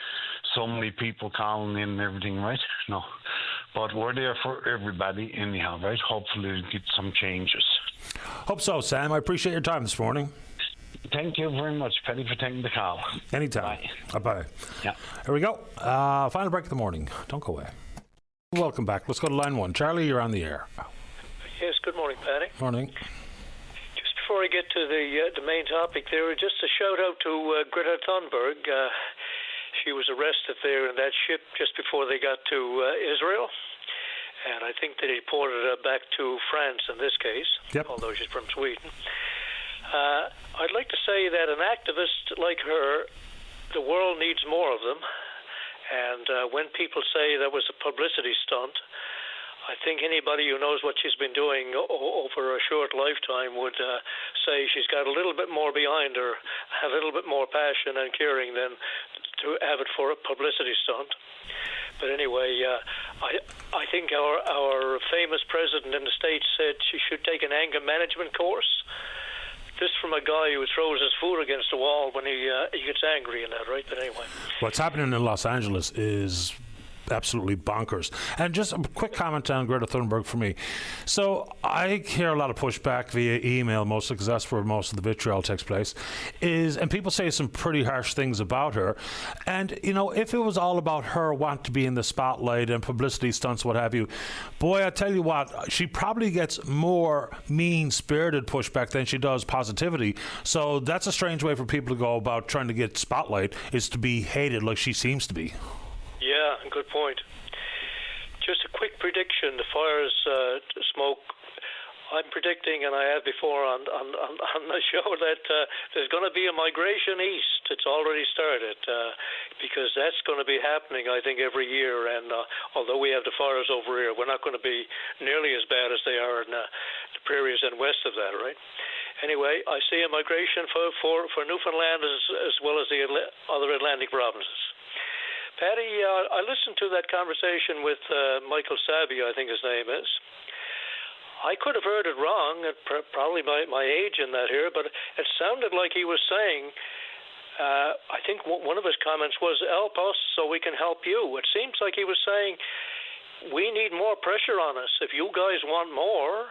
so many people calling in and everything, right? No. But we're there for everybody anyhow, right? Hopefully we'll get some changes. Hope so, Sam. I appreciate your time this morning. Thank you very much, Petty, for taking the call. Anytime. Bye-bye. Yeah. Here we go. Final break of the morning. Don't go away. Welcome back. Let's go to line 1. Charlie, you're on the air. Yes, good morning, Paddy. Morning. Just before I get to the main topic there, just a shout-out to Greta Thunberg. She was arrested there in that ship just before they got to Israel. And I think they deported her back to France in this case, although she's from Sweden. I'd like to say that an activist like her, the world needs more of them. And when people say that was a publicity stunt, I think anybody who knows what she's been doing over a short lifetime would say she's got a little bit more behind her, a little bit more passion and caring than to have it for a publicity stunt. But anyway, I think our famous president in the States said she should take an anger management course. This from a guy who throws his food against the wall when he gets angry and that, right? But anyway. What's happening in Los Angeles is absolutely bonkers. And just a quick comment on Greta Thunberg for me. So I hear a lot of pushback via email, mostly because that's where most of the vitriol takes place, and people say some pretty harsh things about her. And, you know, if it was all about her wanting to be in the spotlight and publicity stunts, what have you, boy, I tell you what, she probably gets more mean-spirited pushback than she does positivity. So that's a strange way for people to go about trying to get spotlight, is to be hated like she seems to be. Yeah, good point. Just a quick prediction: the fires, smoke. I'm predicting, and I have before on the show, that there's going to be a migration east. It's already started because that's going to be happening, I think, every year. And although we have the fires over here, we're not going to be nearly as bad as they are in the prairies and west of that, right? Anyway, I see a migration for Newfoundland as well as the other Atlantic provinces. Patty, I listened to that conversation with Michael Sabia, I think his name is. I could have heard it wrong, probably my age in that here, but it sounded like he was saying, I think one of his comments was, help us so we can help you. It seems like he was saying, we need more pressure on us. If you guys want more,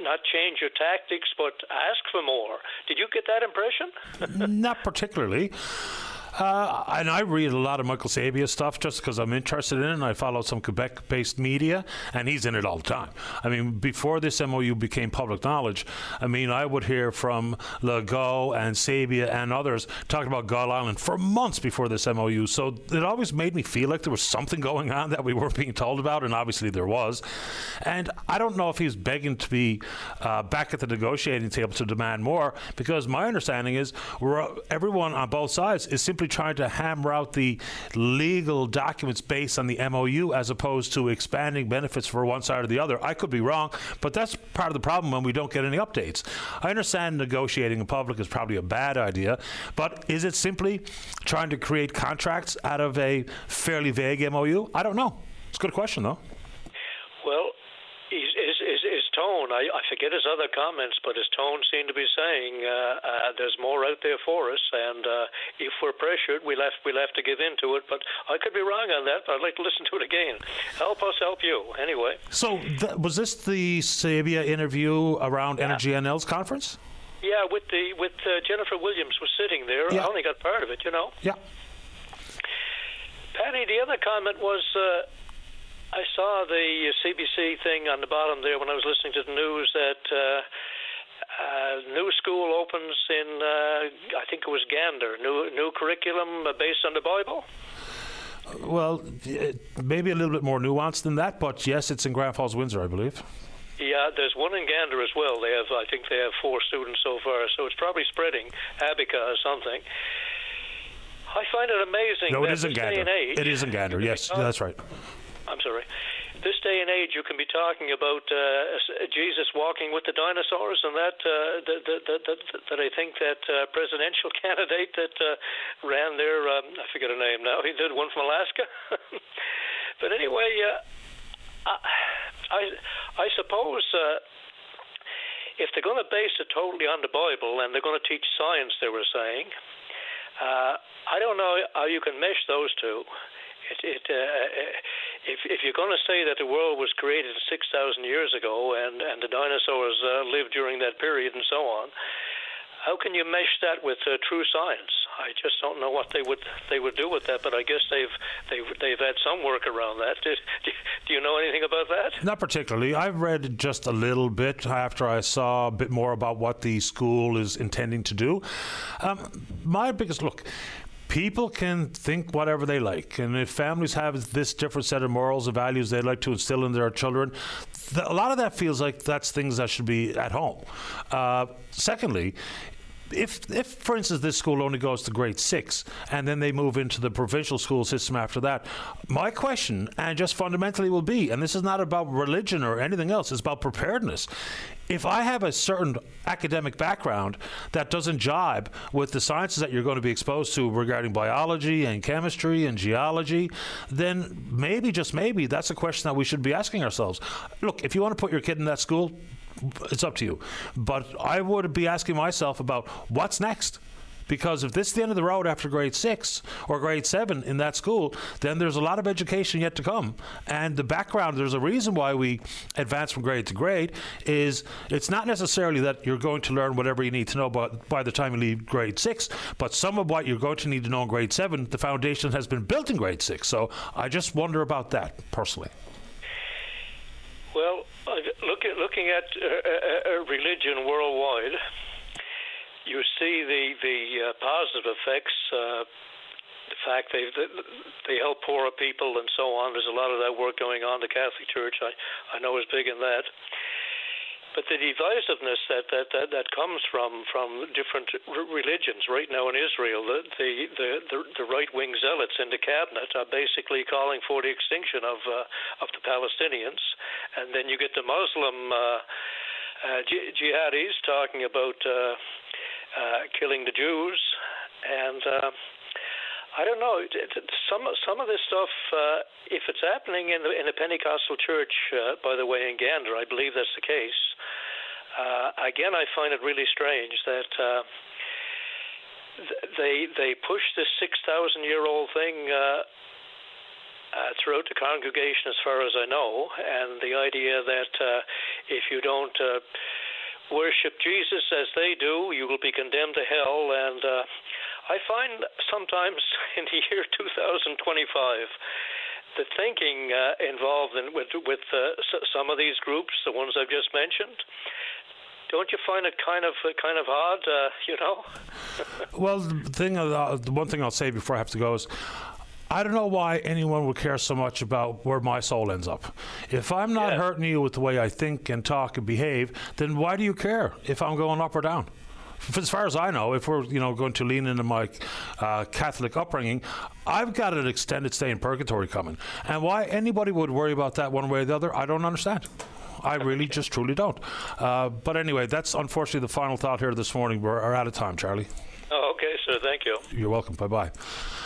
not change your tactics, but ask for more. Did you get that impression? Not particularly. And I read a lot of Michael Sabia stuff just because I'm interested in it, and I follow some Quebec-based media, and he's in it all the time. I mean, before this MOU became public knowledge, I mean, I would hear from Legault and Sabia and others talking about Gull Island for months before this MOU. So it always made me feel like there was something going on that we weren't being told about, and obviously there was. And I don't know if he's begging to be back at the negotiating table to demand more, because my understanding is everyone on both sides is simply trying to hammer out the legal documents based on the MOU as opposed to expanding benefits for one side or the other. I could be wrong, but that's part of the problem when we don't get any updates. I understand negotiating in public is probably a bad idea, but is it simply trying to create contracts out of a fairly vague MOU? I don't know. It's a good question, though. Well, his tone, I forget his other comments, but his tone seemed to be saying there's more out there for us, and if we're pressured, we'll have to give in to it. But I could be wrong on that, but I'd like to listen to it again. Help us help you, anyway. So was this the Sabia interview around Energy NL's conference? Yeah, with Jennifer Williams was sitting there. Yeah. I only got part of it, Yeah. Patty, the other comment was... I saw the CBC thing on the bottom there when I was listening to the news that new school opens in, I think it was Gander, new curriculum based on the Bible. Well, maybe a little bit more nuanced than that, but yes, it's in Grand Falls, Windsor, I believe. Yeah, there's one in Gander as well. I think they have 4 students so far, so it's probably spreading, Abaca or something. I find it amazing. No, it is in Gander. It is in Gander, yes, that's right. I'm sorry. This day and age, you can be talking about Jesus walking with the dinosaurs, and that I think that presidential candidate that ran there, I forget her name now. He did one from Alaska. But anyway, I suppose if they're going to base it totally on the Bible and they're going to teach science, they were saying, I don't know how you can mesh those two. If you're going to say that the world was created 6,000 years ago and the dinosaurs lived during that period and so on, how can you mesh that with true science? I just don't know what they would do with that. But I guess they've had some work around that. Do you know anything about that? Not particularly. I've read just a little bit after I saw a bit more about what the school is intending to do. My biggest look. People can think whatever they like, and if families have this different set of morals and values they'd like to instill in their children, a lot of that feels like that's things that should be at home. Secondly, if, for instance, this school only goes to grade 6 and then they move into the provincial school system after that, my question, and just fundamentally will be, and this is not about religion or anything else, it's about preparedness. If I have a certain academic background that doesn't jibe with the sciences that you're going to be exposed to regarding biology and chemistry and geology, then maybe, just maybe, that's a question that we should be asking ourselves. Look, if you want to put your kid in that school, it's up to you. But I would be asking myself about what's next. Because if this is the end of the road after grade 6 or grade 7 in that school, then there's a lot of education yet to come. And the background, there's a reason why we advance from grade to grade, is it's not necessarily that you're going to learn whatever you need to know by the time you leave grade 6, but some of what you're going to need to know in grade 7, the foundation has been built in grade 6. So I just wonder about that, personally. Well, looking at religion worldwide, you see the positive effects, the fact they help poorer people and so on. There's a lot of that work going on. The Catholic Church, I know, is big in that. But the divisiveness that comes from different religions right now in Israel, the right-wing zealots in the cabinet are basically calling for the extinction of the Palestinians, and then you get the Muslim jihadis talking about killing the Jews, and I don't know. Some of this stuff, if it's happening in the Pentecostal church, by the way, in Gander, I believe that's the case. Again, I find it really strange that they push this 6,000-year-old thing throughout the congregation, as far as I know, and the idea that if you don't worship Jesus as they do, you will be condemned to hell. And I find sometimes in the year 2025, the thinking involved with some of these groups, the ones I've just mentioned, don't you find it kind of odd, Well, the one thing I'll say before I have to go is, I don't know why anyone would care so much about where my soul ends up. If I'm not hurting you with the way I think and talk and behave, then why do you care if I'm going up or down? As far as I know, if we're going to lean into my Catholic upbringing, I've got an extended stay in purgatory coming. And why anybody would worry about that one way or the other, I don't understand. I really just truly don't. But anyway, that's unfortunately the final thought here this morning. We're out of time, Charlie. Oh, okay, sir. Thank you. You're welcome. Bye-bye.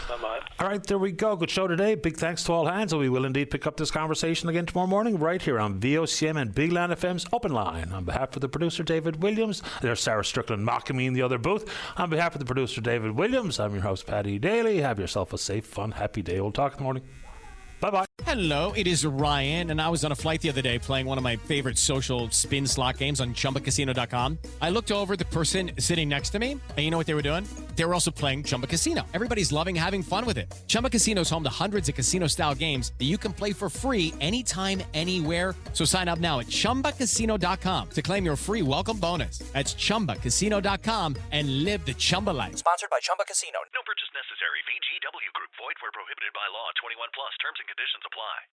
Bye-bye. All right, there we go. Good show today. Big thanks to all hands, and we will indeed pick up this conversation again tomorrow morning right here on VOCM and Big Land FM's Open Line. On behalf of the producer, David Williams, there's Sarah Strickland mocking me in the other booth. On behalf of the producer, David Williams, I'm your host, Paddy Daly. Have yourself a safe, fun, happy day. We'll talk in the morning. Bye-bye. Hello, it is Ryan, and I was on a flight the other day playing one of my favorite social spin slot games on ChumbaCasino.com. I looked over at the person sitting next to me, and you know what they were doing? They were also playing Chumba Casino. Everybody's loving having fun with it. Chumba Casino is home to hundreds of casino-style games that you can play for free anytime, anywhere. So sign up now at ChumbaCasino.com to claim your free welcome bonus. That's ChumbaCasino.com and live the Chumba life. Sponsored by Chumba Casino. No purchase necessary. VGW Group. Void where prohibited by law. 21 plus. Terms and conditions apply.